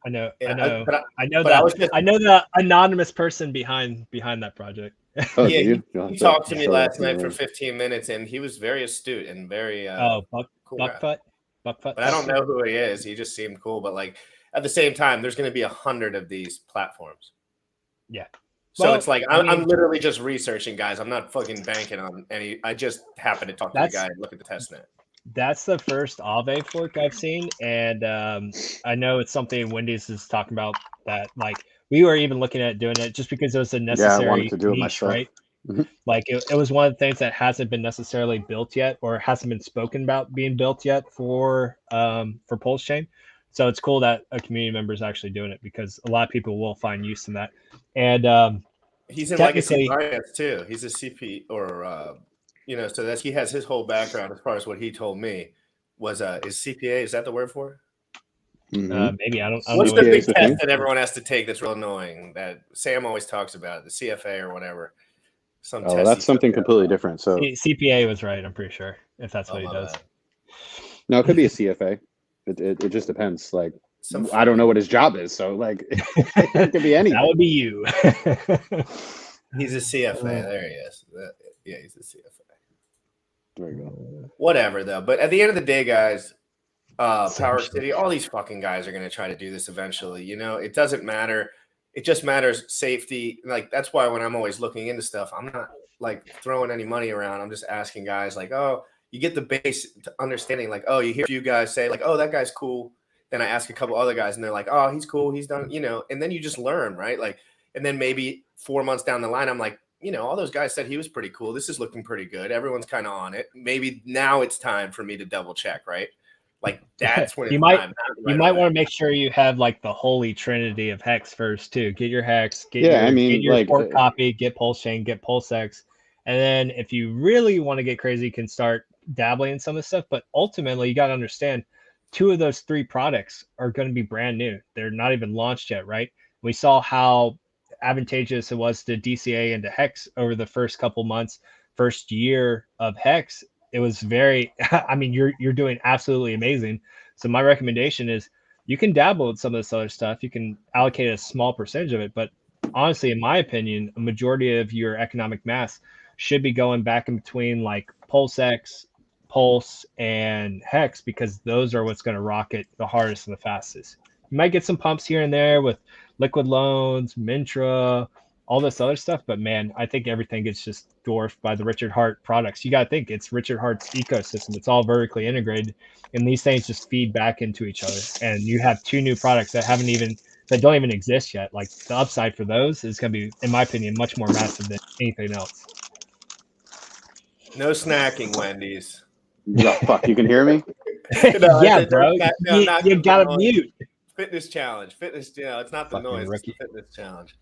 I know the anonymous person behind that project. He talked to me last night for 15 minutes, and he was very astute and very cool. Buckfoot. But I don't know who he is. He just seemed cool, but like. At the same time, there's going to be 100 of these platforms. Yeah. So it's like I'm literally just researching, guys. I'm not fucking banking on any. I just happen to talk to the guy and look at the testnet. That's the first Aave fork I've seen, and I know it's something Wendy's is talking about. That like we were even looking at doing it just because it was a necessary niche, right? Like it was one of the things that hasn't been necessarily built yet, or hasn't been spoken about being built yet for Pulse Chain. So it's cool that a community member is actually doing it because a lot of people will find use in that. And he's in Legacy Finance too. He's a CP or so that he has his whole background as far as what he told me was is CPA. Is that the word for it? Maybe I don't. What's the big test that everyone has to take that's real annoying that Sam always talks about, the CFA or whatever? That's something completely different. So CPA was right. I'm pretty sure if that's what he does. Bad. No, it could be a CFA. It just depends. Like I don't know what his job is, so like it could be anything. That would be you. He's a CFA. There he is. Yeah, he's a CFA. There you go. Whatever though. But at the end of the day, guys, Power City, all these fucking guys are gonna try to do this eventually. You know, it doesn't matter. It just matters safety. Like that's why when I'm always looking into stuff, I'm not like throwing any money around. I'm just asking guys like, oh. You get the base understanding, like, oh, you hear a few guys say, like, oh, that guy's cool. Then I ask a couple other guys and they're like, oh, he's cool. He's done, and then you just learn, right? Like, and then maybe 4 months down the line, I'm like, all those guys said he was pretty cool. This is looking pretty good. Everyone's kind of on it. Maybe now it's time for me to double check, right? Like that's when you might want to make sure you have like the holy trinity of hex first too. Get your hex, get your port copy, get pulse chain, get pulsex, and then if you really want to get crazy, you can start dabbling in some of the stuff. But ultimately, you got to understand, 2 of those 3 products are going to be brand new. They're not even launched yet, right? We saw how advantageous it was to DCA into hex over the first couple months, first year of hex. It was very, I mean, you're doing absolutely amazing. So my recommendation is you can dabble with some of this other stuff. You can allocate a small percentage of it. But honestly, in my opinion, a majority of your economic mass should be going back in between like pulsex, pulse, and hex, because those are what's going to rock it the hardest and the fastest. You might get some pumps here and there with liquid loans, Mintra, all this other stuff, but man, I think everything gets just dwarfed by the Richard Hart products. You got to think it's Richard Hart's ecosystem. It's all vertically integrated, and these things just feed back into each other. And you have 2 new products that don't even exist yet. Like the upside for those is going to be, in my opinion, much more massive than anything else. No snacking, Wendy's. Yeah, fuck, you can hear me? No, yeah, bro. You got to mute. Fitness challenge. It's not the Fucking noise. rookie. It's the fitness challenge.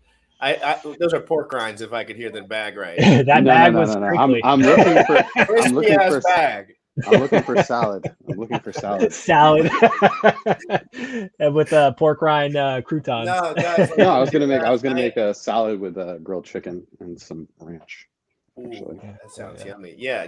Those are pork rinds. If I could hear the bag right, bag was crinkly. I'm looking for bag. I'm looking for salad. I'm looking for salad. Salad and with pork rind croutons. No, guys, No, I was gonna make a salad with grilled chicken and some ranch. Ooh, that sounds yummy. Yeah,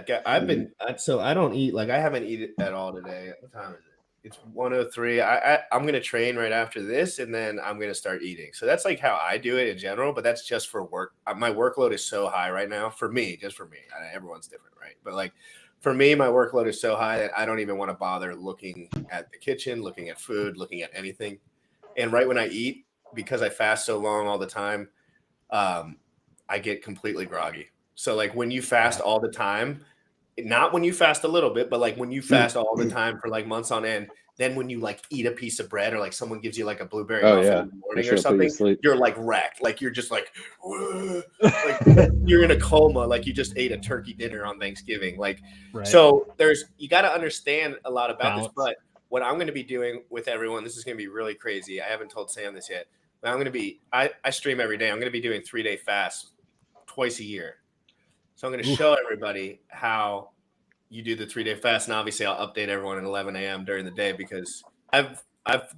so I don't eat, like I haven't eaten at all today. What time is it? It's 1:03. I'm gonna train right after this, and then I'm gonna start eating. So that's like how I do it in general, but that's just for work. My workload is so high right now for me, just for me. Everyone's different, right? But like for me, my workload is so high that I don't even want to bother looking at the kitchen, looking at food, looking at anything. And right when I eat, because I fast so long all the time, I get completely groggy. So like when you fast all the time, not when you fast a little bit, but like when you fast all the time for like months on end, then when you like eat a piece of bread or like someone gives you like a blueberry muffin in the morning or something, you're like wrecked. Like you're just like you're in a coma. Like you just ate a turkey dinner on Thanksgiving. Like, right. So you got to understand a lot about this, but what I'm going to be doing with everyone, this is going to be really crazy. I haven't told Sam this yet, but I stream every day. I'm going to be doing 3-day fasts twice a year. So I'm going to show everybody how you do the 3-day fast, and obviously I'll update everyone at 11 a.m. during the day because I've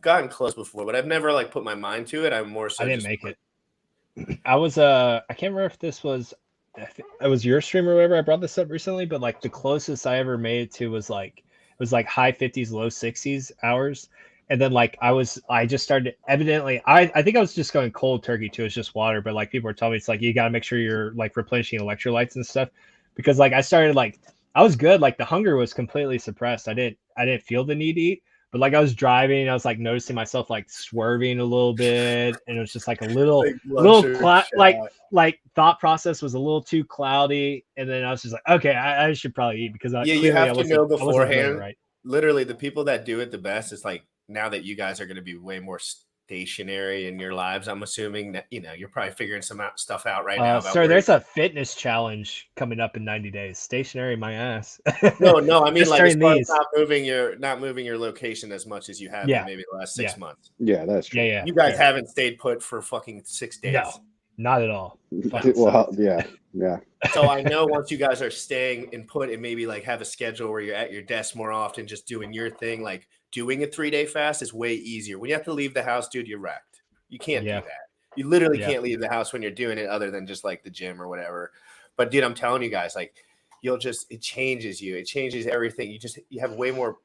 gotten close before, but I've never like put my mind to it. I'm more so. I didn't make it. I was I can't remember if it was your stream or whatever. I brought this up recently, but like the closest I ever made it to was high 50s, low 60s hours. And then like I just started, evidently, I think I was just going cold turkey too. It's just water, but like people were telling me it's like you got to make sure you're like replenishing electrolytes and stuff, because like I started like I was good, like the hunger was completely suppressed. I didn't feel the need to eat, but like I was driving, I was like noticing myself like swerving a little bit, and it was just like a little like thought process was a little too cloudy, and then I was just like, okay, I should probably eat because you have to know beforehand. Right? Literally, the people that do it the best is like. Now that you guys are going to be way more stationary in your lives, I'm assuming that, you're probably figuring some stuff out right now. Sir, there's a fitness challenge coming up in 90 days. Stationary, my ass. No, I mean like not moving your location as much as you have in maybe the last 6 months. Yeah, that's true. Yeah. You guys haven't stayed put for fucking 6 days. No, not at all. Well, yeah. So I know once you guys are staying and put and maybe like have a schedule where you're at your desk more often, just doing your thing, like doing a 3-day fast is way easier. When you have to leave the house, dude, you're wrecked. You can't do that. You literally can't leave the house when you're doing it other than just like the gym or whatever. But dude, I'm telling you guys, like it changes you. It changes everything. You have way more,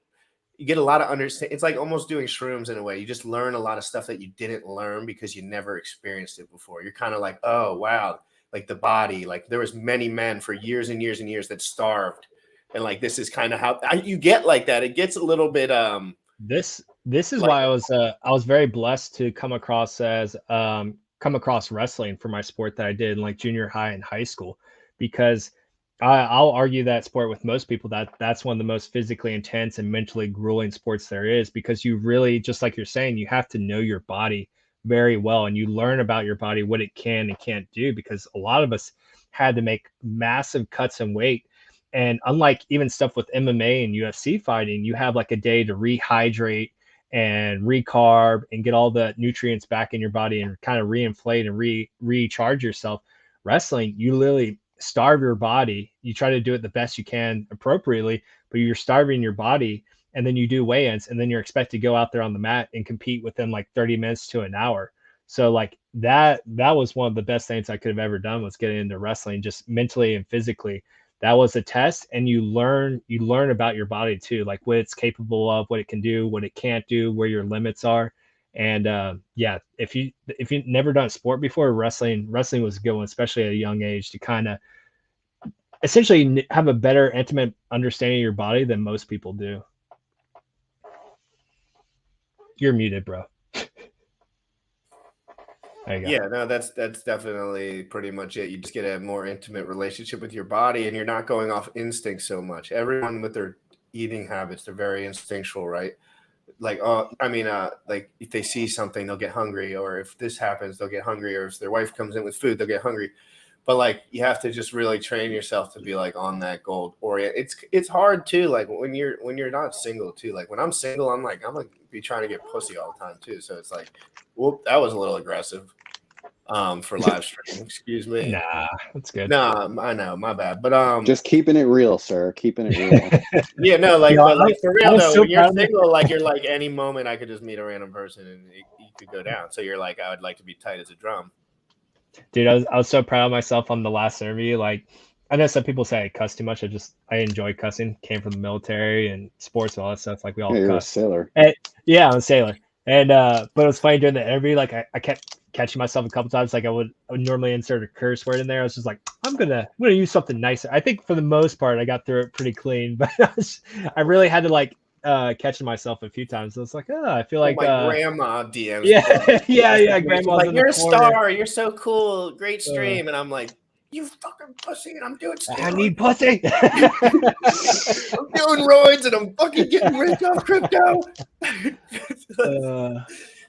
you get a lot of understanding. It's like almost doing shrooms in a way. You just learn a lot of stuff that you didn't learn because you never experienced it before. You're kind of like, oh, wow. Like the body, like there was many men for years and years and years that starved. And like, this is kind of how you get like that. It gets a little bit, this is like, why I was very blessed to come across wrestling for my sport that I did in like junior high and high school, because I'll argue that sport with most people that's one of the most physically intense and mentally grueling sports there is, because you really, just like you're saying, you have to know your body very well, and you learn about your body, what it can and can't do, because a lot of us had to make massive cuts in weight. And unlike even stuff with MMA and UFC fighting, you have like a day to rehydrate and recarb and get all the nutrients back in your body and kind of reinflate and recharge yourself. Wrestling, you literally starve your body. You try to do it the best you can appropriately, but you're starving your body, and then you do weigh-ins, and then you're expected to go out there on the mat and compete within like 30 minutes to an hour. So like that was one of the best things I could have ever done, was getting into wrestling, just mentally and physically. That was a test, and you learn about your body too, like what it's capable of, what it can do, what it can't do, where your limits are. And yeah, if you never done sport before, wrestling was a good one, especially at a young age, to kind of essentially have a better intimate understanding of your body than most people do. You're muted, bro. There you go. Yeah, no, that's definitely pretty much it. You just get a more intimate relationship with your body, and you're not going off instinct so much. Everyone with their eating habits, they're very instinctual, right? Like, like if they see something, they'll get hungry, or if this happens, they'll get hungry, or if their wife comes in with food, they'll get hungry. But like, you have to just really train yourself to be like on that goal orient. It's hard too. Like when you're not single too. Like when I'm single, I'm gonna be trying to get pussy all the time too. So it's like, whoop, that was a little aggressive. For live stream. Excuse me. Nah, that's good. Nah, I know, my bad. But just keeping it real, sir. Keeping it real. yeah, no, like, No, but like for real though, so when you're proud of single, like you're like any moment I could just meet a random person and you could go down. So you're like, I would like to be tight as a drum. Dude, I was so proud of myself on the last interview. Like, I know some people say I cuss too much. I enjoy cussing. Came from the military and sports and all that stuff. Like we all Yeah, you're a cuss. sailor. And, yeah, I'm a sailor. And but it was funny during the interview. Like I kept catching myself a couple times. Like I would normally insert a curse word in there. I was just like, I'm gonna use something nicer. I think for the most part I got through it pretty clean, but I really had to like catching myself a few times. I was like, I feel like my grandma DMs. Yeah, grandma's like, in you're the a corner. star, you're so cool, great stream, and I'm like, you fucking pussy, and I'm doing steroids. I need pussy. I'm doing roids, and I'm fucking getting rich off crypto.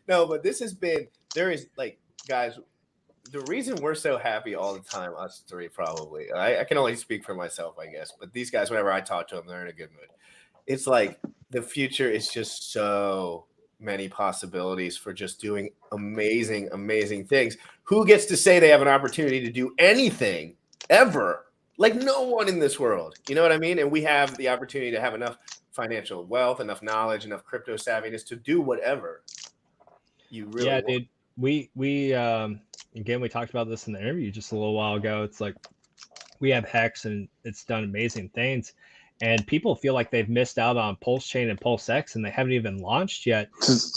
No, but there is like, guys, the reason we're so happy all the time, us three probably, I can only speak for myself, I guess, but these guys, whenever I talk to them, they're in a good mood. It's like the future is just so many possibilities for just doing amazing, amazing things. Who gets to say they have an opportunity to do anything ever? Like no one in this world. You know what I mean? And we have the opportunity to have enough financial wealth, enough knowledge, enough crypto savviness to do whatever you really want. Dude. We again, we talked about this in the interview just a little while ago. It's like we have pHEX and it's done amazing things. And people feel like they've missed out on Pulse Chain and pHEX, and they haven't even launched yet.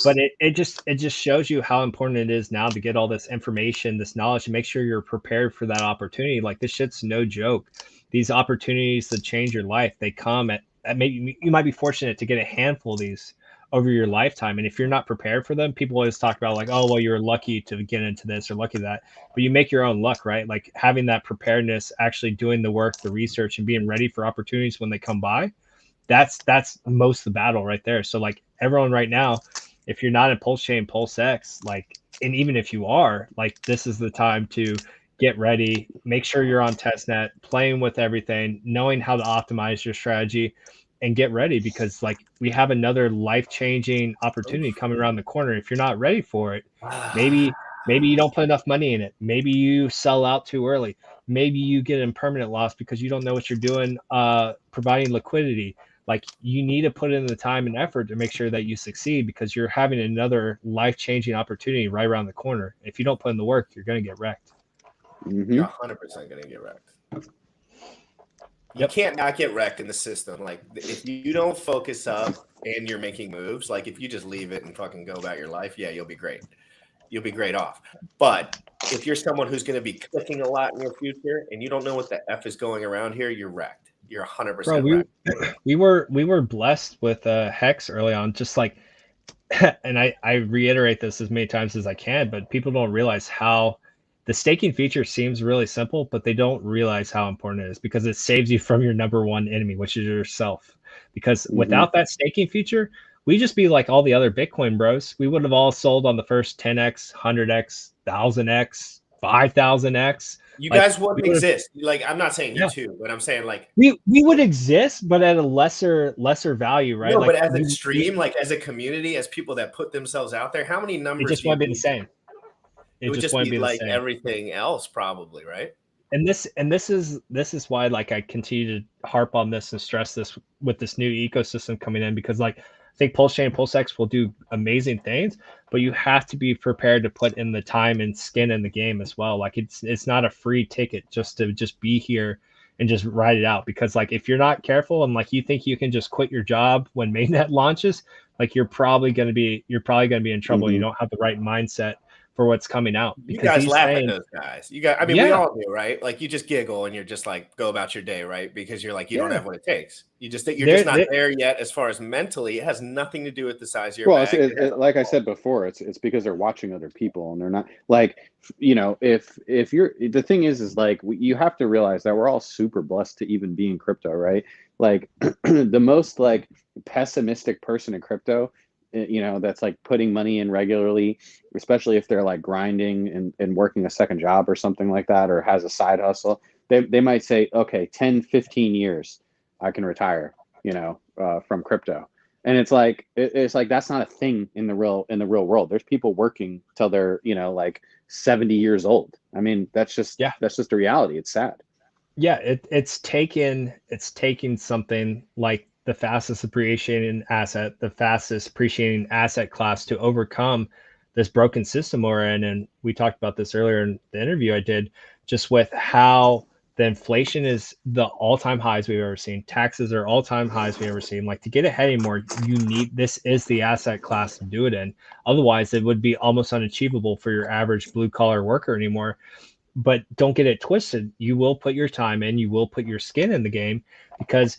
But it just shows you how important it is now to get all this information, this knowledge, and make sure you're prepared for that opportunity. Like this shit's no joke. These opportunities to change your life, they come at maybe you might be fortunate to get a handful of these over your lifetime. And if you're not prepared for them, people always talk about like, oh, well, you're lucky to get into this or lucky that, but you make your own luck, right? Like having that preparedness, actually doing the work, the research, and being ready for opportunities when they come by. That's most of the battle right there. So like everyone right now, if you're not in Pulse Chain, pHEX, like, and even if you are, like, this is the time to get ready, make sure you're on testnet, playing with everything, knowing how to optimize your strategy, and get ready, because like we have another life-changing opportunity coming around the corner. If you're not ready for it, maybe you don't put enough money in it. Maybe you sell out too early. Maybe you get in permanent loss because you don't know what you're doing, providing liquidity. Like you need to put in the time and effort to make sure that you succeed, because you're having another life-changing opportunity right around the corner. If you don't put in the work, you're going to get wrecked. You're 100% going to get wrecked. You can't not get wrecked in the system. Like if you don't focus up and you're making moves, like if you just leave it and fucking go about your life, yeah, you'll be great. You'll be great off. But if you're someone who's going to be clicking a lot in your future and you don't know what the F is going around here, you're wrecked. You're 100% wrecked. We were blessed with pHEX early on, just like, and I reiterate this as many times as I can, but people don't realize how the staking feature seems really simple, but they don't realize how important it is because it saves you from your number one enemy, which is yourself. Because without that staking feature, we just be like all the other Bitcoin bros. We would have all sold on the first 10x, 100x, 1000x, 5000x. You Like guys wouldn't we would have, exist. Like, I'm not saying you yeah, too, but I'm saying like we would exist, but at a lesser value, right? no, but Like as a stream, like as a community, as people that put themselves out there, how many it numbers just do you won't be the need? same. It It would just just won't be be the like same. everything else, probably, right? And this is why like I continue to harp on this and stress this with this new ecosystem coming in, because like I think Pulse Chain, PulseX will do amazing things, but you have to be prepared to put in the time and skin in the game as well. Like it's not a free ticket just to just be here and just ride it out, because like if you're not careful and like you think you can just quit your job when mainnet launches, like you're probably going to be in trouble. You don't have the right mindset for what's coming out, You because guys these laugh at things, those guys. You got, I mean, we yeah, all do, right? Like you just giggle and you're just like, go about your day, right? Because you're like, you don't yeah, have what it takes. You just think you're just they're, not they there yet as far as mentally. It has nothing to do with the size of your Well, bag. It has like I said before, it's because they're watching other people and they're not like, if you're, the thing is like you have to realize that we're all super blessed to even be in crypto, right? Like the most like pessimistic person in crypto, that's like putting money in regularly, especially if they're like grinding and working a second job or something like that, or has a side hustle, they might say, okay, 10, 15 years, I can retire, from crypto. And it's like that's not a thing in the real world. There's people working till they're like 70 years old. I mean, that's just yeah. the reality. It's sad. Yeah, it's taken something like the fastest appreciating asset class to overcome this broken system we're in. And we talked about this earlier in the interview I did, just with how the inflation is the all-time highs we've ever seen. Taxes are all-time highs we've ever seen. Like, to get ahead anymore, this is the asset class to do it in. Otherwise, it would be almost unachievable for your average blue collar worker anymore. But don't get it twisted. You will put your time in, you will put your skin in the game, because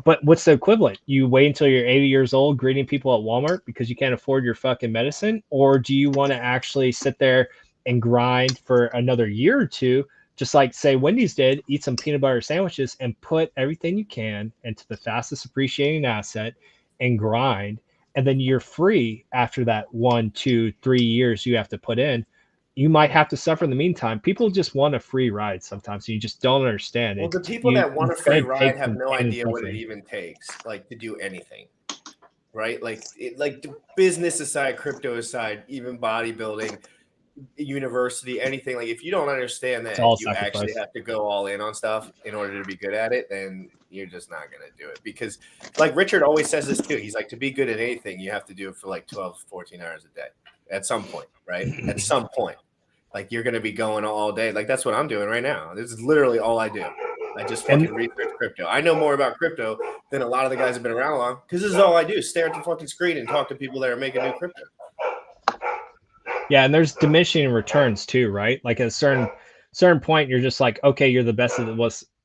but what's the equivalent? You wait until you're 80 years old greeting people at Walmart because you can't afford your fucking medicine? Or do you want to actually sit there and grind for another year or two, just like say Wendy's did, eat some peanut butter sandwiches and put everything you can into the fastest appreciating asset and grind, and then you're free after that 1, 2, 3 years you have to put in. You might have to suffer in the meantime. People just want a free ride sometimes. You just don't understand well, it. the people You that want a it's free gonna ride take have some no pain and idea what it suffering. even takes, like to do anything, right? Like like the business aside, crypto aside, even bodybuilding, university, anything. Like if you don't understand It's that all you actually sacrifice. have to go all in on stuff in order to be good at it, then you're just not going to do it. Because like Richard always says this too. He's like, to be good at anything, you have to do it for like 12, 14 hours a day at some point, right? At some point. Like you're going to be going all day. Like that's what I'm doing right now. This is literally all I do. I just And fucking research crypto. I know more about crypto than a lot of the guys that have been around long, because this is all I do: stare at the fucking screen and talk to people that are making new crypto. yeah, and there's diminishing returns too, right? Like at a certain point, you're just like, okay, you're the best at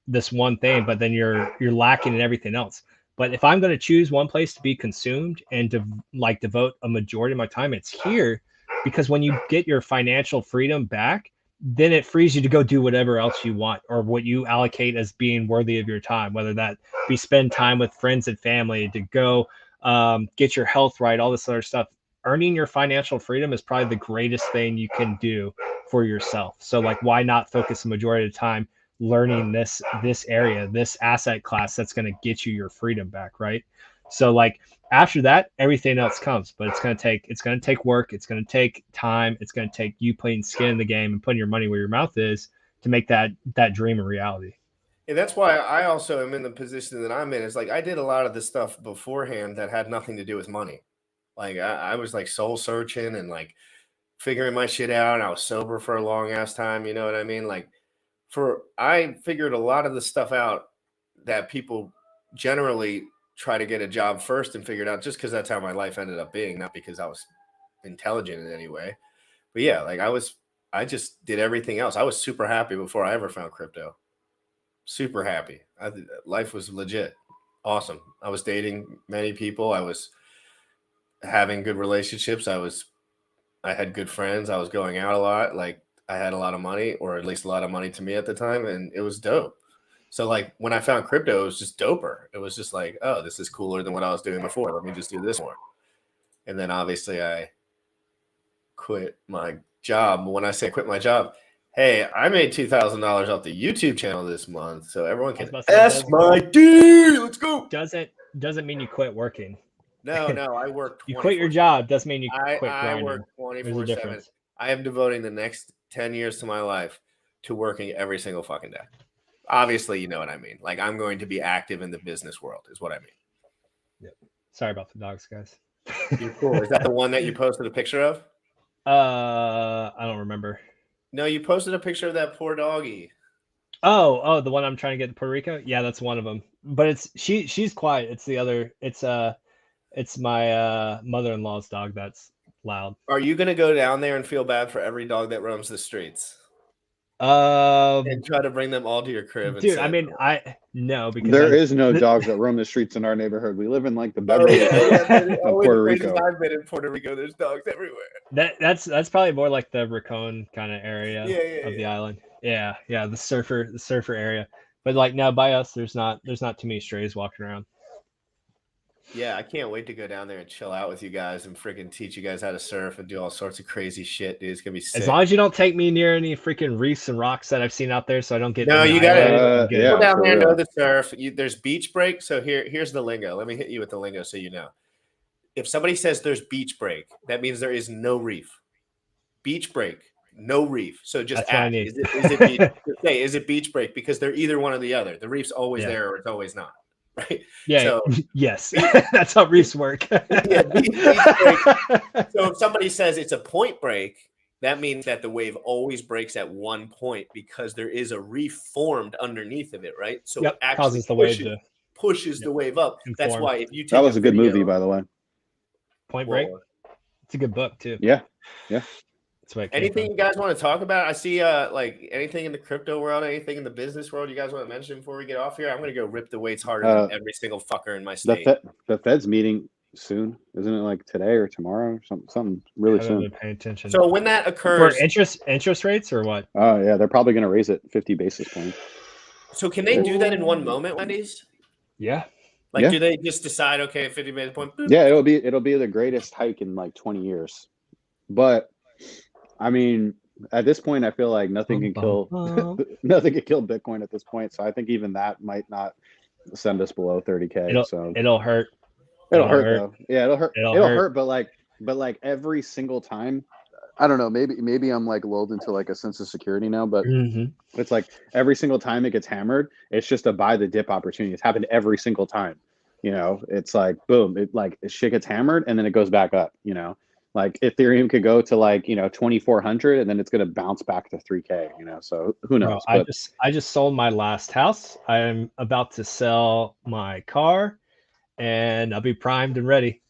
this one thing, but then you're lacking in everything else. But if I'm going to choose one place to be consumed and to like devote a majority of my time, it's here, because when you get your financial freedom back, then it frees you to go do whatever else you want, or what you allocate as being worthy of your time, whether that be spend time with friends and family, to go get your health right, all this other stuff. Earning your financial freedom is probably the greatest thing you can do for yourself. So like, why not focus the majority of the time learning this area, this asset class that's going to get you your freedom back, right? So like after that, everything else comes, but it's going to take work, it's going to take time, it's going to take you putting skin in the game and putting your money where your mouth is to make that dream a reality. And that's why I also am in the position that I'm in. Is like I did a lot of this stuff beforehand that had nothing to do with money. Like I was like soul searching and like figuring my shit out. And I was sober for a long ass time. You know what I mean? Like I figured a lot of the stuff out that people generally try to get a job first and figure it out, just because that's how my life ended up being, not because I was intelligent in any way. But yeah, like I just did everything else. I was super happy before I ever found crypto. Super happy. Life was legit. Awesome. I was dating many people. I was having good relationships. I had good friends. I was going out a lot. Like I had a lot of money, or at least a lot of money to me at the time, and it was dope. So like when I found crypto, it was just doper. It was just like, oh, this is cooler than what I was doing before. Let me just do this more. And then obviously I quit my job. When I say quit my job, hey, I made $2,000 off the YouTube channel this month, so everyone can ask my D. Let's go. Doesn't mean you quit working. No, I work. You quit your job doesn't mean you quit I grinding. work There's a 24/7. difference. I am devoting the next 10 years to my life to working every single fucking day. Obviously, you know what I mean. Like I'm going to be active in the business world, is what I mean. Yep. Sorry about the dogs, guys. You're cool. Is that the one that you posted a picture of? I don't remember. No, you posted a picture of that poor doggy. Oh, the one I'm trying to get in Puerto Rico. Yeah, that's one of them. But she's quiet. It's the other. It's my mother-in-law's dog that's loud. Are you gonna go down there and feel bad for every dog that roams the streets? And try to bring them all to your crib. And Dude, say, I mean, no, because there is no dogs that roam the streets in our neighborhood. We live in like the Beverly of Puerto Rico. I've been in Puerto Rico. There's dogs everywhere. That's probably more like the Raccoon kind of area of the yeah. island. Yeah, the surfer area. But like now by us, there's not too many strays walking around. Yeah, I can't wait to go down there and chill out with you guys and freaking teach you guys how to surf and do all sorts of crazy shit, dude. It's gonna be sick. As long as you don't take me near any freaking reefs and rocks that I've seen out there, so I don't get. No, you gotta go down there and know the surf. There's beach break. So here's the lingo. Let me hit you with the lingo so you know. If somebody says there's beach break, that means there is no reef. Beach break, no reef. So just ask, is it beach? Say, is it beach break? Because they're either one or the other. The reef's always there or it's always not. Right? Yeah. So, yes. That's how reefs work. Yeah, beach break. So if somebody says it's a point break, that means that the wave always breaks at one point because there is a reef formed underneath of it, right? So it actually causes the wave to pushes the wave up. That's why if you take that was a good movie, by the way. Point Break. It's a good book too. Yeah. Anything you guys want to talk about? I see like anything in the crypto world, anything in the business world you guys want to mention before we get off here? I'm going to go rip the weights harder than every single fucker in my state. The Fed's meeting soon, isn't it? Like today or tomorrow or something really soon. Pay attention. So when that occurs, for interest rates or what? Oh yeah, they're probably going to raise it 50 basis points. So can they do that in one moment, Wendy's? Yeah. Like, do they just decide, okay, 50 basis point? Boop. Yeah, it'll be the greatest hike in like 20 years. But I mean, at this point, I feel like nothing can kill Bitcoin at this point. So I think even that might not send us below 30K. It'll hurt. It'll hurt though. Yeah, it'll hurt. It'll hurt. But like every single time, I don't know. Maybe I'm like lulled into like a sense of security now. But it's like every single time it gets hammered, it's just a buy the dip opportunity. It's happened every single time. You know, it's like boom, shit gets hammered and then it goes back up. You know. Like Ethereum could go to like 2,400 and then it's going to bounce back to 3K. So who knows? Bro, I just sold my last house. I'm about to sell my car, and I'll be primed and ready.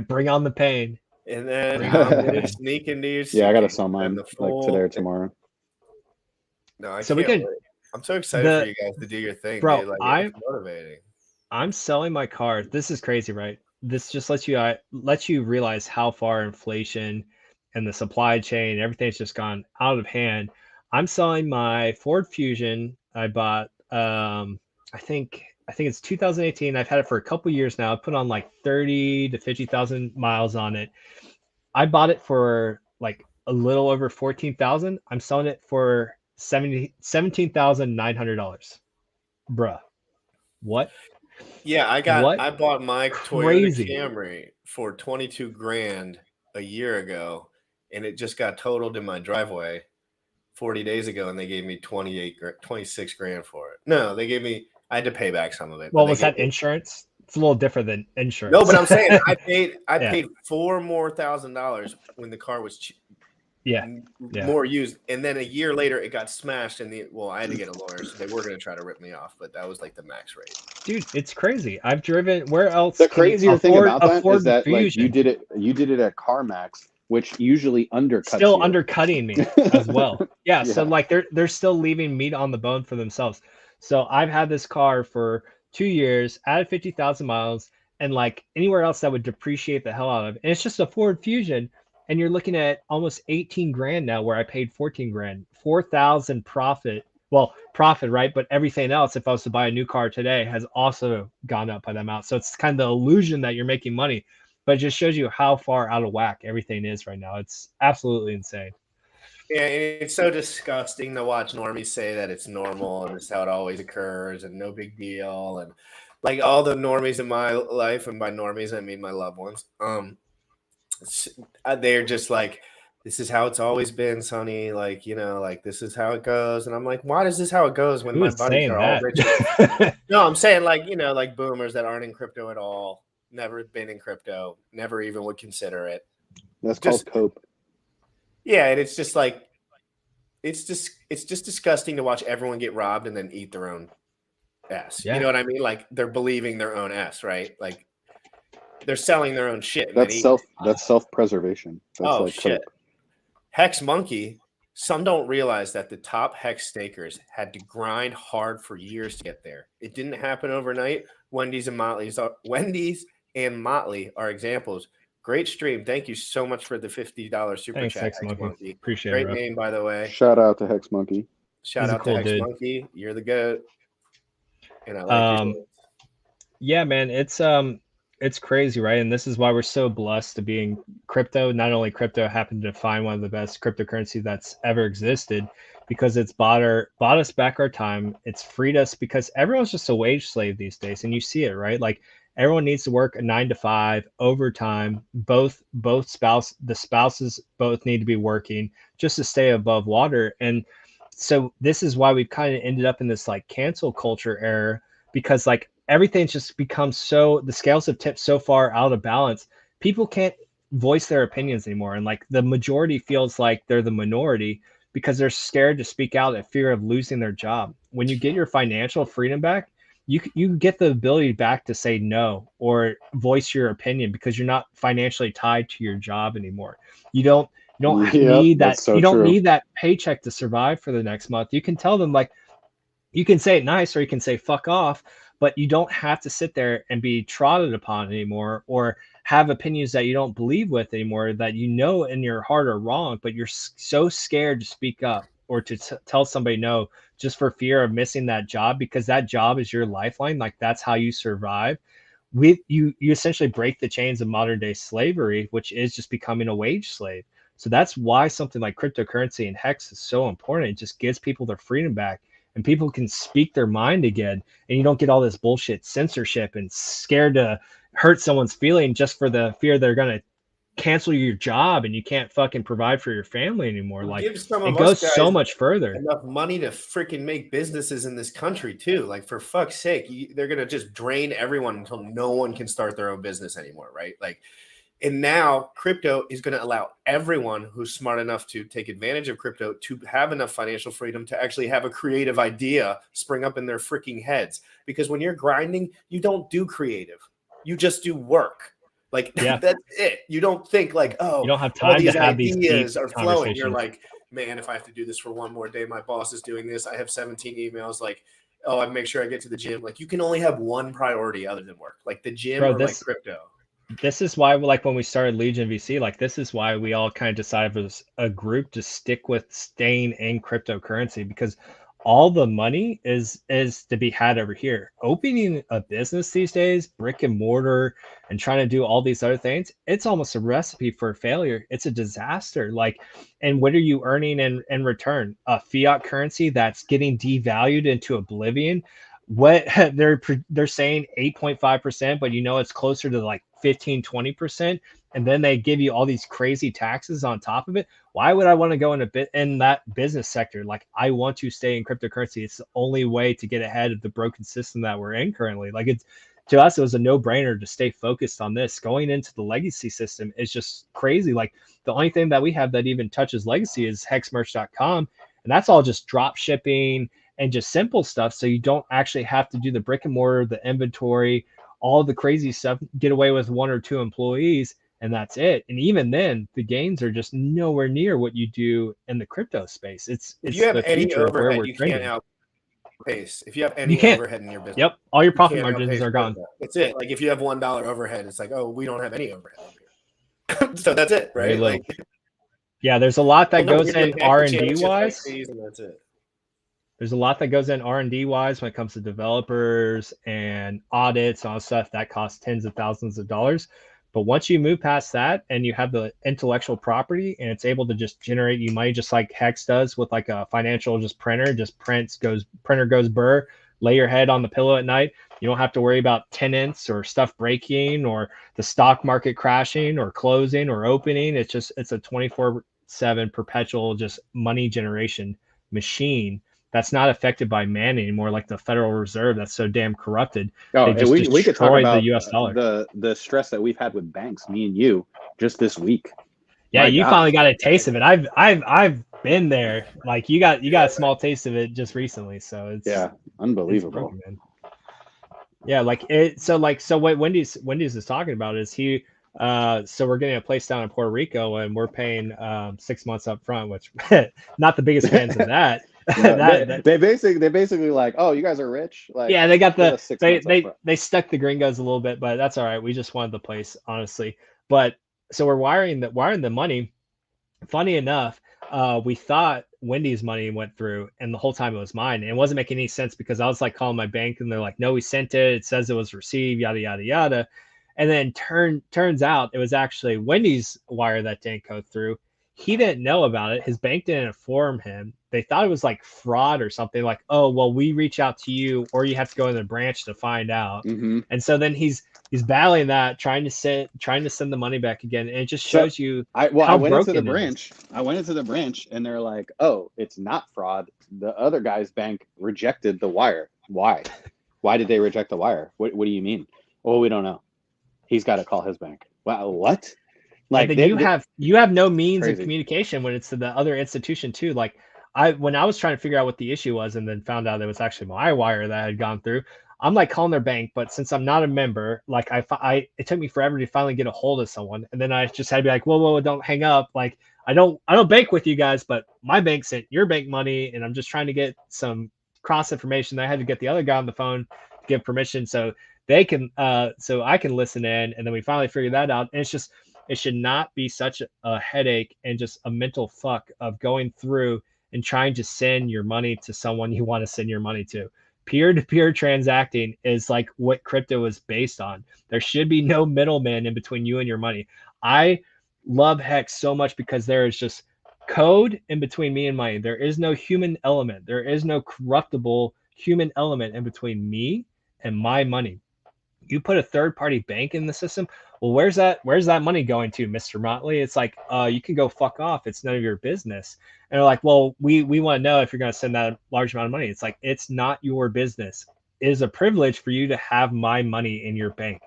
Bring on the pain. And then sneak into your I got to sell mine like today or tomorrow. No, I can't wait. I'm so excited for you guys to do your thing, bro. Dude. Like, it's motivating. I'm selling my car. This is crazy, right? This just lets you realize how far inflation and the supply chain, everything's just gone out of hand. I'm selling my Ford Fusion. I bought, I think it's 2018. I've had it for a couple years now. I put on like 30 to 50,000 miles on it. I bought it for like a little over 14,000. I'm selling it for $17,900. Bruh, what? Yeah, I bought my Toyota Camry for 22 grand a year ago, and it just got totaled in my driveway 40 days ago, and they gave me 26 grand for it. No, I had to pay back some of it. Well, was that insurance? It's a little different than insurance. No, but I'm saying I paid $4,000 more when the car was more used, and then a year later it got smashed, and I had to get a lawyer, so they were going to try to rip me off, but that was like the max rate. Dude, it's crazy. I've driven where else? The crazier thing about that is that like you did it at CarMax, which usually undercuts still undercutting me as well. Yeah, so like they're still leaving meat on the bone for themselves. So I've had this car for 2 years, added 50,000 miles, and like anywhere else that would depreciate the hell out of it. And it's just a Ford Fusion. and you're looking at almost 18 grand now, where I paid 14 grand, 4,000 profit. Well, profit, right? But everything else, if I was to buy a new car today, has also gone up by that amount. So it's kind of the illusion that you're making money, but it just shows you how far out of whack everything is right now. It's absolutely insane. Yeah, and it's so disgusting to watch normies say that it's normal and it's how it always occurs and no big deal. And like all the normies in my life, and by normies I mean my loved ones, they're just like, this is how it's always been, Sonny. Like, you know, like this is how it goes. And I'm like, why is this how it goes when Who my is buddies saying are all that? rich? No, I'm saying like, you know, like boomers that aren't in crypto at all, never been in crypto, never even would consider it. That's Just called cope. yeah, and it's just like it's just disgusting to watch everyone get robbed and then eat their own ass. Yeah. You know what I mean? Like they're believing their own ass, right? Like they're selling their own shit. And then That's self-preservation. That's oh like shit. cope. Hex Monkey. Some don't realize that the top Hex stakers had to grind hard for years to get there. It didn't happen overnight. Wendy's and Motley are examples. Great stream. Thank you so much for the $50 super Thanks, chat. Hex Hex Monkey. Appreciate Great it, bro. name, by the way. Shout out to Hex Monkey. Shout He's a out cool to Hex dude. Monkey. You're the goat. And I like your Yeah, man, it's crazy, right? And this is why we're so blessed to be in crypto. Not only crypto happened to find one of the best cryptocurrency that's ever existed, because it's bought us back our time. It's freed us, because everyone's just a wage slave these days, and you see it, right? Like everyone needs to work a 9 to 5 overtime. The spouses both need to be working just to stay above water. And so this is why we've kind of ended up in this like cancel culture era, because like everything's just become so, the scales have tipped so far out of balance. People can't voice their opinions anymore. And like the majority feels like they're the minority because they're scared to speak out at fear of losing their job. When you get your financial freedom back, you get the ability back to say no or voice your opinion, because you're not financially tied to your job anymore. You don't need that. So you don't true. need that paycheck to survive for the next month. You can tell them, like, you can say it nice or you can say fuck off, but you don't have to sit there and be trotted upon anymore, or have opinions that you don't believe with anymore, that you know in your heart are wrong, but you're so scared to speak up or to tell somebody no, just for fear of missing that job, because that job is your lifeline. Like that's how you survive. You essentially break the chains of modern day slavery, which is just becoming a wage slave. So that's why something like cryptocurrency and Hex is so important. It just gives people their freedom back, and people can speak their mind again, and you don't get all this bullshit censorship and scared to hurt someone's feeling just for the fear they're going to cancel your job and you can't fucking provide for your family anymore. Like it goes so much further. Enough money to freaking make businesses in this country too. Like for fuck's sake, they're going to just drain everyone until no one can start their own business anymore, right? Like, and now crypto is going to allow everyone who's smart enough to take advantage of crypto to have enough financial freedom to actually have a creative idea spring up in their freaking heads. Because when you're grinding, you don't do creative. You just do work. Like that's it. You don't think like, oh, you don't have time to have these ideas are flowing. You're like, man, if I have to do this for one more day, my boss is doing this. I have 17 emails. Like, oh, I make sure I get to the gym. Like, you can only have one priority other than work, like the gym or like crypto. This is why, like when we started Legion VC, like this is why we all kind of decided as a group to stick with staying in cryptocurrency, because all the money is to be had over here. Opening a business these days, brick and mortar, and trying to do all these other things, it's almost a recipe for failure. It's a disaster. Like, and what are you earning in return? A fiat currency that's getting devalued into oblivion. What they're saying 8.5%, but you know it's closer to like 15-20%, and then they give you all these crazy taxes on top of it. Why would I want to go in that business sector? Like, I want to stay in cryptocurrency. It's the only way to get ahead of the broken system that we're in currently. Like, it's, to us, it was a no-brainer to stay focused on this. Going into the legacy system is just crazy. Like, the only thing that we have that even touches legacy is hexmerch.com, and that's all just drop shipping and just simple stuff. So you don't actually have to do the brick and mortar, the inventory, all the crazy stuff, get away with 1 or 2 employees, and that's it. And even then, the gains are just nowhere near what you do in the crypto space. It's you have the any future of where overhead, we're you trending. can't outpace. If you have any overhead in your business, yep, all your profit can't margins outpace are gone. That's it. Like if you have $1 overhead, it's like, oh, we don't have any overhead over here. So that's it, Very right? little. Like, Yeah, there's a lot that well, no, goes you're in gonna R the and D championship, like, wise. fees, and that's it. There's a lot that goes in R&D wise when it comes to developers and audits and all that stuff that costs tens of thousands of dollars. But once you move past that and you have the intellectual property and it's able to just generate you money, just like Hex does with like a financial just printer, just printer goes burr, lay your head on the pillow at night. You don't have to worry about tenants or stuff breaking or the stock market crashing or closing or opening. It's a 24/7 perpetual just money generation machine that's not affected by man anymore, like the Federal Reserve that's so damn corrupted. Oh, They just we could talk destroyed about the U.S. dollar. the stress that we've had with banks, me and you, just this week. Yeah, My you God. finally got a taste of it. I've been there. Like you got a small taste of it just recently. So it's unbelievable. It's broken, man. Yeah, like it. So what Wendy's is talking about is so we're getting a place down in Puerto Rico and we're paying 6 months up front, which not the biggest fans of that. No, they basically like, oh, you guys are rich. Like, yeah, they got give us 6 months up front. they stuck the gringos a little bit, but that's all right. We just wanted the place, honestly. But so we're wiring the money. Funny enough, we thought Wendy's money went through, and the whole time it was mine. And it wasn't making any sense because I was like calling my bank, and they're like, "No, we sent it. It says it was received." Yada yada yada. And then turns out it was actually Wendy's wire that didn't go through. He didn't know about it. His bank didn't inform him. They thought it was like fraud or something. Like, oh well, we reach out to you, or you have to go in the branch to find out. Mm-hmm. And so then he's battling that, trying to send the money back again. And it just shows you I how went into the broken it branch. I went into the branch and they're like, "Oh, it's not fraud. The other guy's bank rejected the wire. Why? Why did they reject the wire? What do you mean? Well, we don't know. He's got to call his bank. Wow, what? Like, and then you have no means crazy. of communication when it's to the other institution too. Like when I was trying to figure out what the issue was and then found out it was actually my wire that had gone through, I'm like calling their bank, but since I'm not a member, like it took me forever to finally get a hold of someone. And then I just had to be like, whoa, don't hang up. Like I don't bank with you guys, but my bank sent your bank money and I'm just trying to get some cross information. I had to get the other guy on the phone to give permission so they can so I can listen in. And then we finally figured that out. And it should not be such a headache and just a mental fuck of going through and trying to send your money to someone you want to send your money to. Peer-to-peer transacting is like what crypto is based on. There should be no middleman in between you and your money. I love Hex so much because there is just code in between me and money. There is no human element. There is no corruptible human element in between me and my money. You put a third-party bank in the system, well, where's that money going to, Mr. Motley? It's like, you can go fuck off. It's none of your business. And they're like, well, we want to know if you're going to send that large amount of money. It's like, it's not your business. It is a privilege for you to have my money in your bank.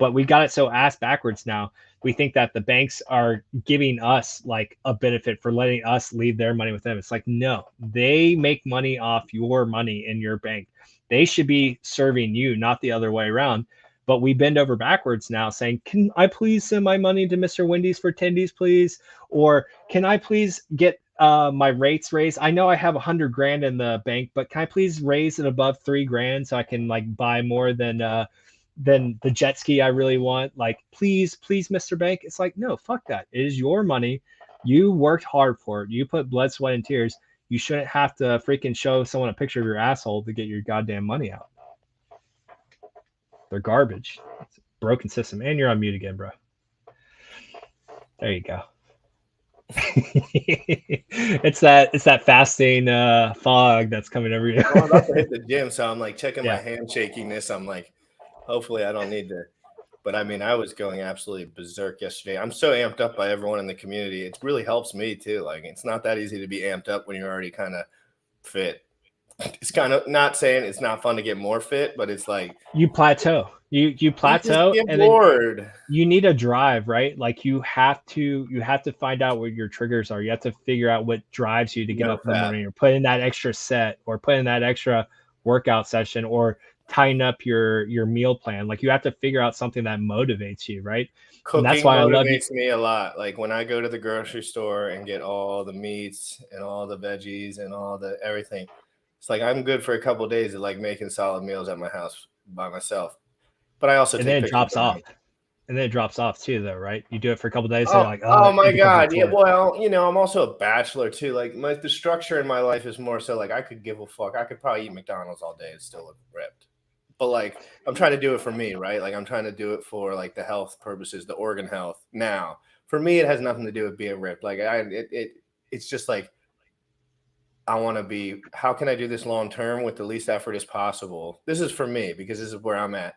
But we got it so ass backwards now. We think that the banks are giving us like a benefit for letting us leave their money with them. It's like, no, they make money off your money in your bank. They should be serving you, not the other way around. But we bend over backwards now saying, can I please send my money to Mr. Wendy's for tendies, please? Or can I please get my rates raised? I know I have $100,000 in the bank, but can I please raise it above $3,000 so I can like buy more than the jet ski I really want? Like, please, Mr. Bank. It's like, no, fuck that. It is your money. You worked hard for it. You put blood, sweat, and tears. You shouldn't have to freaking show someone a picture of your asshole to get your goddamn money out. They're garbage. It's a broken system. And you're on mute again, bro. There you go. it's that fasting fog that's coming over you. I'm about to hit the gym, so I'm like checking my hand shakiness. I'm like, hopefully I don't need to. But I mean, I was going absolutely berserk yesterday. I'm so amped up by everyone in the community. It really helps me too. Like, it's not that easy to be amped up when you're already kind of fit. It's kind of not saying it's not fun to get more fit, but it's like you plateau. You plateau, you and bored. Then you need a drive, right? Like you have to find out what your triggers are. You have to figure out what drives you to get up in the morning, or put in that extra set, or put in that extra workout session, or tighten up your meal plan. Like you have to figure out something that motivates you, right? Cooking, and that's why motivates me a lot. Like when I go to the grocery store and get all the meats and all the veggies and all the everything. It's like I'm good for a couple of days of like making solid meals at my house by myself. But I also and then it drops off. and then it drops off too, though, right? You do it for a couple days, and Oh, you're like, oh it my becomes God. Yeah. tour. Well, I'm also a bachelor too. Like the structure in my life is more so like I could give a fuck. I could probably eat McDonald's all day and still look ripped. But like I'm trying to do it for me, right? Like I'm trying to do it for like the health purposes, the organ health. Now, for me, it has nothing to do with being ripped. Like it's just like I want to be. How can I do this long term with the least effort as possible? This is for me because this is where I'm at.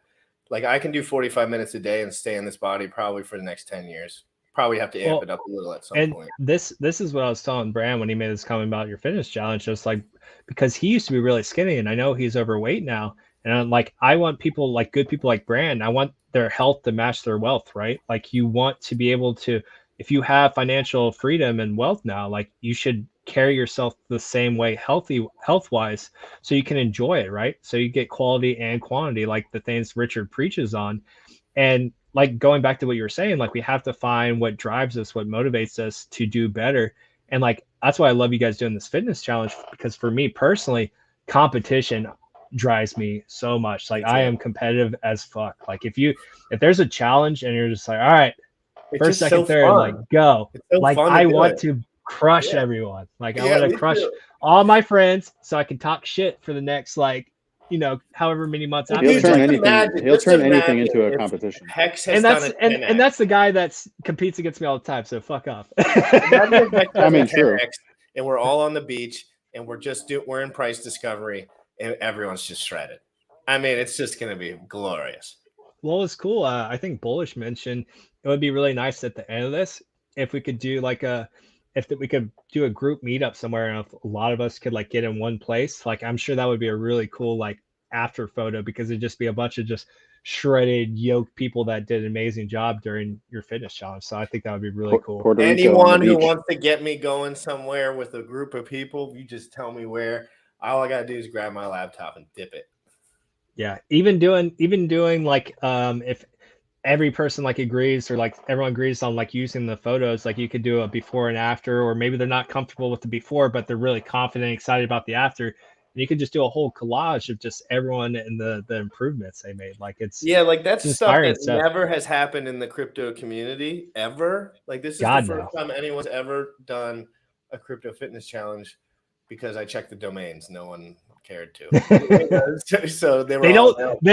Like I can do 45 minutes a day and stay in this body probably for the next 10 years. Probably have to amp it up a little at some point. This is what I was telling Bram when he made this comment about your fitness challenge. Just like because he used to be really skinny, and I know he's overweight now. And I'm like, I want people like good people like Brand. I want their health to match their wealth, right? Like you want to be able to, if you have financial freedom and wealth now, like you should carry yourself the same way health wise, so you can enjoy it, right? So you get quality and quantity, like the things Richard preaches on. And like going back to what you were saying, like we have to find what drives us, what motivates us to do better. And like that's why I love you guys doing this fitness challenge, because for me personally, competition drives me so much. Like I am competitive as fuck. Like if there's a challenge and you're just like, all right, first, second, so third, fun. like go. So like I want to crush everyone. Like I want to crush all my friends so I can talk shit for the next however many months after. He'll turn anything into a competition. Hex has done it, and that's the guy that competes against me all the time. So fuck off. I mean, true. And we're all on the beach, and we're in price discovery, and everyone's just shredded. I mean, it's just gonna be glorious. Well, it's cool. I think Bullish mentioned it would be really nice at the end of this if we could do we could do a group meetup somewhere, and if a lot of us could like get in one place. Like I'm sure that would be a really cool like after photo, because it'd just be a bunch of just shredded yoked people that did an amazing job during your fitness challenge. So I think that would be really cool. Anyone who wants to get me going somewhere with a group of people, you just tell me where. All I gotta do is grab my laptop and dip it. Yeah, even doing like if every person like agrees, or like everyone agrees on like using the photos, like you could do a before and after, or maybe they're not comfortable with the before but they're really confident and excited about the after, and you could just do a whole collage of just everyone and the improvements they made. Like like that's stuff that never has happened in the crypto community ever. Like this is the first time anyone's ever done a crypto fitness challenge, because I checked the domains. No one cared to. So they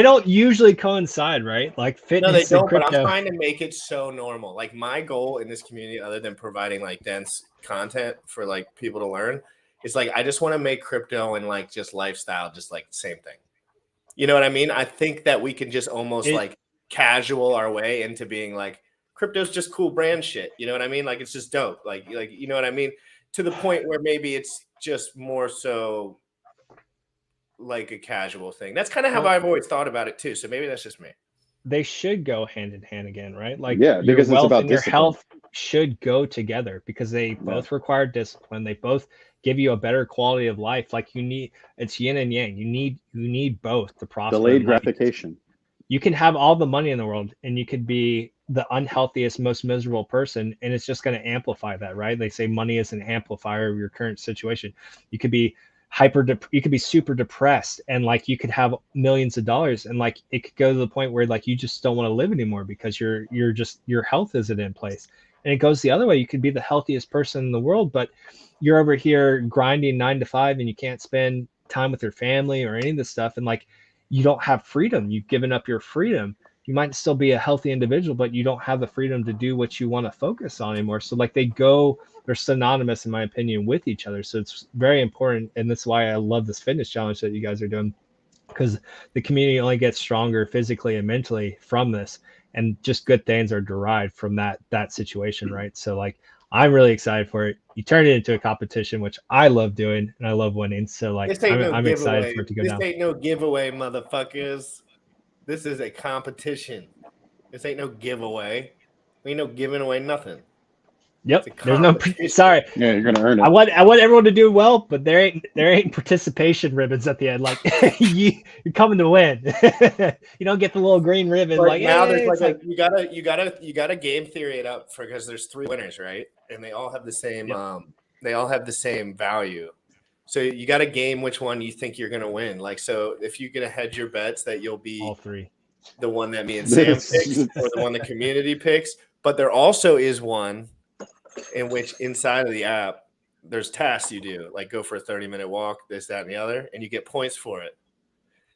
don't usually coincide, right? Like fitness. No, they don't. Crypto. But I'm trying to make it so normal. Like my goal in this community, other than providing like dense content for like people to learn, is like I just want to make crypto and like just lifestyle just like the same thing. You know what I mean? I think that we can just almost like casual our way into being like crypto's just cool brand shit. You know what I mean? Like it's just dope. Like you know what I mean? To the point where maybe it's just more so like a casual thing. That's kind of how I've always thought about it too. So maybe that's just me. They should go hand in hand again, right? Like because your wealth it's about and your discipline. health should go together, because they both require discipline. They both give you a better quality of life. Like it's yin and yang. You need both to prosper. Delayed gratification. You can have all the money in the world and you could be the unhealthiest, most miserable person, and it's just going to amplify that, right? They say money is an amplifier of your current situation. You could be you could be super depressed, and like you could have millions of dollars, and like it could go to the point where like you just don't want to live anymore because your health isn't in place. And it goes the other way. You could be the healthiest person in the world, but you're over here grinding 9 to 5 and you can't spend time with your family or any of this stuff, and like you don't have freedom. You've given up your freedom. You might still be a healthy individual, but you don't have the freedom to do what you want to focus on anymore. So like they're synonymous in my opinion with each other. So it's very important. And that's why I love this fitness challenge that you guys are doing, because the community only gets stronger physically and mentally from this, and just good things are derived from that situation. Right. So like, I'm really excited for it. You turned it into a competition, which I love doing and I love winning. So like, I'm excited for it to go down. This ain't no giveaway, motherfuckers. This is a competition. This ain't no giveaway. We ain't no giving away nothing. Yep. There's no sorry. Yeah, you're gonna earn it. I want everyone to do well, but there ain't participation ribbons at the end. Like you're coming to win. You don't get the little green ribbon. But like now there's like you gotta game theory it up because there's 3 winners, right? And they all have the same they all have the same value. So you got to game which one you think you're going to win. Like, so if you're going to hedge your bets that you'll be all 3. the one that me and Sam picks or the one the community picks. But there also is one in which inside of the app, there's tasks you do, like go for a 30-minute walk, this, that, and the other, and you get points for it.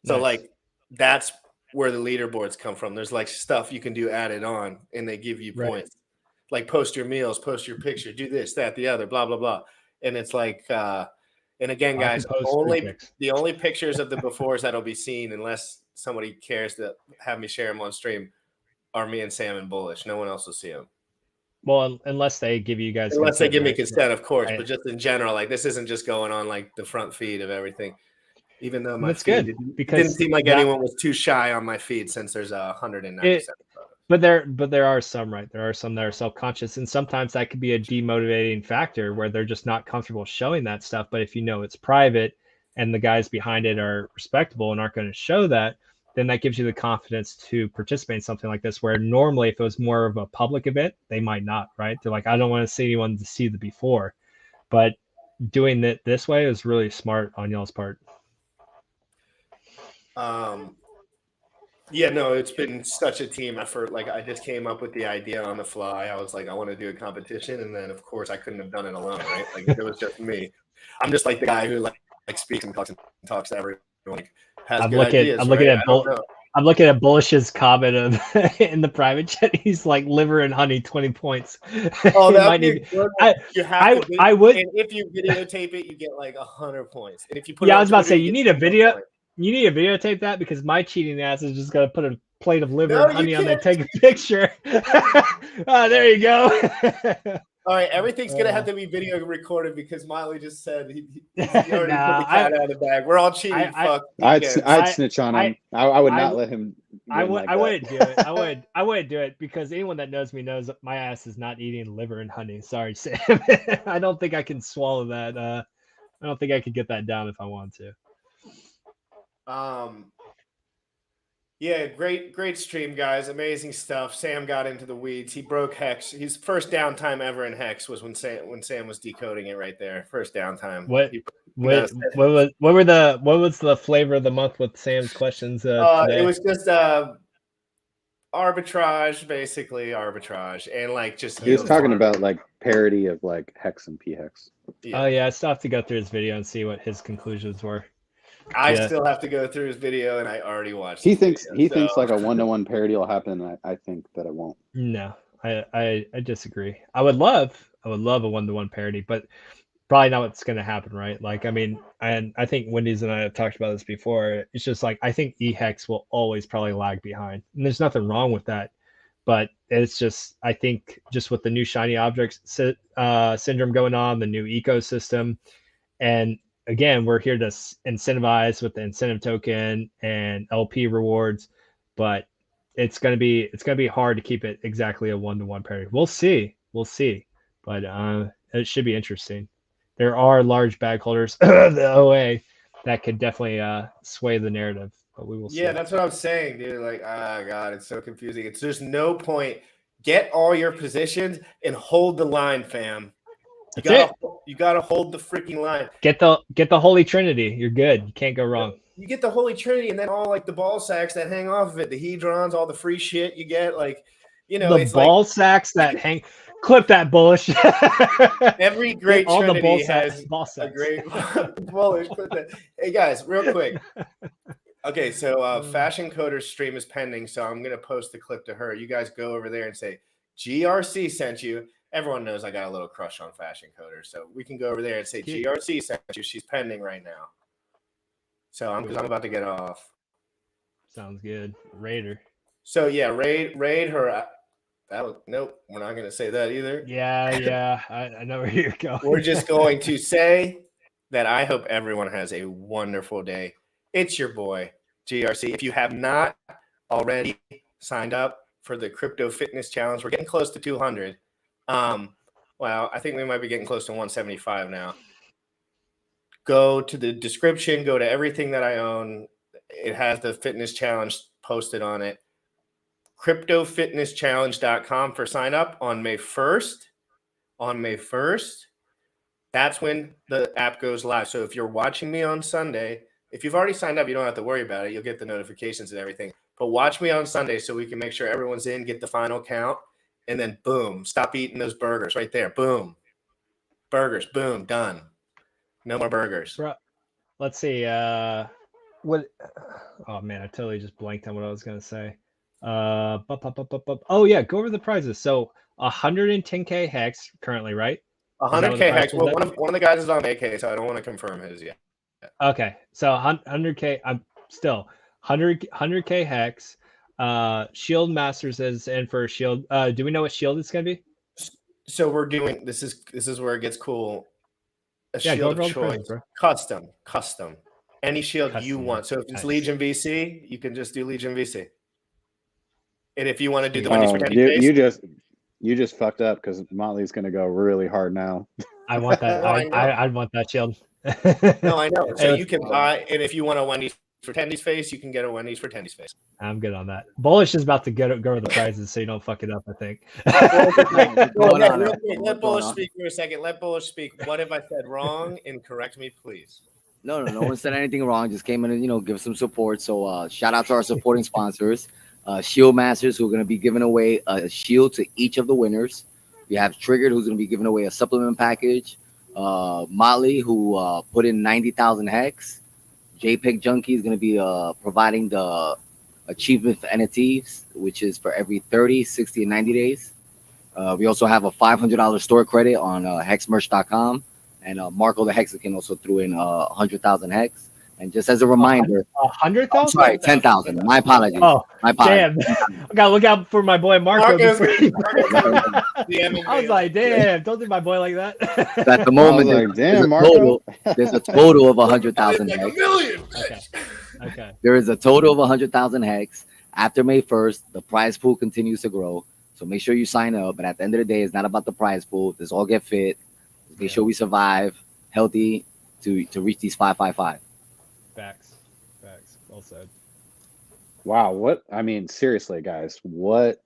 So Nice. like that's where the leaderboards come from. There's like stuff you can do added on, and they give you Right. points. Like post your meals, post your picture, do this, that, the other, blah, blah, blah. And it's like, and again, I can guys, post free pics. the only pictures of the befores that'll be seen, unless somebody cares to have me share them on stream, are me and Sam and Bullish. No one else will see them. Well, unless they give you guys Unless they consent, give me right? consent, of course. Right. But just in general, like this isn't just going on like the front feed of everything. Even though my That's feed good, it because didn't seem like that- anyone was too shy on my feed since there's 197 photos. But there are some, right? There are some that are self-conscious, and sometimes that could be a demotivating factor where they're just not comfortable showing that stuff. But if you know it's private and the guys behind it are respectable and aren't going to show that, then that gives you the confidence to participate in something like this, where normally if it was more of a public event, they might not, right? They're like, I don't want to see anyone to see the before. But doing it this way is really smart on y'all's part. Yeah, no, it's been such a team effort. Like I just came up with the idea on the fly. I was like, I want to do a competition, and then of course I couldn't have done it alone, right? Like if it was just me. I'm just like the guy who like speaks and talks to everyone. Like, has I'm good looking ideas, I'm looking right? at I don't know. I'm looking at Bullish's comment of in the private chat. He's like liver and honey, 20 points. Oh, It that might would be need- good. I- You have to. I would. And if you videotape it, you get like 100 points. And if you put, it Yeah, on I was about to Twitter, say you get need a 10 video. points. You need to videotape that, because my cheating ass is just gonna put a plate of liver No, and you honey on there, can't. take a picture. Oh, there you go. All right, everything's gonna have to be video recorded because Miley just said he already Nah, put the cat out of the bag. We're all cheating. Fuck. I'd I- snitch on I- him. I would I not w- let him. I win would. like I that. wouldn't do it. I wouldn't do it, because anyone that knows me knows that my ass is not eating liver and honey. Sorry, Sam. I don't think I can swallow that. I don't think I could get that down if I want to. Yeah, great stream, guys. Amazing stuff. Sam got into the weeds. He broke Hex. His first downtime ever in Hex was when Sam was decoding it right there. First downtime. What He- what was the flavor of the month with Sam's questions today? it was just arbitrage, basically arbitrage, and like just He was yield talking farming. about like parity of like hex and pHEX. Yeah. Oh yeah, I still have to go through his video and see what his conclusions were. I Yeah. still have to go through his video, and I already watched. He the thinks video, he thinks so- like a 1-to-1 parity will happen. And I think that it won't. No, I disagree. I would love a 1-to-1 parity, but probably not what's going to happen, right? Like, I mean, and I think Wendy's and I have talked about this before. It's just like, I think pHEX will always probably lag behind, and there's nothing wrong with that. But it's just, I think just with the new shiny objects syndrome going on, the new ecosystem, and again, we're here to incentivize with the incentive token and LP rewards, but it's gonna be hard to keep it exactly a 1-to-1 parity. We'll see, but it should be interesting. There are large bag holders, the OA, that could definitely sway the narrative, but we will see. Yeah, that's what I'm saying, dude. Like, God, it's so confusing. It's there's no point. Get all your positions and hold the line, fam. You gotta hold the freaking line. Get the Holy Trinity. You're good. You can't go wrong. You get the Holy Trinity, and then all like the ball sacks that hang off of it, the hedrons, all the free shit you get. Like, you know, The it's ball sacks that hang. Clip that, Bullish. like every great all the Trinity ball has ball a sacks. great bullish. Hey guys, real quick. Okay, so Fashion Coder's stream is pending, so I'm gonna post the clip to her. You guys go over there and say GRC sent you. Everyone knows I got a little crush on Fashion Coder, so we can go over there and say GRC sent you. She's pending right now. So I'm about to get off. Sounds good. Raider. So yeah, raid her. Nope, we're not gonna say that either. Yeah. I know where you're going. We're just going to say that I hope everyone has a wonderful day. It's your boy, GRC. If you have not already signed up for the Crypto Fitness Challenge, we're getting close to 200. Well, I think we might be getting close to 175 now. Go to the description, go to everything that I own. It has the fitness challenge posted on it. CryptoFitnessChallenge.com for sign up on May 1st. On May 1st, that's when the app goes live. So if you're watching me on Sunday, if you've already signed up, you don't have to worry about it. You'll get the notifications and everything. But watch me on Sunday so we can make sure everyone's in, get the final count, and then boom, stop eating those burgers right there. Boom. Burgers, boom, done. No more burgers. Bro, let's see. What? Oh man, I totally just blanked on what I was gonna say. Oh yeah, go over the prizes. So 110K hex currently, right? 100K hex. Well, one of the guys is on AK, so I don't want to confirm his yet. Okay, so 100K. I'm still 100K hex. Shield Masters is in for a shield. Do we know what shield it's gonna be? So we're doing this is where it gets cool. A Yeah, shield go of over all the choice, prizes, bro. custom. Any shield you Custom, want. So if it's nice. Legion VC, you can just do Legion VC. And if you want to do the Oh, Wendy's for 10 you just fucked up because Motley's gonna go really hard now. I want that. I want that shield. No, I know. So Hey, you can buy, and if you want a Wendy's for Tendy's face, you can get a Wendy's for Tendy's face. I'm good on that. Bullish is about to go over the prizes, so you don't fuck it up. I think. Let Bullish speak for a second. Let Bullish speak. What have I said wrong? And correct me, please. No one said anything wrong. Just came in and give some support. So shout out to our supporting sponsors, Shield Masters, who are going to be giving away a shield to each of the winners. We have Triggered, who's going to be giving away a supplement package. Motley, who put in 90,000 hex. JPEG Junkie is going to be providing the achievement for NFTs, which is for every 30, 60, and 90 days. We also have a $500 store credit on hexmerch.com. And Marco the Hexican also threw in 100,000 hex. And just as a reminder, 100,000? Sorry, 10,000. My apologies. Oh, my apologies. Damn. I gotta look out for my boy Marco. Marco's I was like, damn, don't do my boy like that. At the moment, like, damn, Marco. There's a total of 100,000 like hex. $1 million. Okay. There is a total of 100,000 hex. After May 1st, the prize pool continues to grow. So make sure you sign up. But at the end of the day, it's not about the prize pool. Let's all get fit. Make sure we survive healthy to reach these 555. Facts. Well said. Wow, seriously, guys, what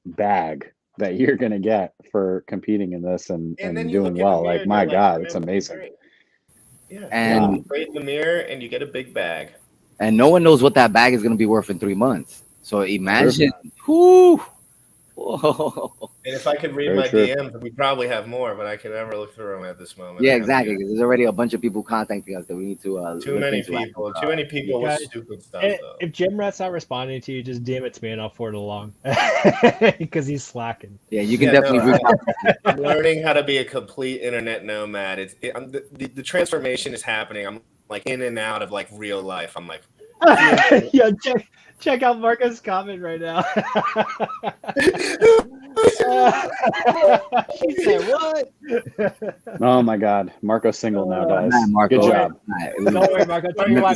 bag that you're gonna get for competing in this and then you doing look in well. the mirror Like, and my you're God, like, it's man, amazing. great. Yeah. And you create in the mirror and you get a big bag. And no one knows what that bag is going to be worth in 3 months. So imagine, whoo, whoa. And if I could read Very my true. DMs, we probably have more, but I can never look through them at this moment. Yeah, exactly. Because there's already a bunch of people contacting us that we need to. Too many people. Too many people with guys- stupid stuff. Though. If Jim Rat's not responding to you, just DM it to me and I'll forward it along. Because he's slacking. Yeah, you can Yeah, definitely no, reach out. I'm learning how to be a complete internet nomad. The transformation is happening. I'm like in and out of like real life. I'm like, Yo, check out Marco's comment right now. He said what? Oh my God, Marco's single now, guys. Man, Marco. Good job. Don't worry, Marco. Tell me why.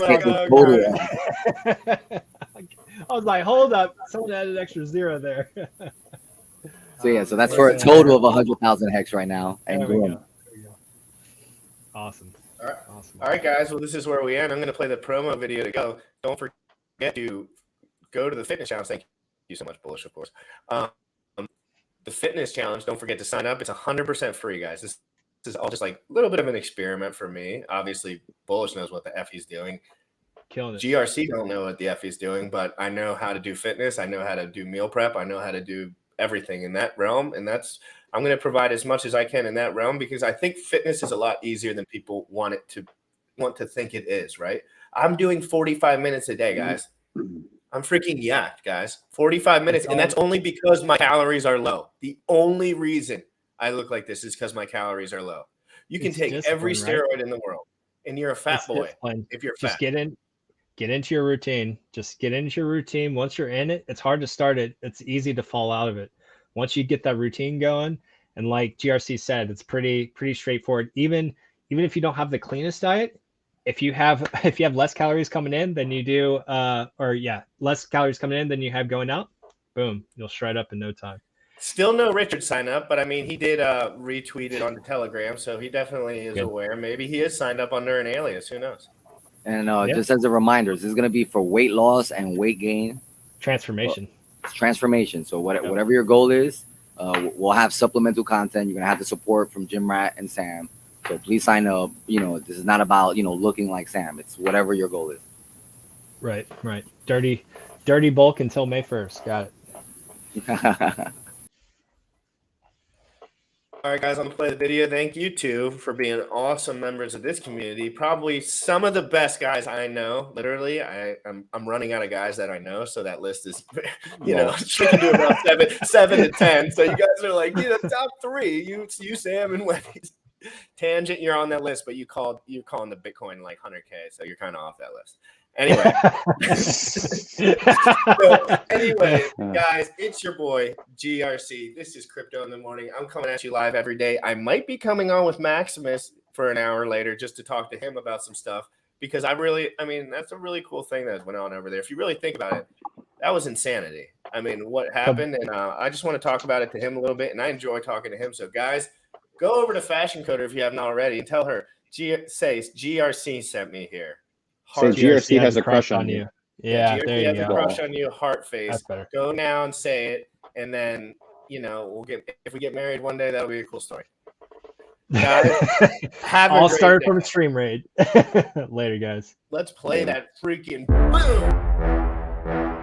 I was like, hold up. Someone added an extra 0 there. So yeah, so that's for a total of 100,000 hex right now. And There we growing. go. Awesome. All right. Awesome. all right, guys. Well, this is where we end. I'm going to play the promo video to go. Don't forget to go to the fitness challenge. Thank you so much, Bullish, of course. The fitness challenge. Don't forget to sign up. It's 100% free, guys. This is all just like a little bit of an experiment for me. Obviously, Bullish knows what the F he's doing. Killing it. GRC don't know what the F he's doing, but I know how to do fitness. I know how to do meal prep. I know how to do everything in that realm. And I'm going to provide as much as I can in that realm because I think fitness is a lot easier than people want to think it is, right? I'm doing 45 minutes a day, guys. I'm freaking yacked, guys. 45 minutes. And that's only because my calories are low. The only reason I look like this is because my calories are low. You can take every steroid in the world and you're a fat boy if you're fat. Just get into your routine. Just get into your routine. Once you're in it, it's hard to start it. It's easy to fall out of it. Once you get that routine going, and like GRC said, it's pretty straightforward. Even if you don't have the cleanest diet, if you have less calories coming in than you do, less calories coming in than you have going out, boom, you'll shred up in no time. Still no Richard sign up, but I mean, he did retweet it on the Telegram, so he definitely is aware. Maybe he is signed up under an alias. Who knows? And just as a reminder, this is going to be for weight loss and weight gain. Transformation. It's transformation. So whatever your goal is, we'll have supplemental content. You're going to have the support from Jim Rat and Sam. So please sign up. This is not about, looking like Sam. It's whatever your goal is. Right. Dirty Dirty bulk until May 1st. Got it. All right, guys, I'm gonna play the video. Thank you two for being awesome members of this community. Probably some of the best guys I know. Literally, I'm running out of guys that I know, so that list is, should do about 7 to 10. So you guys are like, top 3. You, Sam, and Wendy's. Tangent, you're on that list, but you're calling the Bitcoin like 100K, so you're kind of off that list. Anyway, guys, it's your boy GRC. This is Crypto in the Morning. I'm coming at you live every day. I might be coming on with Maximus for an hour later just to talk to him about some stuff because that's a really cool thing that went on over there. If you really think about it, that was insanity. I mean, what happened? And I just want to talk about it to him a little bit, and I enjoy talking to him. So, guys, go over to Fashion Coder if you haven't already and tell her, say GRC sent me here. So GRC has a crush on you. Yeah, GRC there you has go. a crush on you, heart face. That's better. Go now and say it, and then if we get married one day, that'll be a cool story. Guys, I'll start from a stream raid. Later, guys. Let's play that freaking boom.